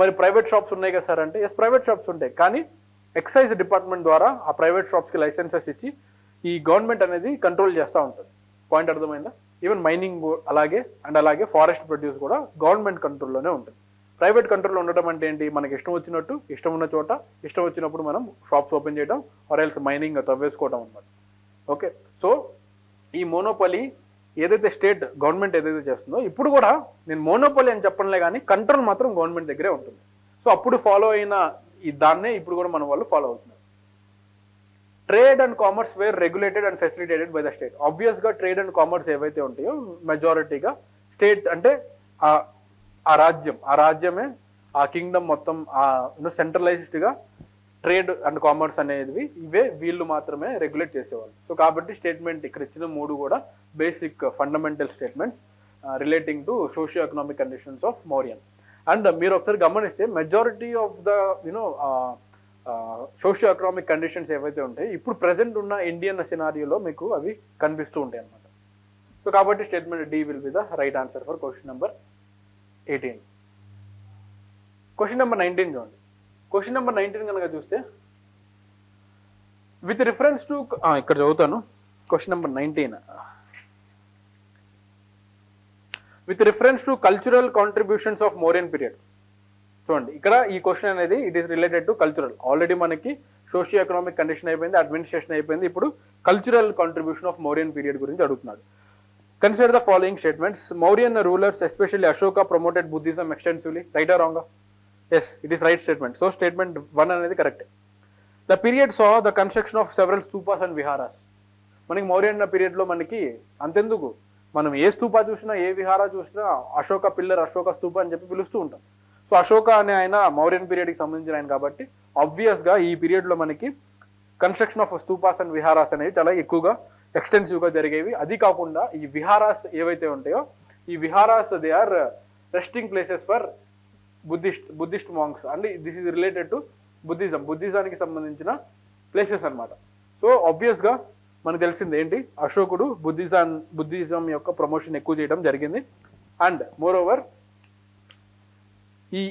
మరి ప్రైవేట్ షాప్స్ ఉన్నాయి కదా సార్ అంటే, ఎస్ ప్రైవేట్ షాప్స్ ఉంటాయి, కానీ ఎక్సైజ్ డిపార్ట్మెంట్ ద్వారా ఆ ప్రైవేట్ షాప్స్కి లైసెన్సెస్ ఇచ్చి ఈ గవర్నమెంట్ అనేది కంట్రోల్ చేస్తూ ఉంటుంది. పాయింట్ అర్థమైందా? ఈవెన్ మైనింగ్ అలాగే ఫారెస్ట్ ప్రొడ్యూస్ కూడా గవర్నమెంట్ కంట్రోల్లోనే ఉంటుంది. ప్రైవేట్ కంట్రోల్లో ఉండటం అంటే ఏంటి? మనకి ఇష్టం వచ్చినట్టు, ఇష్టం ఉన్న చోట, ఇష్టం వచ్చినప్పుడు మనం షాప్స్ ఓపెన్ చేయడం, ఆర్ ఎల్స్ మైనింగ్ తవ్వేసుకోవడం అనమాట. ఓకే, సో ఈ మోనోపలీ ఏదైతే స్టేట్ గవర్నమెంట్ ఏదైతే చేస్తుందో ఇప్పుడు కూడా నేను మోనోపోలీ అని చెప్పనులే కానీ కంట్రోల్ మాత్రం గవర్నమెంట్ దగ్గరే ఉంటుంది. సో అప్పుడు ఫాలో అయిన ఈ దాన్నే ఇప్పుడు కూడా మన వాళ్ళు ఫాలో అవుతున్నారు. Trade and commerce were regulated and facilitated by the state. Obvious గా ట్రేడ్ అండ్ కామర్స్ ఏవైతే ఉంటాయో మెజారిటీగా స్టేట్ అంటే ఆ రాజ్యమే ఆ కింగ్డమ్ మొత్తం సెంట్రలైజ్డ్ గా ట్రేడ్ అండ్ కామర్స్ అనేవి ఇవే వీళ్ళు మాత్రమే రెగ్యులేట్ చేసేవాళ్ళు. సో కాబట్టి స్టేట్మెంట్ ఇక్కడ ఇచ్చిన 3 కూడా basic fundamental statements relating to socio economic conditions of Mauryan. And మీరు ఒకసారి గమనిస్తే majority of the socio economic conditions ఏవైతే ఉంటాయి ఇప్పుడు ప్రెసెంట్ ఉన్న ఇండియన్ సినారియోలో మీకు అవి కనిపిస్తూ ఉంటాయి అన్నమాట. సో కాబట్టి statement D will be the right answer for question number 18. Question number 19 చూడండి. క్వశ్చన్ నెంబర్ 19 కనుక చూస్తే విత్ రిఫరెన్స్ టు ఇక్కడ చదువుతాను. Question number 19 with reference to cultural contributions of Mauryan period. చూడండి ఇక్కడ ఈ క్వశ్చన్ అనేది it is related to cultural. Already మనకి సోషియో ఎకనామిక్ కండిషన్ అయిపోయింది, అడ్మినిస్ట్రేషన్ అయిపోయింది, ఇప్పుడు cultural contribution of Mauryan period గురించి అడుగుతున్నాడు. Consider the following statements. Mauryan rulers especially Ashoka promoted Buddhism extensively. Right or wrong? Yes, it is right statement. So statement 1 అనేది correct. The period saw the construction of several స్తూపాస్ and viharas. మనకి Mauryan period లో మనకి అంతెందుకు మనం ఏ స్తూపా చూసినా ఏ విహారా చూసినా అశోక పిల్లర్, అశోక స్తూప అని చెప్పి పిలుస్తూ ఉంటాం. సో అశోక అనే ఆయన మౌర్యన్ పీరియడ్కి సంబంధించిన ఆయన కాబట్టి ఆబ్వియస్ గా ఈ పీరియడ్ లో మనకి కన్స్ట్రక్షన్ ఆఫ్ స్తూపాస్ అండ్ విహారాస్ అనేవి చాలా ఎక్కువగా ఎక్స్టెన్సివ్ గా జరిగేవి. అది కాకుండా ఈ విహారాస్ ఏవైతే ఉంటాయో ఈ viharas they are resting places for Buddhist monks and this is related to బుద్ధిజానికి సంబంధించిన ప్లేసెస్ అన్నమాట. సో ఆబ్వియస్ గా మనకు తెలిసింది ఏంటి, అశోకుడు బుద్ధిజం యొక్క ప్రమోషన్ ఎక్కువ చేయడం జరిగింది. అండ్ మోర్ ఓవర్ ఈ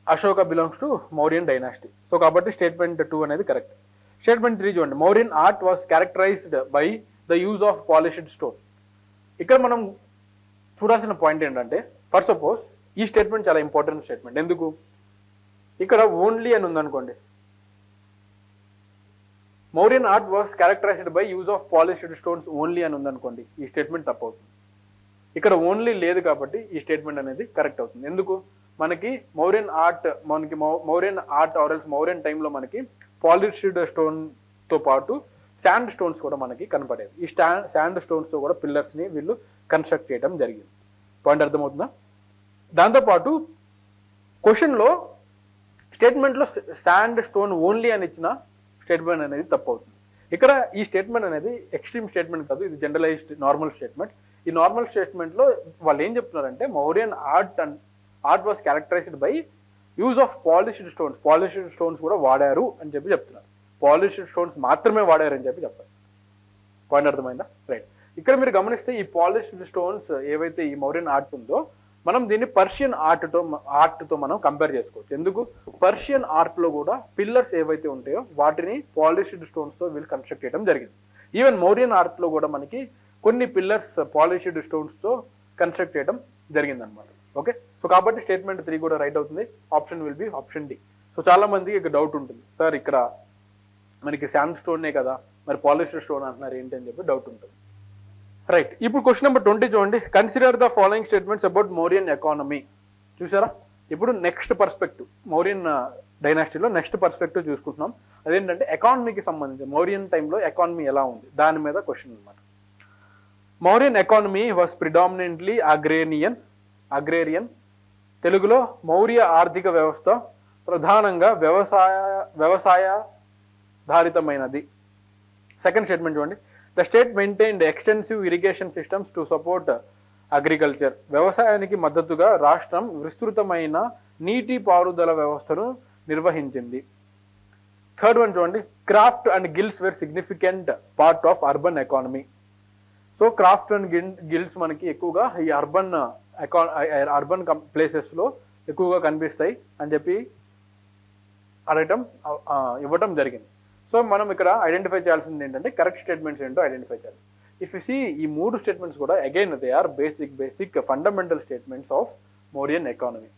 Ashoka belongs to Mauryan dynasty. So కాబట్టి స్టేట్మెంట్ 2 అనేది కరెక్ట్. స్టేట్మెంట్ 3 చూడండి. Mauryan art was characterised by the use of polished stone. ఇక్కడ మనం చూడాల్సిన పాయింట్ ఏంటంటే, ఫర్ సపోజ్ ఈ స్టేట్మెంట్ చాలా ఇంపార్టెంట్ స్టేట్మెంట్. ఎందుకు? ఇక్కడ ఓన్లీ అని ఉందనుకోండి, Mauryan art was characterised by use of polished stones only అని ఉందనుకోండి, ఈ స్టేట్మెంట్ తప్పు అవుతుంది. ఇక్కడ ఓన్లీ లేదు కాబట్టి ఈ స్టేట్మెంట్ అనేది కరెక్ట్ అవుతుంది. ఎందుకు? మనకి మౌర్యన్ ఆర్ట్ ఆర్ఎల్స్ మౌర్యన్ టైంలో మనకి పాలిష్డ్ స్టోన్ తో పాటు శాండ్ స్టోన్స్ కూడా మనకి కనపడేది. ఈ శాండ్ స్టోన్స్ తో కూడా పిల్లర్స్ ని వీళ్ళు కన్స్ట్రక్ట్ చేయడం జరిగింది. పాయింట్ అర్థమవుతుందా? దాంతోపాటు క్వశ్చన్ లో స్టేట్మెంట్ లో శాండ్ స్టోన్ ఓన్లీ అని ఇచ్చిన స్టేట్మెంట్ అనేది తప్పు అవుతుంది. ఇక్కడ ఈ స్టేట్మెంట్ అనేది ఎక్స్ట్రీమ్ స్టేట్మెంట్ కాదు, ఇది జనరలైజ్డ్ నార్మల్ స్టేట్మెంట్. ఈ నార్మల్ స్టేట్మెంట్ లో వాళ్ళు ఏం చెప్తున్నారంటే Mauryan art was characterised by use of polished stones కూడా వాడారు అని చెప్పి చెప్తున్నారు. పాలిష్డ్ స్టోన్స్ మాత్రమే వాడారు అని చెప్పి చెప్పారు. పాయింట్ అర్థమైందా? రైట్. ఇక్కడ మీరు గమనిస్తే ఈ పాలిష్డ్ స్టోన్స్ ఏవైతే ఈ మౌర్యన్ ఆర్ట్ ఉందో మనం దీన్ని పర్షియన్ ఆర్ట్తో మనం కంపేర్ చేసుకోవచ్చు. ఎందుకు? పర్షియన్ ఆర్ట్ లో కూడా పిల్లర్స్ ఏవైతే ఉంటాయో వాటిని పాలిష్డ్ స్టోన్స్ తో వీళ్ళు కన్స్ట్రక్ట్ చేయడం జరిగింది. ఈవెన్ మౌర్యన్ ఆర్ట్ లో కూడా మనకి కొన్ని పిల్లర్స్ పాలిష్డ్ స్టోన్స్ తో కన్స్ట్రక్ట్ చేయడం జరిగింది అనమాట. ఓకే, సో కాబట్టి స్టేట్మెంట్ 3 కూడా రైట్ అవుతుంది. Option will be option D. So చాలా మందికి ఇక్కడ డౌట్ ఉంటుంది, సార్ ఇక్కడ మనకి శాండ్ స్టోన్నే కదా, మరి పాలిష్డ్ స్టోన్ అంటున్నారు ఏంటి అని చెప్పి డౌట్ ఉంటుంది. రైట్. ఇప్పుడు క్వశ్చన్ నెంబర్ 20 చూడండి. Consider the following statements about Mauryan economy. చూసారా, ఇప్పుడు నెక్స్ట్ పర్స్పెక్టివ్ మౌర్యన్ డైనాసిటీలో నెక్స్ట్ పర్స్పెక్టివ్ చూసుకుంటున్నాం. అదేంటంటే ఎకానమీకి సంబంధించి మౌర్యన్ టైంలో ఎకానమీ ఎలా ఉంది దాని మీద క్వశ్చన్ అనమాట. Mauryan economy was predominantly agrarian. తెలుగులో మౌర్య ఆర్థిక వ్యవస్థ ప్రధానంగా వ్యవసాయాధారితమైనది. సెకండ్ స్టేట్మెంట్ చూడండి. The state maintained extensive irrigation systems to support agriculture. వ్యవసాయానికి మద్దతుగా రాష్ట్రం విస్తృతమైన నీటి పారుదల వ్యవస్థను నిర్వహించింది. థర్డ్ వన్ చూడండి. Craft and guilds were significant part of urban economy. So craft and guilds మనకి ఎక్కువగా ఈ అర్బన్ ప్లేసెస్ లో ఎక్కువగా కనిపిస్తాయి అని చెప్పి ఇవ్వటం జరిగింది. సో మనం ఇక్కడ ఐడెంటిఫై చేయాల్సింది ఏంటంటే కరెక్ట్ స్టేట్మెంట్స్ ఏంటో ఐడెంటిఫై చేయాలి. ఇఫ్ యు సీ ఈ 3 స్టేట్మెంట్స్ కూడా again they are basic fundamental statements of Mauryan economy.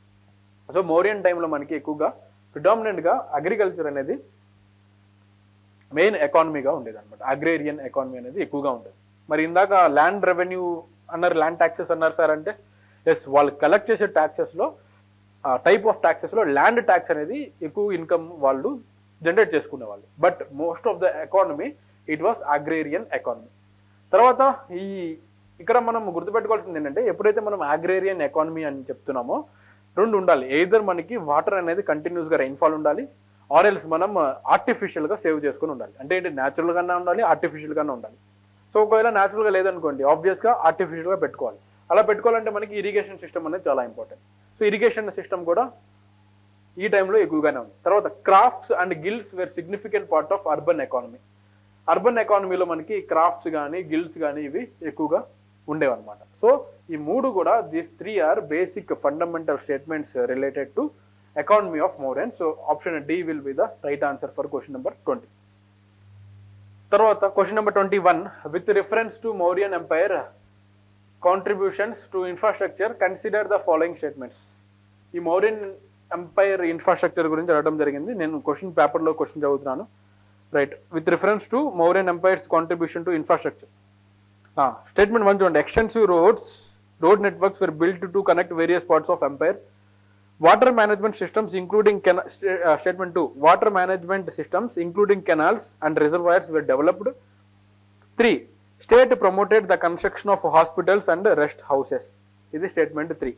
So Mauryan టైంలో మనకి ఎక్కువగా ప్రిడామినెంట్ గా అగ్రికల్చర్ అనేది మెయిన్ ఎకానమీగా ఉండేది అనమాట. అగ్రేరియన్ ఎకానమీ అనేది ఎక్కువగా ఉండేది. మరి ఇందాక ల్యాండ్ రెవెన్యూ అన్నారు, ల్యాండ్ ట్యాక్సెస్ అన్నారు సార్ అంటే ఎస్, వాళ్ళు కలెక్ట్ చేసే ట్యాక్సెస్లో టైప్ ఆఫ్ ట్యాక్సెస్లో ల్యాండ్ ట్యాక్స్ అనేది ఎక్కువ ఇన్కమ్ వాళ్ళు జనరేట్ చేసుకునే వాళ్ళు. But most of the economy it was agrarian economy. తర్వాత ఇక్కడ మనం గుర్తుపెట్టుకోవాల్సింది ఏంటంటే, ఎప్పుడైతే మనం అగ్రేరియన్ ఎకానమీ అని చెప్తున్నామో రెండు ఉండాలి. ఎయిదర్ మనకి వాటర్ అనేది కంటిన్యూస్గా రైన్ఫాల్ ఉండాలి, ఆర్ ఎల్స్ మనం ఆర్టిఫిషియల్గా సేవ్ చేసుకుని ఉండాలి. అంటే ఏంటి, న్యాచురల్గానే ఉండాలి, ఆర్టిఫిషియల్గానే ఉండాలి. సో ఒకవేళ న్యాచురల్గా లేదనుకోండి, ఆబ్వియస్గా ఆర్టిఫిషియల్గా పెట్టుకోవాలి. అలా పెట్టుకోవాలంటే మనకి ఇరిగేషన్ సిస్టమ్ అనేది చాలా ఇంపార్టెంట్. సో ఇరిగేషన్ సిస్టమ్ కూడా ఈ టైంలో ఎక్కువగానే ఉంది. తర్వాత crafts and guilds were significant part of urban economy. Urban ఎకానమీలో మనకి క్రాఫ్ట్స్ కానీ గిల్డ్స్ కానీ ఇవి ఎక్కువగా ఉండేవన్నమాట. సో ఈ మూడు కూడా these 3 are basic fundamental statements related to economy of Mauryan. So option D will be the right answer for question number 20. తర్వాత question number 21, with reference to Mauryan empire contributions to infrastructure consider the following statements. ఈ Mauryan umpire infrastructure గురించి అడగడం జరిగింది. నేను question పేపర్లో question చదువుతున్నాను. Right, with reference to Mauryan empire's contribution to infrastructure. Statement 1 చూడండి, extensive road networks were built to connect various parts of empire. Water management systems including statement 2, water management systems including canals and reservoirs were developed. 3, state promoted the construction of hospitals and rest houses. ఇది statement 3.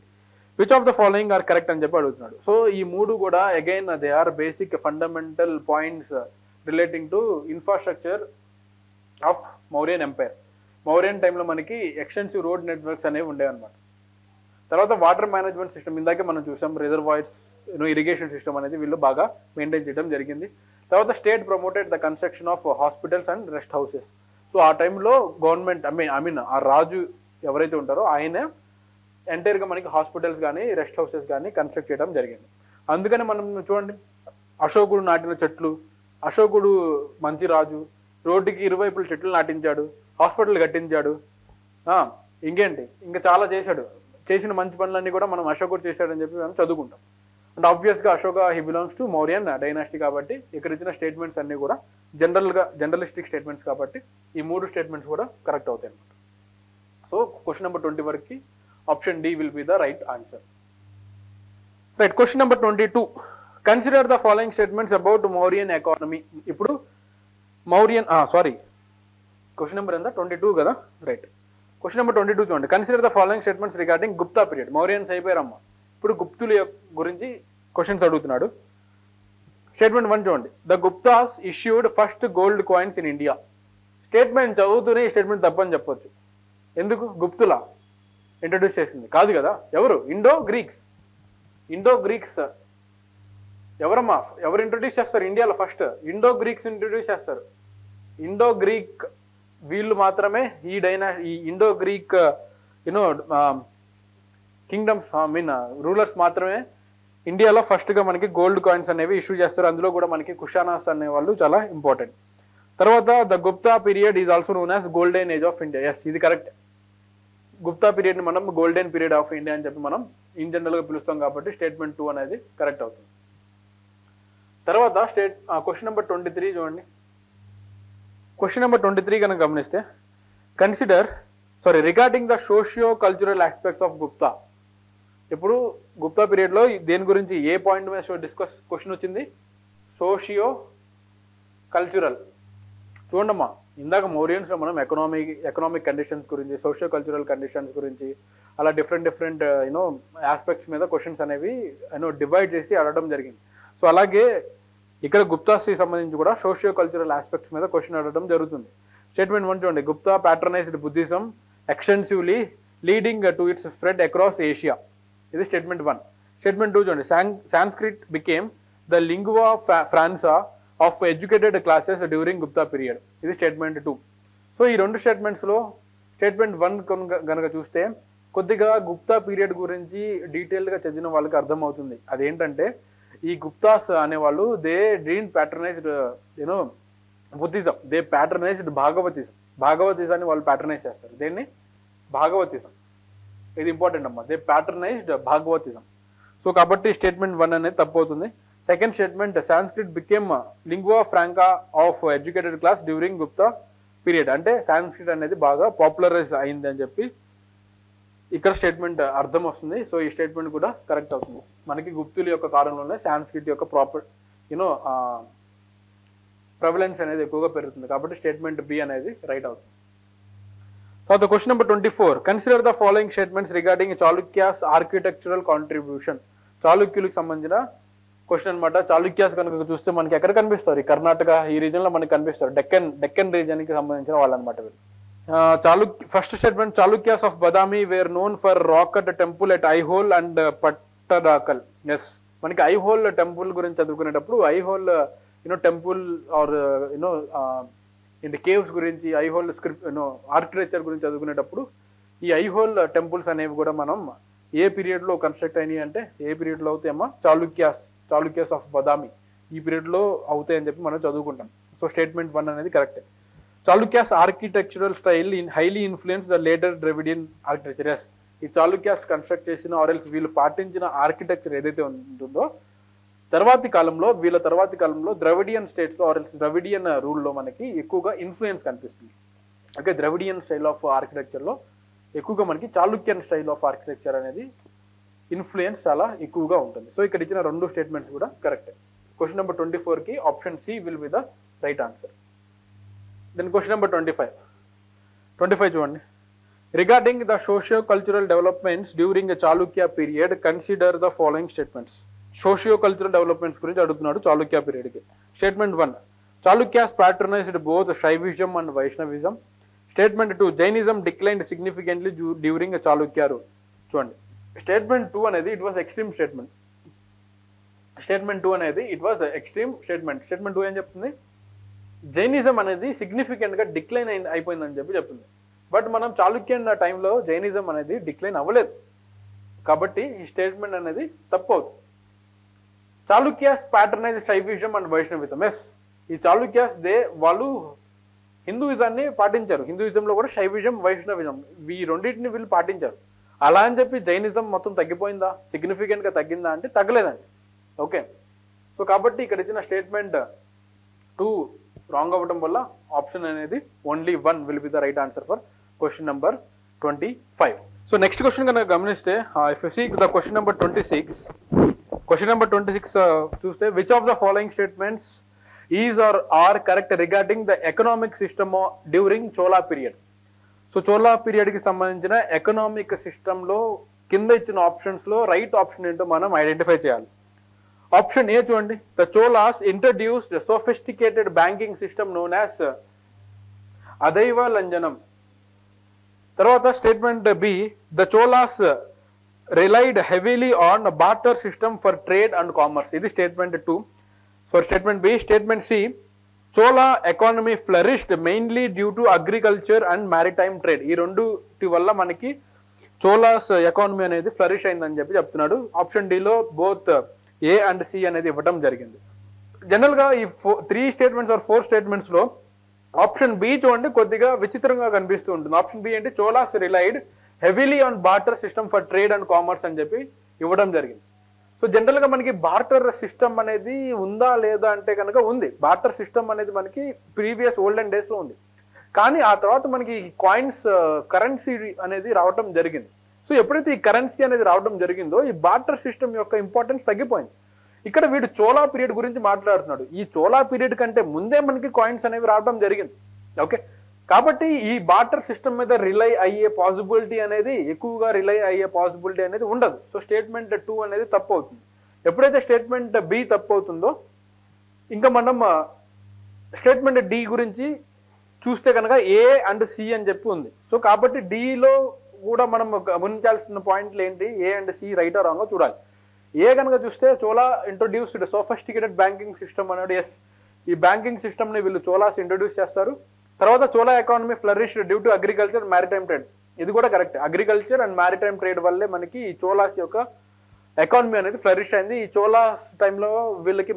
Which of the following are correct అని చెప్పి అడుగుతున్నాడు. So ఈ మూడు కూడా again they are basic fundamental points relating to infrastructure of Mauryan empire. Mauryan టైంలో మనకి extensive road networks అనేవి ఉండేవి అనమాట. తర్వాత వాటర్ మేనేజ్మెంట్ సిస్టమ్ ఇందాకే మనం చూసాం, రిజర్వాయర్స్, ఇరిగేషన్ సిస్టమ్ అనేది వీళ్ళు బాగా మెయింటైన్ చేయడం జరిగింది. తర్వాత state promoted the construction of hospitals and rest houses. So ఆ టైంలో గవర్నమెంట్ ఐ మీన్ ఆ రాజు ఎవరైతే ఉంటారో ఆయన ఎంటైర్గా మనకి హాస్పిటల్స్ కానీ రెస్ట్ హౌసెస్ కానీ కన్స్ట్రక్ట్ చేయడం జరిగింది. అందుకని మనం చూడండి, అశోకుడు నాటిన చెట్లు, అశోకుడు మంచి రాజు, రోడ్డుకి ఇరువైపుల చెట్లు నాటించాడు, హాస్పిటల్ కట్టించాడు, ఇంకేంటి ఇంకా చాలా చేశాడు. చేసిన మంచి పనులన్నీ కూడా మనం అశోకుడు చేశాడని చెప్పి మనం చదువుకుంటాం. అండ్ ఆబ్వియస్గా Ashoka he belongs to Mauryan dynasty కాబట్టి ఇక్కడ ఇచ్చిన స్టేట్మెంట్స్ అన్నీ కూడా జనరలిస్టిక్ స్టేట్మెంట్స్ కాబట్టి ఈ మూడు స్టేట్మెంట్స్ కూడా కరెక్ట్ అవుతాయి అన్నమాట. సో క్వశ్చన్ నెంబర్ 20 వరకు option D will be the right answer. Right, question number 22, consider the following statements about Mauryan economy. ఇప్పుడు మౌర్యన్ క్వశ్చన్ నెంబర్ ఎంత 22 కదా. రైట్, క్వశ్చన్ నెంబర్ 22 చూడండి, consider the following statements regarding Gupta period. Mauryans అయిపోయారమ్మా, ఇప్పుడు గుప్తుల గురించి questions అడుగుతున్నాడు. స్టేట్మెంట్ 1 చూడండి, the Guptas issued first gold coins in India. Statement చదువుతూనే ఈ స్టేట్మెంట్ తప్పని చెప్పొచ్చు. ఎందుకు, గుప్తుల ఇంట్రడ్యూస్ చేసింది కాదు కదా, ఎవరు, ఇండో గ్రీక్స్ ఎవరమ్మా, ఎవరు ఇంట్రడ్యూస్ చేస్తారు ఇండియాలో ఫస్ట్? ఇండో గ్రీక్స్ ఇంట్రడ్యూస్ చేస్తారు. ఇండో గ్రీక్ వీళ్ళు మాత్రమే ఈ ఇండో గ్రీక్ కింగ్డమ్స్ రూలర్స్ మాత్రమే ఇండియాలో ఫస్ట్గా మనకి గోల్డ్ కాయిన్స్ అనేవి ఇష్యూ చేస్తారు. అందులో కూడా మనకి కుషానాస్ అనే వాళ్ళు చాలా ఇంపార్టెంట్. తర్వాత the Gupta period is also known as golden age of India. Yes, ఇది కరెక్ట్. గుప్తా పీరియడ్ని మనం గోల్డెన్ పీరియడ్ ఆఫ్ ఇండియా అని చెప్పి మనం ఇన్ జనరల్గా పిలుస్తాం కాబట్టి స్టేట్మెంట్ 2 అనేది కరెక్ట్ అవుతుంది. తర్వాత క్వశ్చన్ నెంబర్ 23 చూడండి. క్వశ్చన్ నెంబర్ 23 కనుక గమనిస్తే, regarding the socio cultural aspects of Gupta. ఇప్పుడు గుప్తా పీరియడ్లో దేని గురించి ఏ పాయింట్ మీద క్వశ్చన్ వచ్చింది? Socio cultural. చూడమ్మా, ఇందాక మౌర్యన్స్లో మనం ఎకనామిక్ కండిషన్స్ గురించి, సోషియో కల్చరల్ కండిషన్స్ గురించి అలా డిఫరెంట్ ఆస్పెక్ట్స్ మీద క్వశ్చన్స్ అనేవి డివైడ్ చేసి అడగడం జరిగింది. సో అలాగే ఇక్కడ గుప్తాస్కి సంబంధించి కూడా సోషియో కల్చరల్ ఆస్పెక్ట్స్ మీద క్వశ్చన్ అడగడం జరుగుతుంది. స్టేట్మెంట్ 1 చూడండి, Gupta patronized Buddhism extensively leading to its spread across Asia. ఇది స్టేట్మెంట్ 1. స్టేట్మెంట్ 2 చూడండి, Sanskrit became the lingua franca of educated classes during Gupta period. ఇది స్టేట్మెంట్ 2. సో ఈ రెండు స్టేట్మెంట్స్లో స్టేట్మెంట్ 1 కనుక చూస్తే కొద్దిగా గుప్తా పీరియడ్ గురించి డీటెయిల్గా చదివిన వాళ్ళకి అర్థమవుతుంది. అదేంటంటే, ఈ గుప్తాస్ అనేవాళ్ళు they didn't patronized Buddhism, they patronized భాగవతిజాన్ని వాళ్ళు ప్యాట్రనైజ్ చేస్తారు. దేన్ని? భాగవతిజం. ఇది ఇంపార్టెంట్ అమ్మా, దే ప్యాట్రనైజ్డ్ భాగవతిజం. సో కాబట్టి స్టేట్మెంట్ 1 అనేది తప్పు అవుతుంది. Second statement, Sanskrit became lingua franca of educated class during Gupta period. అంటే సాంస్క్రిట్ అనేది బాగా పాపులరైజ్ అయింది అని చెప్పి ఇక్కడ స్టేట్మెంట్ అర్థం వస్తుంది. సో ఈ స్టేట్మెంట్ కూడా కరెక్ట్ అవుతుంది. మనకి గుప్తుల యొక్క కాలంలోనే సాంస్క్రిట్ యొక్క ప్రాపర్ ప్రెవలెన్స్ అనేది ఎక్కువగా పెరుగుతుంది. కాబట్టి స్టేట్మెంట్ బి అనేది రైట్ అవుతుంది. తర్వాత question number 24. Consider the following statements regarding Chalukyas architectural contribution. చాళుక్యులకు సంబంధించిన క్వశ్చన్ అనమాట. చాళుక్యాస్ కనుక చూస్తే మనకి ఎక్కడ కనిపిస్తారు? ఈ కర్ణాటక ఈ రీజన్ లో మనకి కనిపిస్తారు. డెక్కన్ రీజన్ కి సంబంధించిన వాళ్ళు అనమాట వీళ్ళు. First statement, Chalukyas of Badami were known for rock cut temple at Aihole and Pattadakal. Yes, మనకి ఐహోల్ టెంపుల్ గురించి చదువుకునేటప్పుడు ఐహోల్ టెంపుల్ ఆర్ ఇది కేవ్స్ గురించి, ఐహోల్ స్క్రిప్ట్ ఆర్కిటెక్చర్ గురించి చదువుకునేటప్పుడు ఈ ఐహోల్ టెంపుల్స్ అనేవి కూడా మనం ఏ పీరియడ్ లో కన్స్ట్రక్ట్ అయినాయి అంటే ఏ పీరియడ్ లో అవుతాయమ్మా? చాళుక్యాస్ ఆఫ్ బదామి ఈ పీరియడ్ లో అవుతాయని చెప్పి మనం చదువుకుంటాం. సో స్టేట్మెంట్ 1 అనేది కరెక్టే. Chalukyas architectural style highly influence the later Dravidian architecture. Yes, ఈ చాళుక్యాస్ కన్స్ట్రక్ట్ చేసిన ఆర్ఎల్స్ వీళ్ళు పాటించిన ఆర్కిటెక్చర్ ఏదైతే ఉంటుందో వీళ్ళ తర్వాతి కాలంలో ద్రవిడియన్ స్టేట్స్ లో ఆర్ఎల్స్ ద్రవిడియన్ రూల్లో మనకి ఎక్కువగా ఇన్ఫ్లుయెన్స్ కనిపిస్తుంది. Okay, Dravidian style of architecture లో ఎక్కువగా మనకి చాళుక్యన్ స్టైల్ ఆఫ్ ఆర్కిటెక్చర్ అనేది ఇన్ఫ్లుయెన్స్ చాలా ఎక్కువగా ఉంటుంది. సో ఇక్కడ ఇచ్చిన 2 స్టేట్మెంట్స్ కూడా కరెక్టే. క్వశ్చన్ నెంబర్ 24 కి option C will be the right answer. Then question number 25 చూడండి. Regarding the socio cultural developments during the Chalukya period consider the following statements. Socio cultural developments గురించి అడుగుతున్నాడు చాళుక్య పీరియడ్ కి. Statement 1, Chalukyas patronized both Shaivism and Vaishnavism. Statement 2, Jainism declined significantly during Chalukya rule. చూడండి, statement 2 అనేది it was extreme statement. Statement 2 అనేది it was extreme statement. Statement 2 ఏం చెప్తుంది? Jainism అనేది significant గా డిక్లైన్ అయిపోయిందని చెప్తుంది. బట్ మనం చాళుక్యన్ టైంలో జైనిజం అనేది డిక్లైన్ అవ్వలేదు. కాబట్టి ఈ స్టేట్మెంట్ అనేది తప్పు అవుతుంది. Chalukyas ప్యాటర్నైజ్ Shaivism and Vaishnavism. Yes, ఈ చాళుక్యాస్ వాళ్ళు హిందూయిజాన్ని పాటించారు. హిందూయిజంలో కూడా శైవిజం వైష్ణవిజం ఈ రెండింటిని వీళ్ళు పాటించారు. అలా అని చెప్పి జైనిజం మొత్తం తగ్గిపోయిందా, సిగ్నిఫికెంట్ గా తగ్గిందా అంటే తగ్గలేదండి. ఓకే, సో కాబట్టి ఇక్కడ ఇచ్చిన స్టేట్మెంట్ 2 రాంగ్ అవ్వడం వల్ల ఆప్షన్ అనేది only 1 will be the right answer for question number 25. So next question కనుక గమనిస్తే if you see the question number 26. Question number 26 చూస్తే which of the following statements is or are correct regarding the economic system during Chola period. So Chola period కి సంబంధించిన economic system లో కింద ఇచ్చిన options లో right option ఏంటో మనం ఐడెంటిఫై చేయాలి. ఆప్షన్ ఏ చూడండి, the Cholas introduced sophisticated banking system known as అదైవ లంజనం. తర్వాత statement B, the Cholas relied heavily on barter system for trade and commerce. ఇది statement 2. For statement B. Statement C, Chola economy flourished mainly due to agriculture and maritime trade. ఈ రెండుటి వల్ల మనకి Cholas economy అనేది flourish అయిందని చెప్తున్నాడు. ఆప్షన్ డిలో బోత్ ఏ అండ్ సి అనేది ఇవ్వడం జరిగింది. జనరల్ గా ఈ 3 స్టేట్మెంట్స్ ఆర్ 4 స్టేట్మెంట్స్ లో ఆప్షన్ బి చూడండి కొద్దిగా విచిత్రంగా కనిపిస్తూ ఉంటుంది. ఆప్షన్ బి అంటే Cholas relied heavily on barter system for trade and commerce అని చెప్పి ఇవ్వడం జరిగింది. సో జనరల్ గా మనకి బార్టర్ సిస్టమ్ అనేది ఉందా లేదా అంటే కనుక ఉంది. బార్టర్ సిస్టమ్ అనేది మనకి ప్రీవియస్ ఓల్డెన్ డేస్ లో ఉంది. కానీ ఆ తర్వాత మనకి కాయిన్స్ కరెన్సీ అనేది రావడం జరిగింది. సో ఎప్పుడైతే ఈ కరెన్సీ అనేది రావడం జరిగిందో ఈ బార్టర్ సిస్టమ్ యొక్క ఇంపార్టెన్స్ తగ్గిపోయింది. ఇక్కడ వీడు చోళా పీరియడ్ గురించి మాట్లాడుతున్నాడు. ఈ చోళా పీరియడ్ కంటే ముందే మనకి కాయిన్స్ అనేవి రావడం జరిగింది. ఓకే, కాబట్టి ఈ బార్టర్ సిస్టమ్ మీద రిలై అయ్యే పాసిబిలిటీ అనేది ఎక్కువగా ఉండదు. సో స్టేట్మెంట్ 2 అనేది తప్పు అవుతుంది. ఎప్పుడైతే స్టేట్మెంట్ బి తప్పు అవుతుందో ఇంకా మనం స్టేట్మెంట్ డి గురించి చూస్తే కనుక ఏ అండ్ సి అని చెప్పి ఉంది. సో కాబట్టి డిలో కూడా మనం గమనించాల్సిన పాయింట్లు ఏంటి, A and C right or wrong చూడాలి. ఏ కనుక చూస్తే Chola introduced sophisticated banking system అన్నాడు. ఎస్, ఈ బ్యాంకింగ్ సిస్టమ్ ని వీళ్ళు చోళాస్ ఇంట్రొడ్యూస్ చేస్తారు. తర్వాత Chola economy flourished due to agriculture maritime trade. ఇది కూడా correct. Agriculture and maritime trade వల్లే మనకి ఈ చోళాస్ యొక్క ఎకానమీ అనేది ఫ్లరిష్ అయింది. ఈ చోళాస్ టైంలో వీళ్ళకి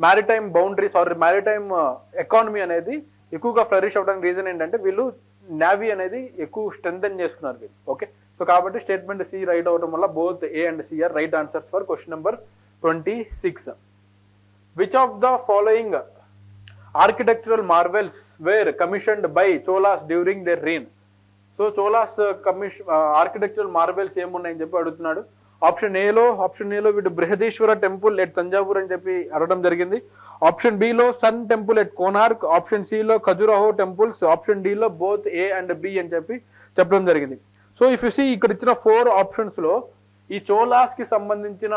maritime boundaries or maritime economy అనేది ఎక్కువగా ఫ్లరిష్ అవడానికి రీజన్ ఏంటంటే వీళ్ళు నేవీ అనేది ఎక్కువ స్ట్రెంథెన్ చేసుకున్నారు వీళ్ళు. ఓకే, సో కాబట్టి స్టేట్మెంట్ సి రైట్ అవడం వల్ల both A and C are right answers for question number 26. Which of the following architectural marvels were commissioned by Cholas during their reign. So Cholas architectural marvels ఏమున్నాయని చెప్పి అడుగుతున్నాడు. Option ఏలో వీడు Brihadeeswara temple at Thanjavur అని చెప్పి అడగడం జరిగింది. ఆప్షన్ బిలో sun temple at Konark, option సిలో ఖజురాహో టెంపుల్స్, ఆప్షన్ డిలో బోత్ ఏ అండ్ బి అని చెప్పి చెప్పడం జరిగింది. సో ఇఫ్ యు సీ ఇక్కడ ఇచ్చిన 4 ఆప్షన్స్ లో ఈ చోలాస్ కి సంబంధించిన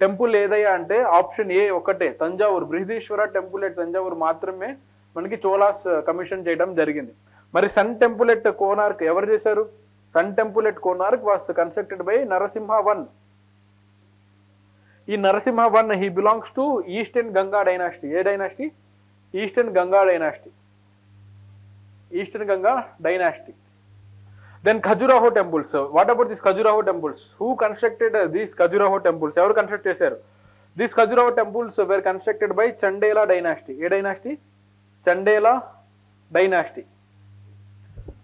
టెంపుల్ ఏదయ్యా అంటే ఆప్షన్ ఏ ఒకటే, తంజావూర్ బృహదీశ్వర టెంపుల్ ఎట్ తంజావూర్ మాత్రమే మనకి చోలాస్ కమిషన్ చేయడం జరిగింది. మరి సన్ టెంపుల్ ఎట్ కోనార్క్ ఎవరు చేశారు? Sun temple at Konark was constructed by Narasimha one. ఈ Narasimha one he belongs to Eastern Ganga dynasty. ఏ dynasty? Eastern Ganga dynasty. Eastern Ganga dynasty. Then Khajuraho temples. What about these Khajuraho temples? Who constructed these Khajuraho temples? Ever construct చేశారు? These Khajuraho temples were constructed by Chandela dynasty. ఏ dynasty? Chandela dynasty.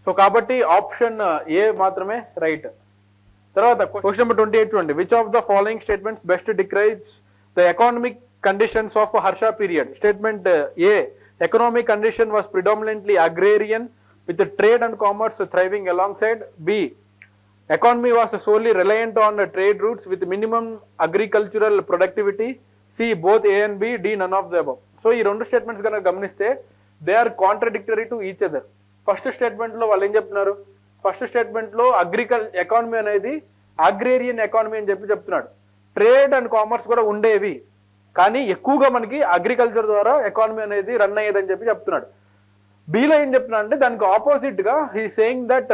So కాబట్టి option A మాత్రమే right. తర్వాత question number 28 చూడండి. Which of the following statements best describes the economic conditions of Harsha period? Statement A, economic condition was predominantly agrarian with the trade and commerce thriving alongside. B, economy was solely reliant on the trade routes with minimum agricultural productivity. C, both A and B. D, none of the above. So ఈ రెండు statements కనుక గమనిస్తే they are contradictory to each other. First statement లో వాళ్ళు ఏం చెప్తున్నారు? First statement లో economy అనేది అగ్రేరియన్ ఎకానమీ అని చెప్పి చెప్తున్నాడు. ట్రేడ్ అండ్ కామర్స్ కూడా ఉండేవి, కానీ ఎక్కువగా మనకి అగ్రికల్చర్ ద్వారా ఎకానమీ అనేది రన్ అయ్యేదని చెప్పి చెప్తున్నాడు. బీలో ఏం చెప్తున్నా అంటే దానికి ఆపోజిట్ గా he saying that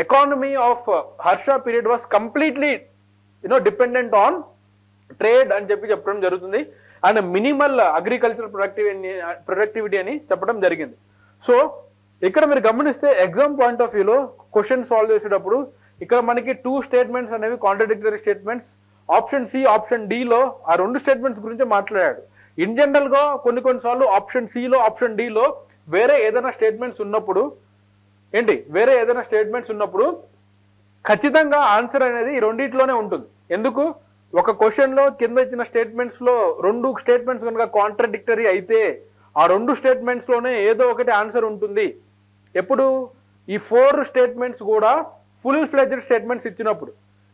economy of Harsha period was completely dependent on trade అని చెప్పి చెప్పడం జరుగుతుంది, అండ్ మినిమల్ అగ్రికల్చర్ ప్రొడక్టివిటీ అని చెప్పడం జరిగింది. సో ఇక్కడ మీరు గమనిస్తే ఎగ్జామ్ పాయింట్ ఆఫ్ వ్యూలో క్వశ్చన్ సాల్వ్ చేసేటప్పుడు ఇక్కడ మనకి 2 స్టేట్మెంట్స్ అనేవి contradictory statements. Option C, option డిలో ఆ 2 స్టేట్మెంట్స్ గురించి మాట్లాడాడు. ఇన్ జనరల్ గా కొన్నిసార్లు ఆప్షన్ సిలో, ఆప్షన్ డిలో వేరే ఏదైనా స్టేట్మెంట్స్ ఉన్నప్పుడు ఖచ్చితంగా ఆన్సర్ అనేది ఈ రెండిట్లోనే ఉంటుంది. ఎందుకు? ఒక క్వశ్చన్ లో కింద ఇచ్చిన స్టేట్మెంట్స్ లో 2 స్టేట్మెంట్స్ కనుక కాంట్రడిక్టరీ అయితే ఆ 2 స్టేట్మెంట్స్ లోనే ఏదో ఒకటి ఆన్సర్ ఉంటుంది. ఎప్పుడు? ఈ 4 స్టేట్మెంట్స్ కూడా ఫుల్ ఫ్లెడ్జ్డ్ స్టేట్మెంట్స్ ఇచ్చినప్పుడు.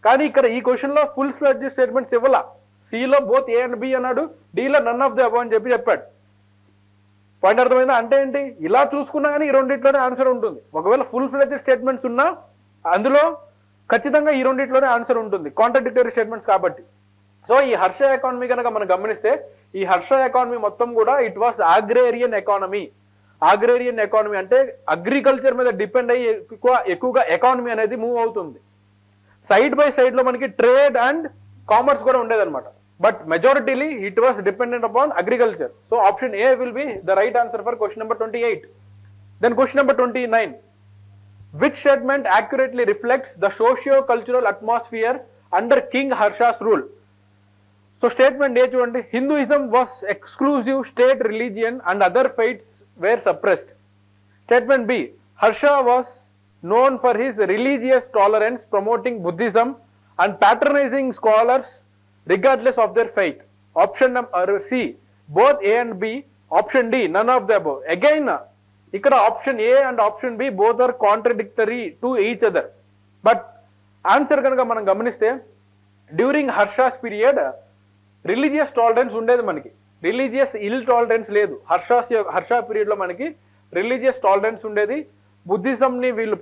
కానీ ఇక్కడ ఈ క్వశ్చన్ లో ఫుల్ ఫ్లెడ్జ్డ్ స్టేట్మెంట్స్ ఇవ్వాల. సిలో బోత్ ఏ అండ్ బి అన్నాడు, డిలో నన్ ఆఫ్ ది అబవ్ అని చెప్పాడు. పాయింట్ అర్థమైందా? అంటే ఏంటి? ఇలా చూసుకున్నా కానీ ఈ రెండిట్లోనే ఆన్సర్ ఉంటుంది. ఒకవేళ ఫుల్ ఫ్లెడ్జ్డ్ స్టేట్మెంట్స్ ఉన్నా అందులో ఖచ్చితంగా ఈ రెండిట్లోనే ఆన్సర్ ఉంటుంది, కాంట్రడిక్టరీ స్టేట్మెంట్స్ కాబట్టి. సో ఈ హర్ష ఎకానమీ కనుక మనం గమనిస్తే ఈ హర్ష ఎకానమీ మొత్తం కూడా it was agrarian economy. Agrarian economy అంటే అగ్రికల్చర్ మీద డిపెండ్ అయ్యి ఎక్కువగా ఎకానమీ అనేది మూవ్ అవుతుంది. సైడ్ బై సైడ్ లో మనకి ట్రేడ్ అండ్ కామర్స్ కూడా ఉండేదన్నమాట. But majoritarily it was dependent upon agriculture. So option A will be the right answer for question number 28. Then question number 29. Which statement accurately reflects the socio-cultural atmosphere under King Harsha's rule? So statement A chudandi, Hinduism was exclusive state religion and other faiths were suppressed. Statement B, Harsha was known for his religious tolerance, promoting Buddhism and patronizing scholars regardless of their faith. Option number C, both A and B. Option D, none of the above. Again, ఇక్కడ option A and option B both are contradictory to each other. But answer కనుక మనం గమనిస్తే during Harsha's period religious tolerance ఉండేది, మనకి religious ఇల్ tolerance లేదు. Harsha period లో మనకి religious tolerance ఉండేది. బుద్ధిజంని వీళ్ళు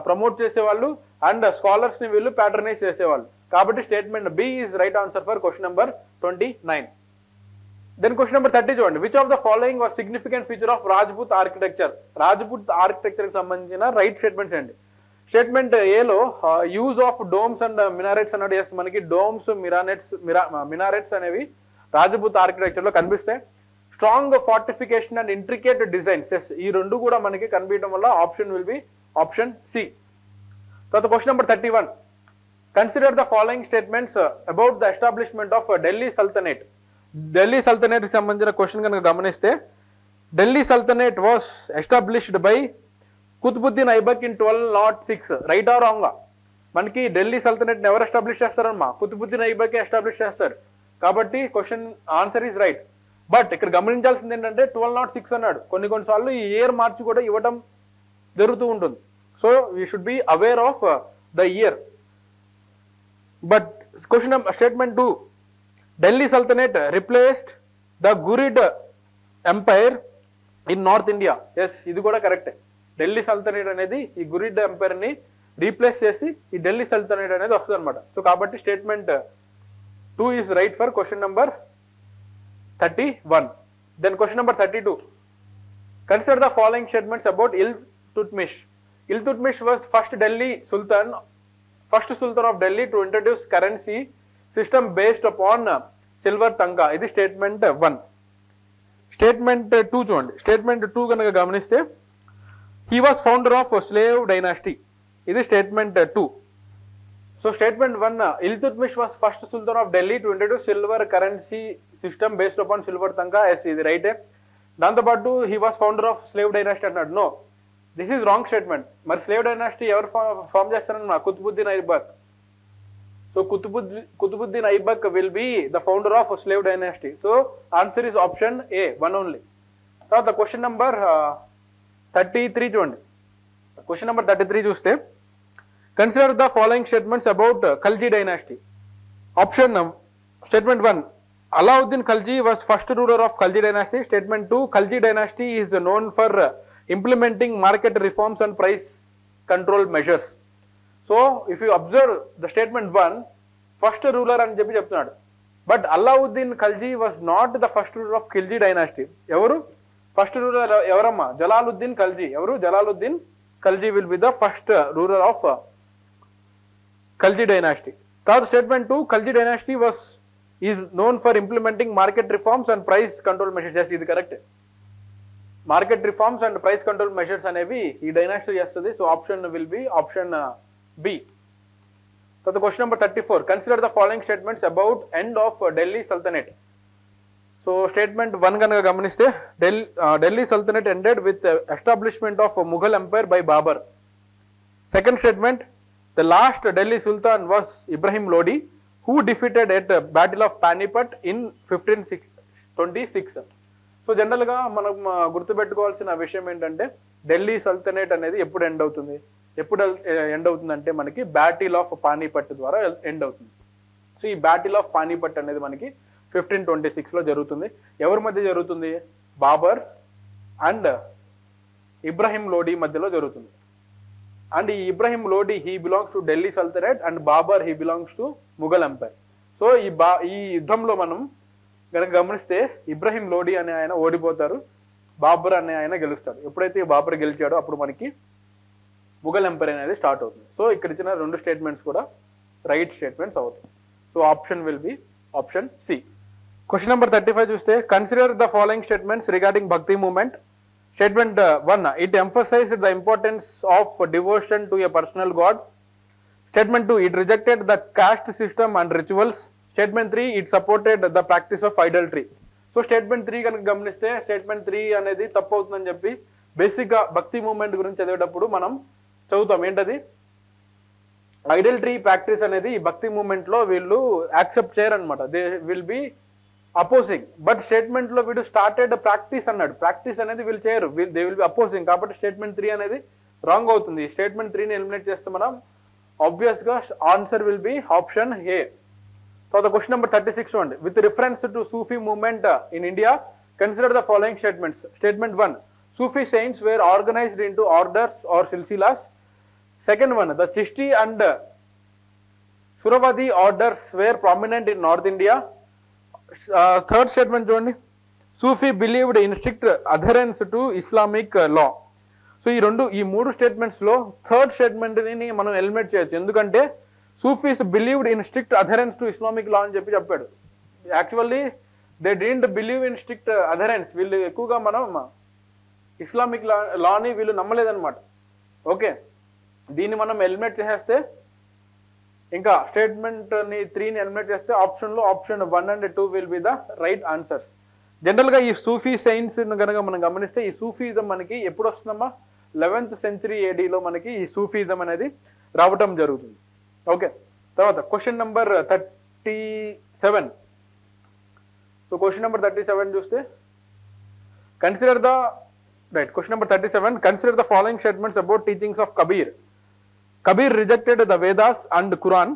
ప్రమోట్ చేసేవాళ్ళు అండ్ స్కాలర్స్ ని వీళ్ళు ప్యాటర్నైజ్ చేసేవాళ్ళు. కాబట్టి statement B is right answer for question number 29. Then question number 30 చూడండి. Which of the following was significant feature of Rajput architecture? Rajput architecture కి సంబంధించిన రైట్ స్టేట్మెంట్స్ అండి. స్టేట్మెంట్ ఏలో use of domes and minarets అన్నాడు. ఎస్, మనకి Doms, minarets అనేవి Rajput architecture లో కనిపిస్తాయి. Strong fortification and intricate designs, yes, ఈ రెండు కూడా మనకి కనిపించడం వల్ల option will be option C. తర్వాత question number 31. Consider the following statements about the establishment of Delhi sultanate. Delhi sultanate కి సంబంధించిన క్వశ్చన్ కనుక గమనిస్తే Delhi sultanate was established by Qutbuddin Aibak in 1206. Right or wrong? మనకి ఢిల్లీ సల్తనేట్ ఎవరు ఎస్టాబ్లిష్ చేస్తారమ్మా? కుతుబుద్దీన్ ఐబక్ ఎస్టాబ్లిష్ చేస్తారు. కాబట్టి question answer is right. But ఇక్కడ గమనించాల్సింది ఏంటంటే 1206 అన్నాడు. కొన్నిసార్లు ఈ ఇయర్ మార్చి కూడా ఇవ్వడం జరుగుతూ ఉంటుంది. So we should be aware of the year. But question statement 2, Delhi sultanate replaced the Ghurid empire in North India. Yes, ఇది కూడా కరెక్టే. ఢిల్లీ సల్తనేట్ అనేది ఈ గురిడ్ ఎంపైర్ ని రీప్లేస్ చేసి ఈ ఢిల్లీ సల్తనేట్ అనేది వస్తుంది అనమాట. సో కాబట్టి statement 2 is right for question number 31. Then question number 32, consider the following statements about Iltutmish. Iltutmish was first sultan of Delhi to introduce currency system based upon silver tanga. ఇది statement 1. Statement 2 చూడండి. Statement 2 కనుక గమనిస్తే he was founder of slave dynasty. ఇది statement 2. So statement 1, Iltutmish was first sultan of Delhi to introduce silver currency system based upon silver tanka. Yes, ఇది రైటే. దాంతోపాటు he was founder of slave dynasty అన్నాడు. No, this is wrong statement. మరి slave dynasty ఎవరు form చేస్తారన్న? Qutbuddin Aibak. So Qutbuddin Aibak will be the founder of slave dynasty. So answer is option A, 1 only. తర్వాత question number 33 చూడండి. Question number 33 చూస్తే consider the following statements about Khalji dynasty. Option statement 1, Alauddin Khalji was first ruler of Khalji dynasty. Statement 2, Khalji dynasty is known for implementing market reforms and price control measures. So if you observe the statement 1, first ruler అని చెప్పి చెప్తున్నాడు. But Alauddin Khalji was not the first ruler of Khalji dynasty. ఎవరు first ruler? ఎవరమ్మా? జలాలుద్దీన్ ఖల్జీ. ఎవరు? Jalaluddin Khalji will be the first ruler of Khalji dynasty. Third statement 2, Khalji dynasty is known for implementing market reforms and price control measures. Yes, ఇది correct. Market reforms and price control measures అనేవి ఈ dynasty చేస్తుంది. So option will be option B. తర్వాత question number 34, consider the following statements about end of Delhi sultanate. So statement 1 కనుక గమనిస్తే Delhi sultanate ended with establishment of Mughal empire by Babur. Second statement, the last Delhi sultan was Ibrahim Lodi who defeated at Battle of Panipat in 1526. So జనరల్గా మనం గుర్తుపెట్టుకోవాల్సిన విషయం ఏంటంటే Delhi sultanate అనేది ఎప్పుడు end అవుతుంది? అంటే మనకి బ్యాటిల్ ఆఫ్ పానీపట్ ద్వారా ఎండ్ అవుతుంది. సో ఈ బ్యాటిల్ ఆఫ్ పానీపట్ అనేది మనకి 1526లో జరుగుతుంది. ఎవరి మధ్య జరుగుతుంది? బాబర్ అండ్ ఇబ్రహీం లోడి మధ్యలో జరుగుతుంది. అండ్ ఈ Ibrahim Lodi he belongs to Delhi sultanate and Babur he belongs to Mughal empire. So ఈ యుద్ధంలో మనం కనుక గమనిస్తే ఇబ్రహీం లోడి అనే ఆయన ఓడిపోతారు, బాబర్ అనే ఆయన గెలుస్తాడు. ఎప్పుడైతే బాబర్ గెలిచాడో అప్పుడు మనకి ముఘల్ ఎంపైర్ అనేది స్టార్ట్ అవుతుంది. సో ఇక్కడ ఇచ్చిన 2 స్టేట్మెంట్స్ కూడా రైట్ స్టేట్మెంట్స్ అవుతాయి. So option will be option C. Question number 35 చూస్తే consider the following statements regarding Bhakti movement. Statement 1, it emphasized the importance of devotion to a personal god. Statement 2, it rejected the caste system and rituals. Statement 3, it supported the practice of idolatry. So statement 3 కనుక గమనిస్తే statement 3 అనేది తప్పు అవుతుందని చెప్పి బేసిక్గా భక్తి movement గురించి చదివేటప్పుడు మనం చదువుతాం. ఏంటది? ఐడల్టరీ ప్రాక్టీస్ అనేది ఈ భక్తి మూవ్మెంట్ లో వీళ్ళు యాక్సెప్ట్ చేయరనమాట. They will be opposing. But statement లో వీడు స్టార్టెడ్ ప్రాక్టీస్ అన్నాడు. ప్రాక్టీస్ అనేది వీళ్ళు చేయరు, దే విల్ బి అపోజింగ్. కాబట్టి స్టేట్మెంట్ 3 అనేది రాంగ్ అవుతుంది. స్టేట్మెంట్ 3ని ఎలిమినేట్ చేస్తే మనం ఆబ్వియస్ గా answer will be option A. తర్వాత క్వశ్చన్ నెంబర్ 36 చూడండి. With reference to Sufi movement in India consider the following statements. Statement 1, Sufi saints were organised into orders or silsilas. Second one, the Chishti and Suhrawardi orders were prominent in North India. Third statement చూడండి, Sufi believed in strict adherence to Islamic law. So ఈ 3 statements లో third statement ని మనం eliminate చేయొచ్చు. ఎందుకంటే Sufis believed in strict adherence to Islamic law అని చెప్పాడు. Actually they didn't believe in strict adherence. వీళ్ళు ఎక్కువగా మనం ఇస్లామిక్ లాని వీళ్ళు నమ్మలేదన్నమాట. ఓకే, దీన్ని మనం ఎలిమినేట్ చేసేస్తే ఇంకా స్టేట్మెంట్ 3ని ఎలిమినేట్ చేస్తే option 1 and 2 will be the right answers. General గా ఈ సూఫీ సైన్స్ కనుక మనం గమనిస్తే ఈ సూఫీజం మనకి ఎప్పుడు వస్తుందమ్మా? 11th century ADలో మనకి ఈ సూఫీజం అనేది రావటం జరుగుతుంది. ఓకే, తర్వాత question number 37. So question number 37 చూస్తే consider the Right. Question number 37. Consider the following statements about teachings of Kabir. Kabir rejected the Vedas and Quran.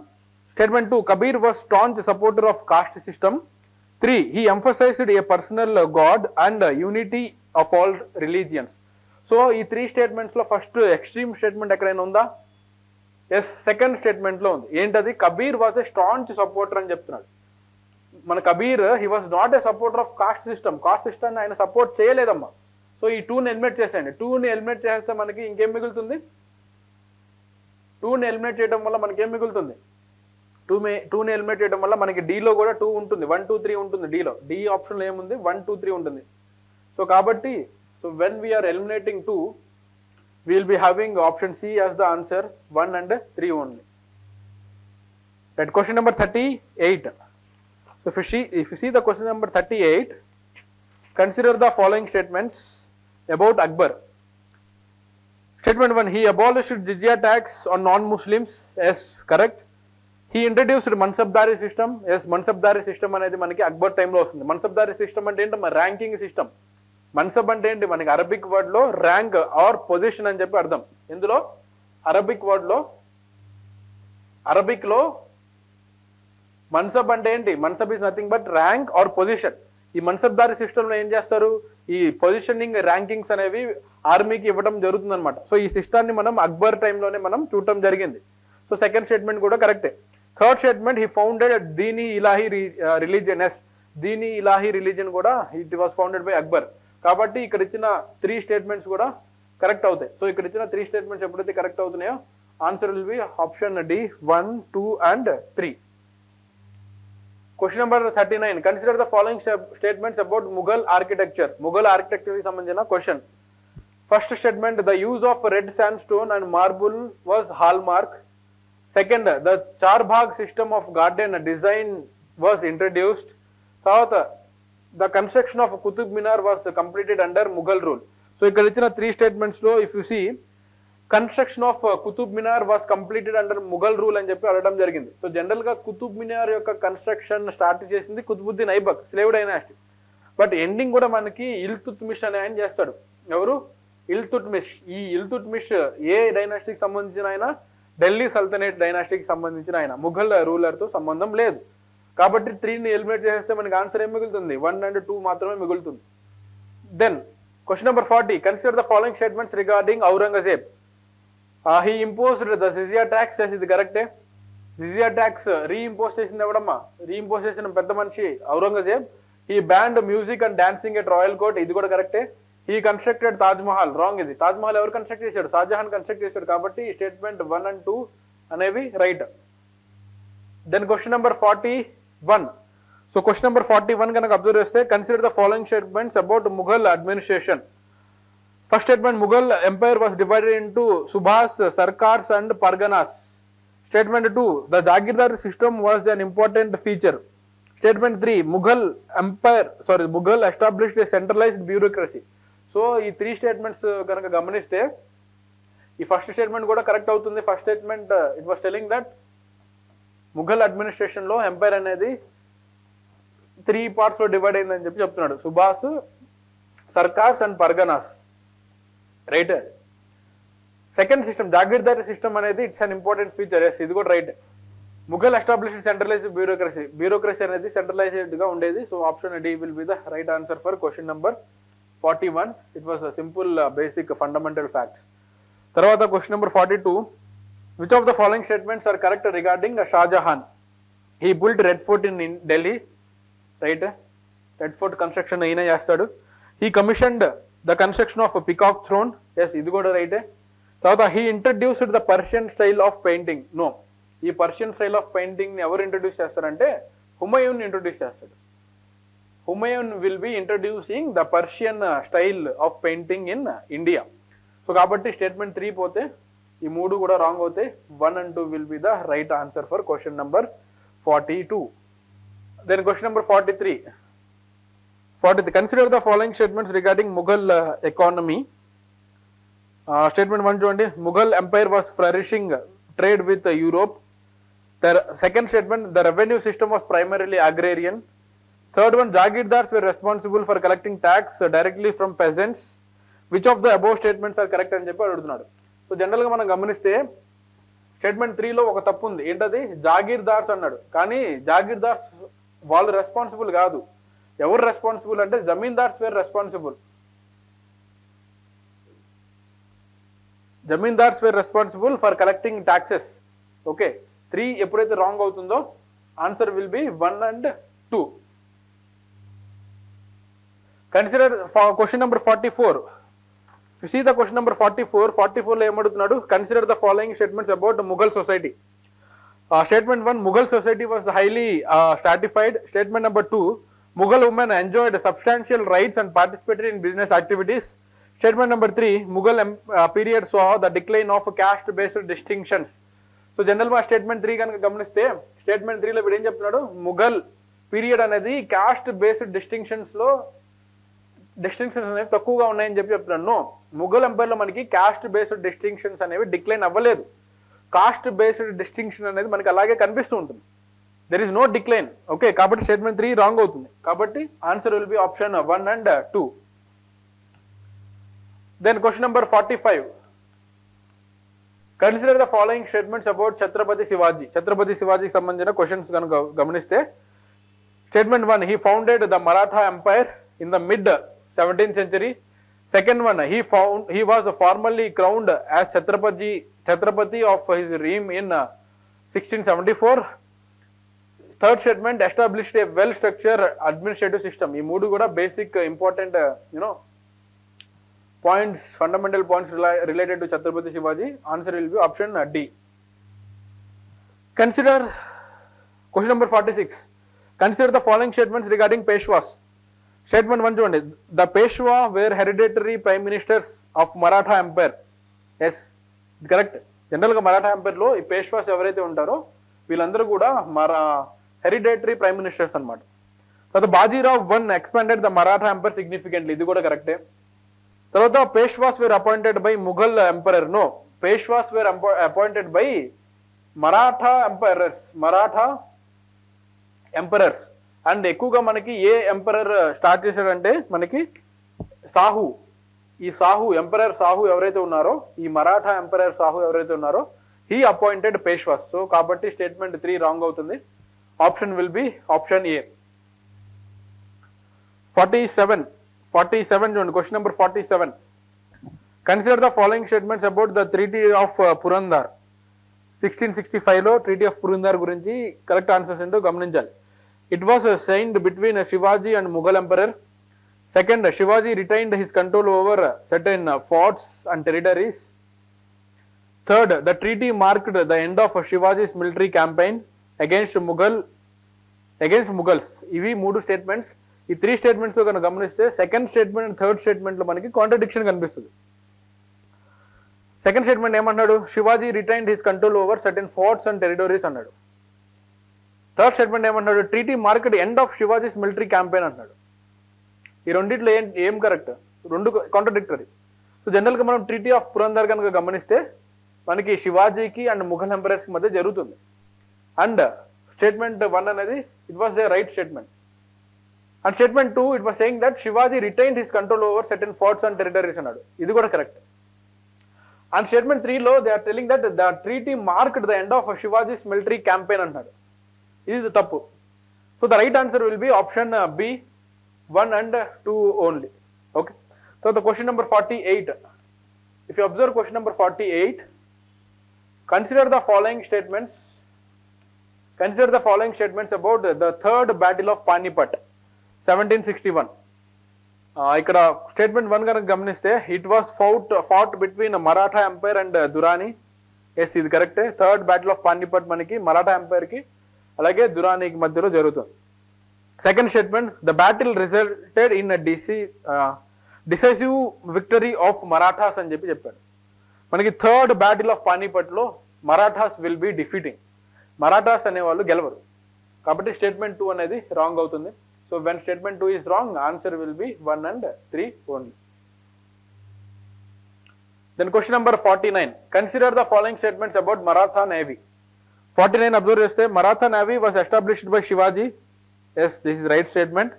Statement 2. Kabir was staunch supporter of caste system. 3. He emphasized a personal God and unity of all religions. So, ఈ 3 statements లో first extreme statement ఎక్కడైనా ఉందా? Yes, second statement లో ఉంది. ఏంటది? Kabir was a staunch supporter అని చెప్తున్నాడు. మన Kabir he was not A supporter of cost system. Cost system ఆయన సపోర్ట్ చేయలేదమ్మా. సో ఈ 2ని ఎలిమినేట్ చేసేయండి. 2ని ఎలిమినేట్ చేస్తే మనకి ఇంకేం మిగులుతుంది? 2ని ఎలిమినేట్ చేయడం వల్ల మనకి ఏం మిగులుతుంది? 2ని ఎలిమినేట్ చేయడం వల్ల మనకి డీలో కూడా 2 ఉంటుంది, 1 2 3 ఉంటుంది. డీలో డి ఆప్షన్లో ఏముంది? 1 2 3 ఉంటుంది. సో కాబట్టి so when we are eliminating 2, we will be having option C as the answer, 1 and 3 only. Right. Question number 38. So if you see the question number 38, consider the following statements about Akbar. Statement 1. He abolished jizya tax on non-Muslims. Yes, correct. He introduced Mansabdari system. Yes, Mansabdari system అనేది మనకి అక్బర్ టైంలో వస్తుంది. Mansabdari system అంటే ఏంటి? మన ranking system. Mansab అంటే ఏంటి? మనకి అరబిక్ వర్డ్ లో ర్యాంక్ ఆర్ పొజిషన్ అని చెప్పి అర్థం. ఇందులో అరబిక్ వర్డ్ లో అరబిక్ లో మన్సబ్ అంటే ఏంటి? Mansab is nothing but rank are position. ఈ మన్సబ్దారి సిస్టమ్ లో ఏం చేస్తారు? ఈ పొజిషనింగ్ ర్యాంకింగ్స్ అనేవి ఆర్మీకి ఇవ్వడం జరుగుతుంది అనమాట. సో ఈ సిస్టాన్ని మనం అక్బర్ టైంలోనే మనం చూడటం జరిగింది. సో సెకండ్ స్టేట్మెంట్ కూడా కరెక్టే. థర్డ్ స్టేట్మెంట్, హీ ఫౌండెడ్ దీని ఇలాహీ రిలీజియన్. ఎస్, దీని ఇలాహీ రిలీజియన్ కూడా it was founded by Akbar. కాబట్టి ఇక్కడ ఇచ్చిన 3 స్టేట్మెంట్స్ కూడా కరెక్ట్ అవుతాయి. సో ఇక్కడ ఇచ్చిన 3 స్టేట్మెంట్స్ ఎప్పుడైతే కరెక్ట్ అవుతున్నాయో answer will be option D, 1 2 and 3. Question number 39. Consider the following statements about Mughal architecture. Mughal architecture కి సంబంధించిన question. First statement, the use of red sandstone and marble was hallmark. Second, the charbagh system of garden design was introduced. తర్వాత, the construction of Qutub Minar was completed under Mughal rule. So ఇక్కడ ఇచ్చిన 3 statements లో if you see construction of Qutub Minar was completed under Mughal rule అని చెప్పి అడగడం జరిగింది. So general గా కుతుబ్ మినార్ యొక్క కన్స్ట్రక్షన్ స్టార్ట్ చేసింది Qutubuddin Aibak, slave dynasty. But ending కూడా మనకి ఇల్తుత్మిష్ అనే ఆయన చేస్తాడు. ఎవరు? ఇల్తుత్మిష్. ఈ ఇల్తుత్మిష్ ఏ డైనాసిటీకి సంబంధించిన ఆయన? ఢిల్లీ సల్తనేట్ డైనాసిటీకి సంబంధించిన ఆయన. ముఘల్ రూలర్ తో సంబంధం లేదు. కాబట్టి 3ని ఎలిమినేట్ చేస్తే మనకి ఆన్సర్ ఏం మిగులుతుంది? 1 and 2 మాత్రమే మిగులుతుంది. Then question number 40. Consider the following statements regarding Aurangzeb. He imposed the jizya tax. ఇది కరెక్టే. జిజియా ట్యాక్స్ రీఇంపోజ్ చేసింది ఎవడమ్మా? రీఇంపోజ్ చేసిన పెద్ద మనిషి Aurangzeb. He band music and dancing at royal court. ఇది కూడా కరెక్టే. He constructed Taj Mahal. Wrong. ఇది తాజ్ మహల్ ఎవరు కన్స్ట్రక్ట్ చేశాడు? షాజహాన్ కన్స్ట్రక్ట్ చేశాడు. కాబట్టి స్టేట్మెంట్ 1 and 2 అనేవి right. Then question number 41. So question number 41 కనుక అబ్జర్వ్ చేస్తే consider the following statements about Mughal administration. First statement, Mughal empire was divided into సుభాస్, sarkars and parganas. Statement 2, the jagirdar system was an important feature. Statement 3, Mughal established a centralised bureaucracy. So ఈ 3 statements కనుక గమనిస్తే ఈ first statement కూడా correct అవుతుంది. First statement it was telling that Mughal administration లో empire అనేది 3 parts లో డివైడ్ అయిందని చెప్పి చెప్తున్నాడు. సుభాస్, sarkars and parganas. Right. Second system, jagirdari system అనేది it's an important feature. Yes, ఇది కూడా right. Mughal established centralised bureaucracy. Bureaucracy అనేది సెంట్రలైజ్డ్ గా ఉండేది. So option D will be the right answer for question number 41. It was simple basic fundamental facts. తర్వాత question number 42. Which of the following statements are correct regarding Shah Jahan? He built Red Fort in Delhi. Right? Red Fort construction ayina chestadu. He commissioned the construction of a peacock throne. Yes, idu kuda right. Tawata he introduced the Persian style of painting. No. Ee Persian style of painting ni evaru introduce chestarante? Humayun introduce chestadu. Humayun will be introducing the Persian style of painting in India. So kabatti statement 3 pote ఈ 3 కూడా wrong అవుతాయి. 1 and 2 will be the right answer for question number 42. Then question number 43. Consider the following statements regarding Mughal economy. Statement 1 చూడండి, Mughal empire was flourishing trade with Europe. Second statement, the revenue system was primarily agrarian. Third one, jagirdars were responsible for collecting tax directly from peasants. Which of the above statements are correct అని చెప్పి అడుగుతున్నాడు. So జనరల్గా మనం గమనిస్తే statement 3లో ఒక తప్పు ఉంది. ఏంటది? జాగీర్దార్స్ అన్నాడు. కానీ జాగీర్దార్స్ వాళ్ళు రెస్పాన్సిబుల్ కాదు. ఎవరు రెస్పాన్సిబుల్ అంటే zamindars were responsible. Zamindars were responsible for collecting taxes. Okay, 3 ఎప్పుడైతే రాంగ్ అవుతుందో answer will be 1 and 2. Consider question number 44. You see the question number 44 లో ఏమడుగుతున్నాడు? Consider the following statements about Mughal society. Statement 1, Mughal society was highly stratified. Statement number 2, Mughal women enjoyed substantial rights and participated in business activities. Statement number 3, Mughal period saw the decline of caste-based distinctions. So, general statement 3 కనుక గమనిస్తే statement 3లో వీడు ఏం చెప్తున్నాడు? Mughal period అనేది caste based distinctions అనేవి తక్కువగా ఉన్నాయని చెప్పి చెప్తున్నాను. నో, ముఘల్ ఎంపైర్లో మనకి కాస్ట్ బేస్డ్ డిస్టింక్షన్స్ అనేవి డిక్లైన్ అవ్వలేదు. కాస్ట్ బేస్డ్ డిస్టింక్షన్ అనేది మనకి అలాగే కనిపిస్తూ ఉంటుంది. There is no decline. Okay, కాబట్టి స్టేట్మెంట్ 3 రాంగ్ అవుతుంది. కాబట్టి answer will be option 1 and 2. Then question number 45. Consider the following statements about Chhatrapati Shivaji. Chhatrapati శివాజీకి సంబంధించిన క్వశ్చన్స్ కనుక గమనిస్తే statement 1, he founded the Maratha Empire in the mid 17th century. Second one, he was formally crowned as Chhatrapati of his reign in 1674. Third statement, established a well-structured administrative system. ఈ మూడు కూడా basic important points, fundamental points related to Chhatrapati Shivaji. Answer will be option D. Consider question number 46. Consider the following statements regarding Peshwas. Statement 1 చూడండి. The Peshwa were hereditary prime ministers of Maratha Empire. Yes, correct. జనరల్గా మరాఠా ఎంపైర్లో ఈ పేష్వాస్ ఎవరైతే ఉంటారో వీళ్ళందరూ కూడా hereditary prime ministers అనమాట. తర్వాత Bajirao 1 expanded the Maratha empire significantly. ఇది కూడా కరెక్టే. తర్వాత Peshwas were appointed by Mughal emperor. No, Peshwas were appointed by Maratha emperors. And ఎక్కువగా మనకి ఏ ఎంపరర్ స్టార్ట్ చేశాడంటే మనకి సాహు. ఈ సాహు ఎంపరర్ సాహు ఎవరైతే ఉన్నారో, ఈ మరాఠా ఎంపరర్ సాహు ఎవరైతే ఉన్నారో హీ అపాయింటెడ్ పేష్వాస్. సో కాబట్టి స్టేట్మెంట్ 3 రాంగ్ అవుతుంది. Option will be option A. 47 చూడండి. Question number 47. Consider the following statements about the treaty of Purandar. 1665లో ట్రీటీ ఆఫ్ పురందర్ గురించి కరెక్ట్ ఆన్సర్స్ ఏంటో గమనించాలి. It was signed between Shivaji and Mughal emperor. Second, Shivaji retained his control over certain forts and territories. Third, the treaty marked the end of Shivaji's military campaign against Mughals. ఇవి 3 statements. ఈ 3 statements లో కనుక గమనిస్తే second statement and third statement లో మనకి contradiction కనిపిస్తుంది. Second statement ఏమన్నాడు? Shivaji retained his control over certain forts and territories అన్నాడు. థర్డ్ స్టేట్మెంట్ ఏమన్నాడు? Treaty market end of Shivaji's military campaign అన్నాడు. ఈ రెండిట్లో ఏం కరెక్ట్? రెండు కాంట్రడిక్టరీ. సో జనరల్గా మనం ట్రీటీ ఆఫ్ పురందర్ కనుక గమనిస్తే మనకి శివాజీకి అండ్ ముఘల్ ఎంపరర్స్కి మధ్య జరుగుతుంది. అండ్ స్టేట్మెంట్ 1 అనేది it was the right statement. And statement 2 it was saying that Shivaji retained his control over certain forts and territories అన్నాడు. ఇది కూడా కరెక్ట్. అండ్ స్టేట్మెంట్ 3లో they are telling that the treaty marked the end of Shivaji's military campaign అంటున్నాడు. ఇది తప్పు. So the right answer will be option B, 1 and 2 only. Okay, so the question number 48. If you observe question number 48, consider the following statements about the third battle of Panipat 1761. ఇక్కడ statement 1 కనుక గమనిస్తే it was fought between Maratha empire and Durrani. Yes, ఇది కరెక్టే. Third battle of Panipat మనకి మరాఠా ఎంపైర్కి అలాగే దురానీకి మధ్యలో జరుగుతుంది. Second statement, the battle resulted in decisive victory of Marathas అని చెప్పాడు. మనకి థర్డ్ బ్యాటిల్ ఆఫ్ పానిపట్లో Marathas will be defeating. Marathas అనేవాళ్ళు గెలవరు. కాబట్టి స్టేట్మెంట్ 2 అనేది రాంగ్ అవుతుంది. So when statement 2 is wrong, answer will be 1 and 3 only. Then question number 49. Consider the following statements about Maratha navy. 49 observe చేస్తే Maratha navy was established by Shivaji. Yes, this is right statement.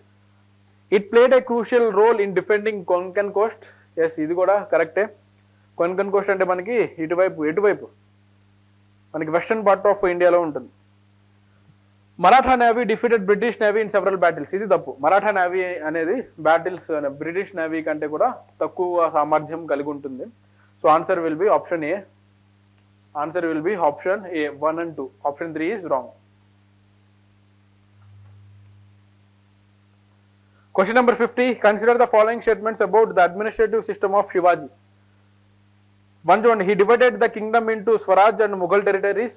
It played a crucial role in defending Konkan coast. Yes ఇది కూడా కరెక్టే. కొన్కన్ Coast అంటే మనకి ఎటువైపు మనకి western part of ఇండియాలో ఉంటుంది. Maratha navy defeated British navy in several battles, ఇది తప్పు. మరాఠా నేవీ అనేది బ్యాటిల్స్ బ్రిటిష్ నేవీ కంటే కూడా తక్కువ సామర్థ్యం కలిగి ఉంటుంది. So answer will be option A. Answer will be option A 1 and 2. Option 3 is wrong. Question number 50. Consider the following statements about the administrative system of Shivaji. One, he divided the kingdom into Swaraj and Mughal territories.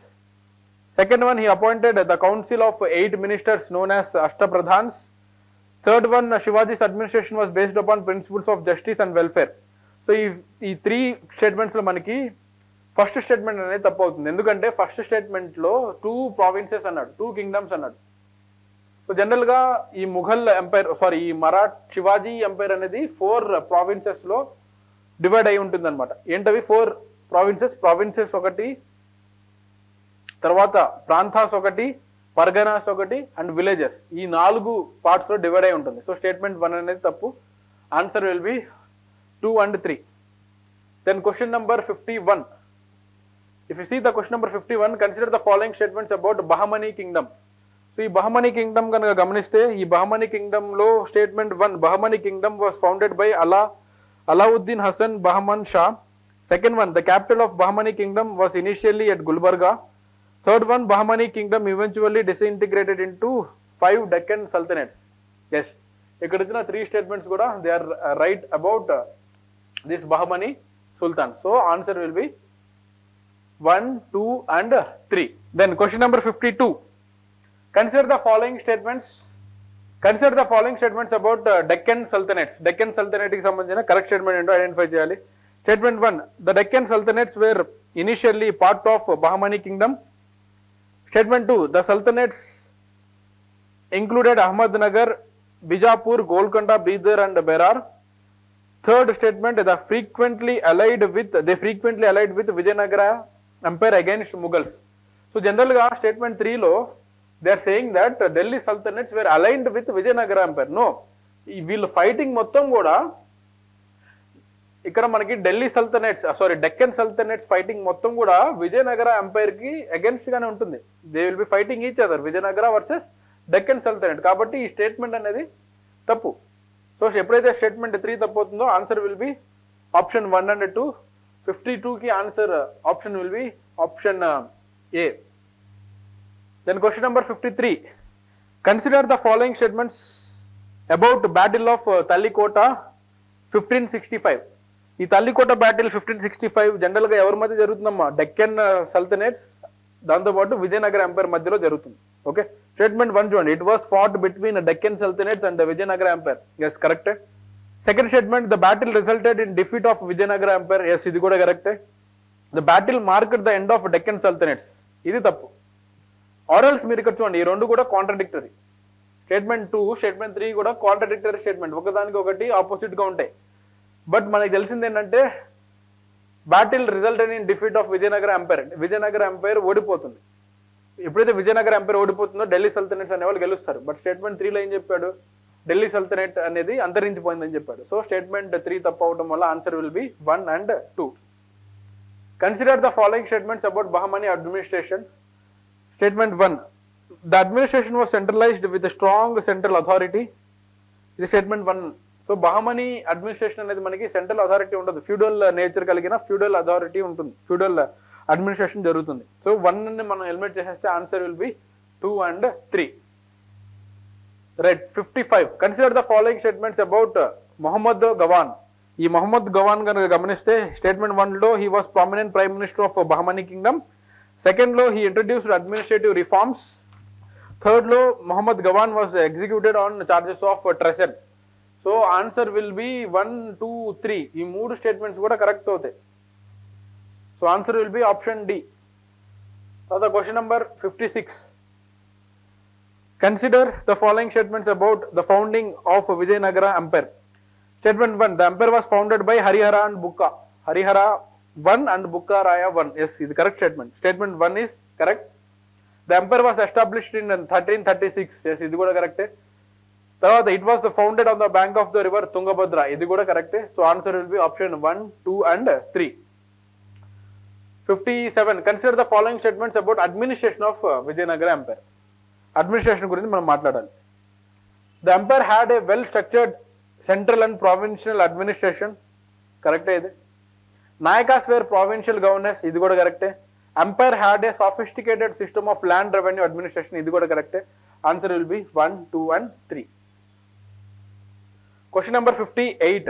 Second one, he appointed the council of 8 ministers known as Ashtapradhans. Third one, Shivaji's administration was based upon principles of justice and welfare. So, ఈ 3 statements లో మనకి first statement అనేది తప్పు అవుతుంది. ఎందుకంటే first statement లో 2 provinces అన్నాడు, 2 kingdoms అన్నాడు. సో జనరల్ గా ఈ ముఘల్ ఎంపైర్ ఈ శివాజీ ఎంపైర్ అనేది 4 ప్రావిన్సెస్ లో డివైడ్ అయి ఉంటుంది అనమాట. ఏంటవి 4 ప్రావిన్సెస్ ఒకటి, తర్వాత ప్రాంతాస్ ఒకటి, పర్గనాస్ ఒకటి అండ్ విలేజెస్, ఈ 4 పార్ట్స్ లో డివైడ్ అయి ఉంటుంది. సో స్టేట్మెంట్ 1 అనేది తప్పు. Answer will be 2 and 3. Then question number 51. If you see the question number 51, consider the following statements about Bahmani kingdom. So ఈ బహమనీ కింగ్డమ్ కనుక గమనిస్తే ఈ బహమనీ కింగ్డమ్ లో statement 1, Bahmani kingdom was founded by Alauddin Hasan Bahman Shah. Second one, the capital of Bahmani kingdom was initially at Gulbarga. Third one, Bahmani kingdom eventually disintegrated into 5 Deccan sultanates. Yes, ఇక్కడ ఇచ్చిన 3 statements కూడా they are right about this Bahmani sultan. So answer will be 1, 2 and 3. Then question number 52. Consider the following statements about Deccan Sultanates. Deccan Sultanate కి సంబంధించిన correct statement ఏంటో identify చేయాలి. Statement 1, the Deccan Sultanates were initially part of Bahmani kingdom. Statement 2, the Sultanates included Ahmednagar, Bijapur, Golconda, Bidar and Berar. Third statement, they frequently allied with Vijayanagara empire against Mughals. So generally statement 3 lo they are saying that Delhi Sultanates were aligned with Vijayanagara empire. No, వీళ్ళు fighting మొత్తం కూడా ఇక్కడ మనకి Deccan సల్తనేట్స్ fighting మొత్తం కూడా Vijayanagara umpire కి against గానే ఉంటుంది. They will B fighting each other, Vijayanagara versus Deccan sultanate. కాబట్టి ఈ స్టేట్మెంట్ అనేది తప్పు. సో ఎప్పుడైతే స్టేట్మెంట్ 3 తప్పు అవుతుందో answer will be option 1 and 2. 52 కి answer option will be option A. Then question number 53. Consider the following statements about Battle of Tallikota 1565. ఈ Talikota battle 1565 general గా ఎవరి మధ్య జరుగుతుందమ్మా? డెక్కన్ సల్తనేట్స్ దాంతోపాటు విజయనగర ఎంపైర్ మధ్యలో జరుగుతుంది. ఓకే, స్టేట్మెంట్ 1 చూడండి, it was fought between Deccan sultanates and Vijayanagara empire. Yes, కరెక్టే. Second statement, the battle resulted in defeat of Vijayanagara empire. Yes, ఇది కూడా కరెక్టే. The battle marked the end of Deccan sultanates, ఇది తప్పు. ఆరల్స్ మీరు ఇక్కడ చూడండి, ఈ 2 కూడా కాంట్రడిక్టరీ. స్టేట్మెంట్ 2, స్టేట్మెంట్ 3 కూడా కాంట్రడిక్టరీ స్టేట్మెంట్, ఒకదానికి ఒకటి ఆపోజిట్ గా ఉంటాయి. బట్ మనకి తెలిసింది ఏంటంటే battle resulted in defeat of Vijayanagara empire. Vijayanagara empire ఓడిపోతుంది. ఎప్పుడైతే విజయనగర ఎంపైర్ ఓడిపోతుందో ఢిల్లీ సల్తనేట్స్ అనే వాళ్ళు గెలుస్తారు. బట్ స్టేట్మెంట్ 3 లో ఏం చెప్పాడు? ఢిల్లీ సల్తనేట్ అనేది అంతరించిపోయిందని చెప్పాడు. సో స్టేట్మెంట్ 3 తప్పు అవడం వల్ల answer will be 1 and 2. Consider the following statements about Bahmani administration. Statement 1, the administration was centralized with a strong central authority. ఇది స్టేట్మెంట్ 1. సో బహమనీ అడ్మినిస్ట్రేషన్ అనేది మనకి సెంట్రల్ అథారిటీ ఉండదు, ఫ్యూడల్ నేచర్ కలిగిన ఫ్యూడల్ అథారిటీ ఉంటుంది, feudal administration జరుగుతుంది. So 1 ని మనం eliminate చేసేస్తే answer will be 2 and 3. Right. 55. Consider the following statements about Muhammad Gawan. ఈ మొహమ్మద్ గవాన్ కనుక గమనిస్తే స్టేట్మెంట్ 1 లో he was prominent prime minister of Bahmani kingdom. Second లో he introduced administrative reforms. Third లో Muhammad Gawan was executed on charges of treason. So answer will be 1, 2, 3. ఈ 3 statements కూడా correct అవుతాయి. So answer will be option D. తర్వాత question number 56. Consider the following statements about the founding of Vijayanagara empire. Statement 1, the empire was founded by Harihara and Bukka. Harihara 1 and Bukka Raya 1. Yes, ఇది correct statement. Statement 1 is correct. The empire was established in 1336. Yes, ఇది కూడా కరెక్టే. తర్వాత it was founded on the bank of the river Tungabhadra, ఇది కూడా కరెక్టే. So answer will be option 1, 2 and 3. 57. Consider the following statements about administration of Vijayanagara empire. Administration గురించి మనం మాట్లాడాలి. The empire had a well structured central and provincial administration, కరెక్టే ఇది. Nayakas were provincial governance, ఇది కూడా కరెక్టే. Empire had a sophisticated system of land revenue administration, ఇది కూడా కరెక్టే. Answer will be 1, 2 and 3. Question number 58.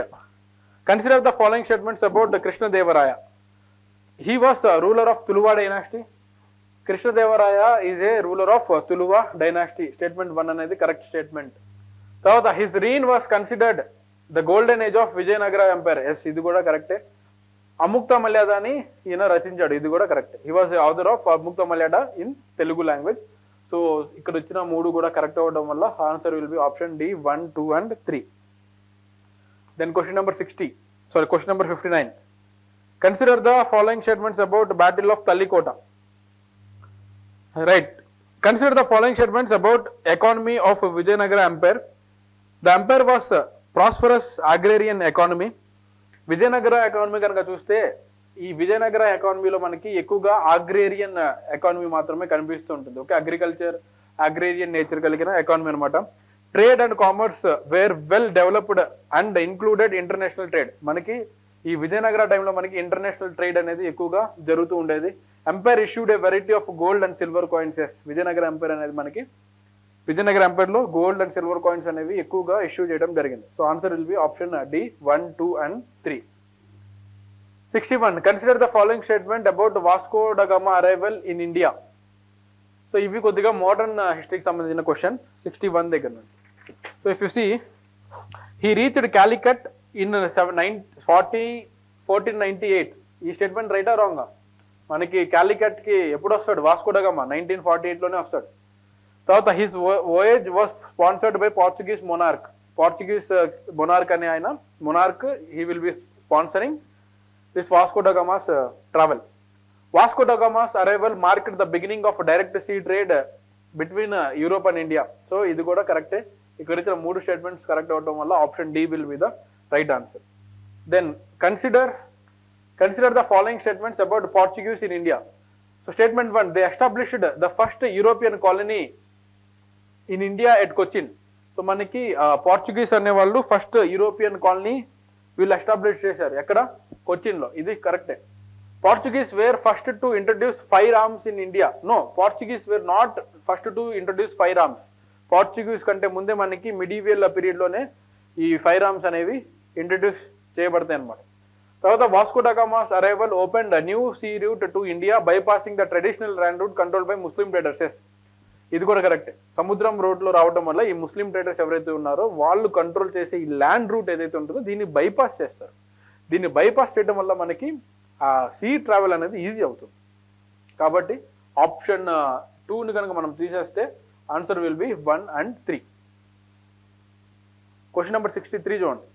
Consider the following statements about Krishna Deva Raya. He was a ruler of Tuluva dynasty. Krishna Deva Raya is a ruler of Tuluva dynasty. Statement 1 అనేది correct statement. తర్వాత his reign was considered the golden age of Vijayanagara empire. Yes, ఇది కూడా కరెక్టే. అముక్త మల్యాదాని ఈయన రచించాడు, ఇది కూడా correct. He was author of Amuktamalyada in Telugu language. So ఇక్కడ వచ్చిన 3 కూడా కరెక్ట్ అవ్వడం వల్ల answer will be option D 1, 2 and 3. Then question number 59. Consider the following statements about Battle of Talikota. Right. Consider the following statements about economy of Vijayanagara Empire. The empire was a prosperous agrarian economy. Vijayanagara economy కనుక చూస్తే ఈ విజయనగర ఎకానమీలో మనకి ఎక్కువగా agrarian economy మాత్రమే కనిపిస్తూ ఉంటుంది. Okay, agrarian nature కలిగిన ఎకానమీ అనమాట. Trade and commerce were well developed and included international trade. మనకి ఈ విజయనగర టైంలో మనకి ఇంటర్నేషనల్ ట్రేడ్ అనేది ఎక్కువగా జరుగుతూ ఉండేది. Empire issued a variety of gold and silver coins. Vijayanagara empire అనేది మనకి విజయనగర ఎంపైర్ లో గోల్డ్ అండ్ సిల్వర్ కాయిన్స్ అనేవి ఎక్కువగా ఇష్యూ చేయడం జరిగింది. So answer will be option D 1, 2 and 3. 61. Consider the following statement about Vasco da Gama arrival in India. So ఇవి కొద్దిగా modern హిస్టరీకి సంబంధించిన క్వశ్చన్ 61 దగ్గర నుంచి. So if you see, he reached Calicut in 1498. ఈ స్టేట్మెంట్ రైటా రాంగా? మనకి కాలికట్ కి ఎప్పుడు వస్తాడు? వాస్కో డ గామా 1948 లోనే వస్తాడు. తర్వాత his voyage was sponsored by Portuguese monarch. Portuguese monarch అనే ఆయన monarch, he will be sponsoring this Vasco da Gama's travel. Vasco da Gama's arrival marked the beginning of direct sea trade between Europe and India. So ఇది కూడా కరెక్టే. ఇక్కడ ఇచ్చిన 3 statements correct అవడం వల్ల option D will be the right answer. Then consider the following statements about Portuguese in India. So statement 1, they established the first European colony in India at Cochin. So మనకి Portuguese అనే వాళ్ళు first European colony వీళ్ళు establish చేశారు. ఎక్కడ? కొచ్చిన్ లో. ఇది కరెక్టే. Portuguese were first to introduce firearms in India. No, Portuguese were not first to introduce firearms. Portuguese కంటే ముందే మనకి మిడివియల్ పీరియడ్ లోనే ఈ ఫైర్ ఆర్మ్స్ అనేవి ఇంట్రడ్యూస్ చేయబడతాయి అనమాట. తర్వాత Vasco da Gama's arrival opened new sea route to India bypassing the traditional land route control by Muslim traders. ఇది కూడా కరెక్టే. సముద్రం రోడ్లో రావడం వల్ల ఈ ముస్లిం ట్రేడర్స్ ఎవరైతే ఉన్నారో వాళ్ళు కంట్రోల్ చేసే ఈ ల్యాండ్ రూట్ ఏదైతే ఉంటుందో దీన్ని బైపాస్ చేస్తారు. దీన్ని బైపాస్ చేయడం వల్ల మనకి ఆ సీ ట్రావెల్ అనేది ఈజీ అవుతుంది. కాబట్టి ఆప్షన్ 2ని కనుక మనం తీసేస్తే answer will be 1 and 3. Question number 63 చూడండి.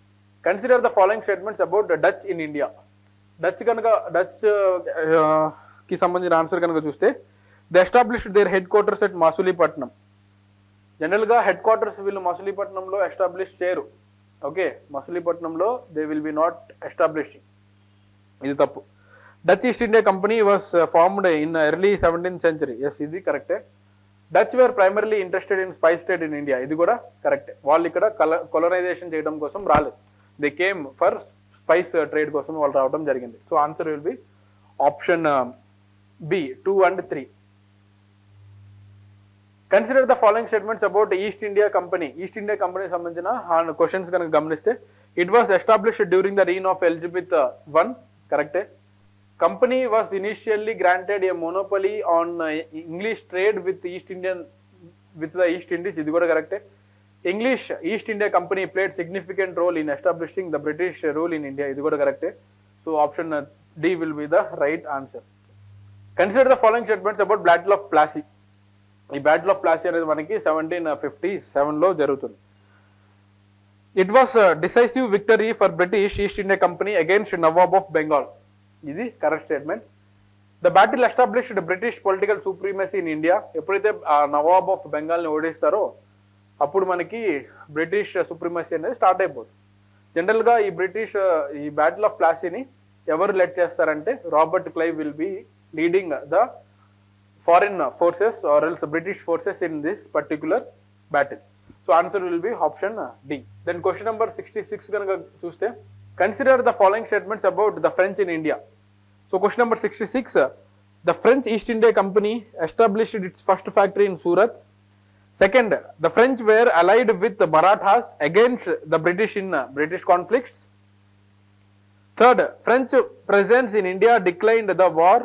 Consider the following statements about Dutch in India. Dutch కి సంబంధించిన ఆన్సర్ కనుక చూస్తే, they established their headquarters at Masulipatnam. జనరల్గా హెడ్ క్వార్టర్స్ వీళ్ళు మసూలీపట్నంలో ఎస్టాబ్లిష్ చేయరు. ఓకే, మసూలీపట్నంలో they will be not establishing. ఇది తప్పు. Dutch East India Company was formed in early 17th century. Yes, ఇది కరెక్టే. Dutch were primarily interested in spice trade in India. ఇది కూడా కరెక్టే. వాళ్ళు ఇక్కడ కొలనైజేషన్ చేయడం కోసం రాలేదు. They came for spice trade కోసం వాళ్ళు రావడం జరిగింది. So answer will be option B 2 and 3. Consider the following statements about East India company. East India company సంబంధించిన క్వశ్చన్స్ కనుక గమనిస్తే, it was established during the reign of Elizabeth I. కరెక్టే. Company was initially granted a monopoly on English trade with the East Indies. ఇది కూడా కరెక్టే. East India Company played significant role in establishing the British rule in India. ఇది కూడా కరెక్టే. So option D will be the right answer. Consider the following statements about battle of Plassey. ఈ battle of Plassey అనేది మనకి 1757లో జరుగుతుంది. It was decisive victory for British East India Company against nawab of Bengal. ఇది correct statement. The battle established British political supremacy in India. ఎప్పుడైతే nawab of బెంగాల్ని ఓడిస్తారో అప్పుడు మనకి British supremacy అనేది స్టార్ట్ అయిపోతుంది. జనరల్గా ఈ బ్యాటిల్ ఆఫ్ ప్లాసీని ఎవరు లెడ్ చేస్తారంటే Robert Clive will be leading the foreign forces or else British forces in this particular battle. So answer will be option D. Then question number 66 కనుక చూస్తే consider the following statements about the French in India. So question number 66, the French East India Company established its first factory in Surat. Second, the French were allied with the Marathas against the British in British conflicts. Third, French presence in India declined the war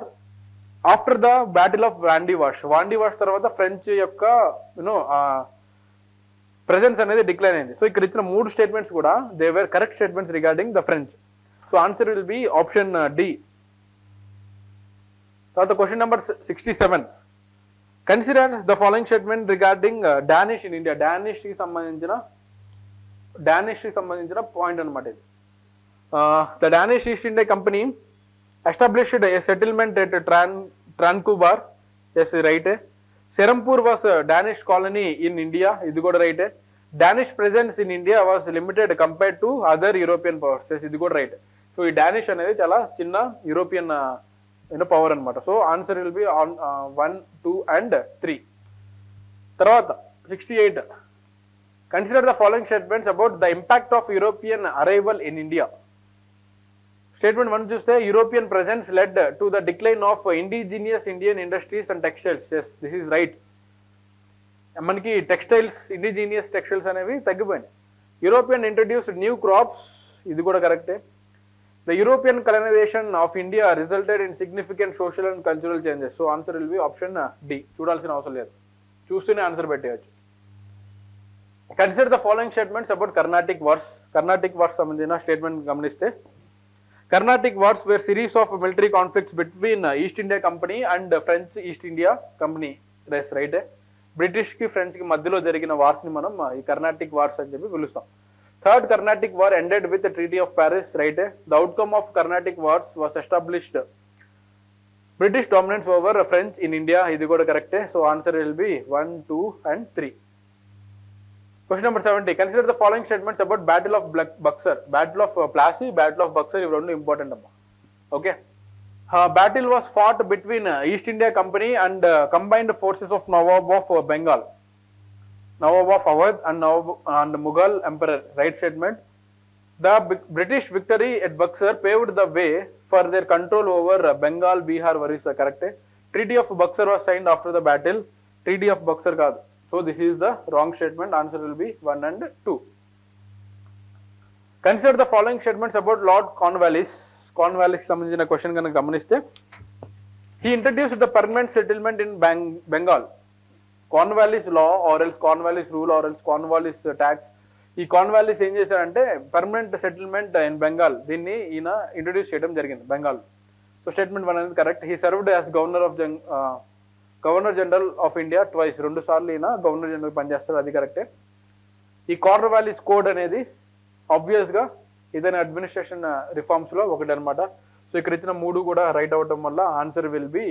after the Battle of Vandy Wash. Vandy Wash తర్వాత French యొక్క presence అనేది decline అయింది. So ఇక్కడ ఇచ్చిన 3 statements కూడా they were correct statements regarding the French. So answer will be option D. తర్వాత question number 67, consider the following statement regarding Danish in India. డానిష్కి సంబంధించిన పాయింట్ అనమాట ఇది. The Danish East India Company established a settlement at Tranquebar. Yes, రైటే. Serampore was Danish colony in India. ఇది కూడా రైటే. Danish presence in India was limited compared to other European powers. ఇది కూడా రైట్. సో ఈ డానిష్ అనేది చాలా చిన్న యూరోపియన్ పవర్ అనమాట. So answer will be 1, 2 and 3. తర్వాత 68, consider the following statements about the impact of European arrival in India. Statement 1 చూస్తే European presence led to the decline of indigenous Indian industries and textiles. This is right. మనకి indigenous textiles అనేవి తగ్గిపోయినాయి. European introduced new crops. ఇది కూడా కరెక్టే. The European colonization of India resulted in significant social and cultural changes. So answer will be option D. చూడాల్సిన అవసరం లేదు, చూస్తూనే ఆన్సర్ పెట్టేయచ్చు. Consider the following statements about Carnatic wars. Carnatic wars సంబంధించిన స్టేట్మెంట్ గమనిస్తే Carnatic wars were series of military conflicts between East India Company and French East India Company. రైటే. బ్రిటిష్కి ఫ్రెంచ్కి మధ్యలో జరిగిన వార్స్ని మనం ఈ కర్ణాటిక్ వార్స్ అని చెప్పి పిలుస్తాం. Third Carnatic War ended with the Treaty of Paris. Right. The outcome of Carnatic Wars was established British dominance over French in India. This is correct. So answer will be 1, 2 and 3. Question number 70. Consider the following statements about Battle of Buxar. Battle of Plassey, Battle of Buxar. This is important. Okay. Battle was fought between East India Company and combined forces of Nawab of Bengal. Nawab of Awadh and Mughal Emperor. Right statement. The British victory at Buxar paved the way for their control over Bengal, Bihar, Orissa. Correct. Treaty of Buxar was signed after the battle. Treaty of Buxar kaadu. So this is the wrong statement. Answer will be 1 and 2. Consider the following statements about Lord Cornwallis. Cornwallis సంబంధించిన క్వశ్చన్ కనుక గమనిస్తే he introduced the permanent settlement in Bengal. Cornwallis law or else Cornwallis rule or else Cornwallis tax. ఈ Cornwallis ఏం చేశారంటే permanent settlement in Bengal దీన్ని ఈయన introduce చేయడం జరిగింది బెంగాల్. సో స్టేట్మెంట్ 1 అనేది correct. He served as governor general of India twice. 2 సార్లు ఈయన గవర్నర్ జనరల్ పనిచేస్తారు. అది కరెక్టే. ఈ Cornwallis కోడ్ అనేది ఆబ్వియస్ గా ఏదైనా అడ్మినిస్ట్రేషన్ రిఫార్మ్స్ లో ఒకటి అనమాట. సో ఇక్కడ ఇచ్చిన 3 కూడా రైట్ అవడం వల్ల answer will be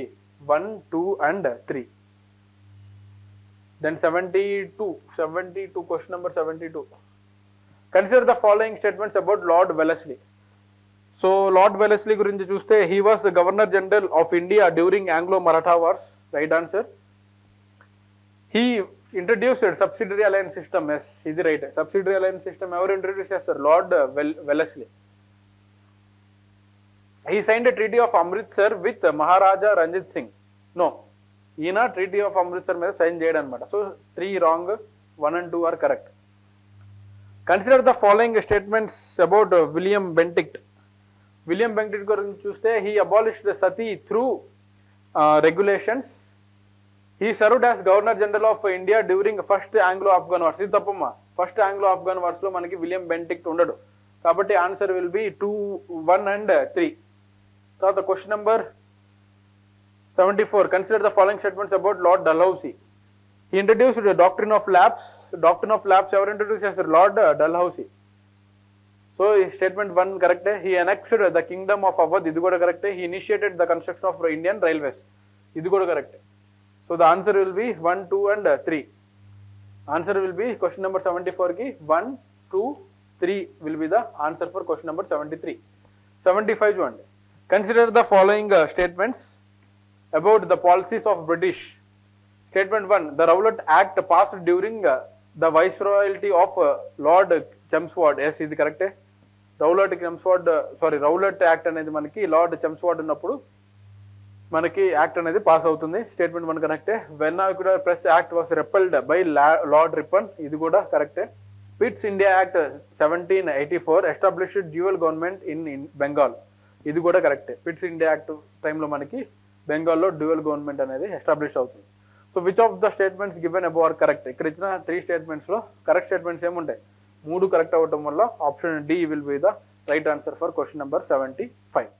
1, 2 and 3. Then 72, question number 72. Consider the following statements about Lord Wellesley. So Lord Wellesley gurinchi chuste he was the Governor General of India during Anglo-Maratha Wars. Right answer. He introduced subsidiary alliance system. Yes, is right. Subsidiary alliance system ever introduced చేస్తారు? Lord Wellesley. He signed a treaty of Amritsar with Maharaja Ranjit Singh. No. ఈయన treaty of Amritsar మీద sign చేయడం అనమాట. So 3 wrong, 1 and 2 are correct. Consider the following statements about William Bentinck. William Bentinck గురించి చూస్తే he abolished the sati through regulations. He served as governor general of India during first Anglo Afghan wars. ఇది తప్పమ్మా. First Anglo Afghan wars లో మనకి William బెంటిక్ట్ ఉండడు. కాబట్టి answer will be 2, 1 and 3. తర్వాత question number 74. Consider the following statements about Lord Dalhousie. He introduced the doctrine of lapse. Doctrine of lapse ever introduced as Lord Dalhousie. So statement 1 correct. He annexed the kingdom of Awadh. Idu kuda correct. He initiated the construction of Indian railways. Idu kuda correct. So the answer will be 1, 2 and 3. Answer will be question number 74 ki 1, 2, 3 will be the answer for question number 73. 75 చూడండి. Consider the following statements about the policies of British. Statement 1. The Rowlatt Act passed during the viceroyalty of Lord Chelmsford. Yes, ఇది కరెక్టే. Rowlatt act అనేది మనకి lord Chelmsford ఉన్నప్పుడు మనకి act అనేది pass అవుతుంది. Statement 1 కరెక్టే. Vernacular Press Act was repealed by Lord Ripon. ఇది కూడా కరెక్టే. Pitt's India Act 1784 established dual government in Bengal. ఇది కూడా కరెక్టే. పిట్స్ ఇండియా యాక్ట్ టైంలో మనకి బెంగాల్లో డ్యూయల్ గవర్నమెంట్ అనేది ఎస్టాబ్లిష్ అవుతుంది. So which of the statements given above are correct? ఇక్కడ ఇచ్చిన 3 స్టేట్మెంట్స్లో కరెక్ట్ స్టేట్మెంట్స్ ఏముంటాయి? 3 కరెక్ట్ అవ్వటం వల్ల option D will be the right answer for question number 75.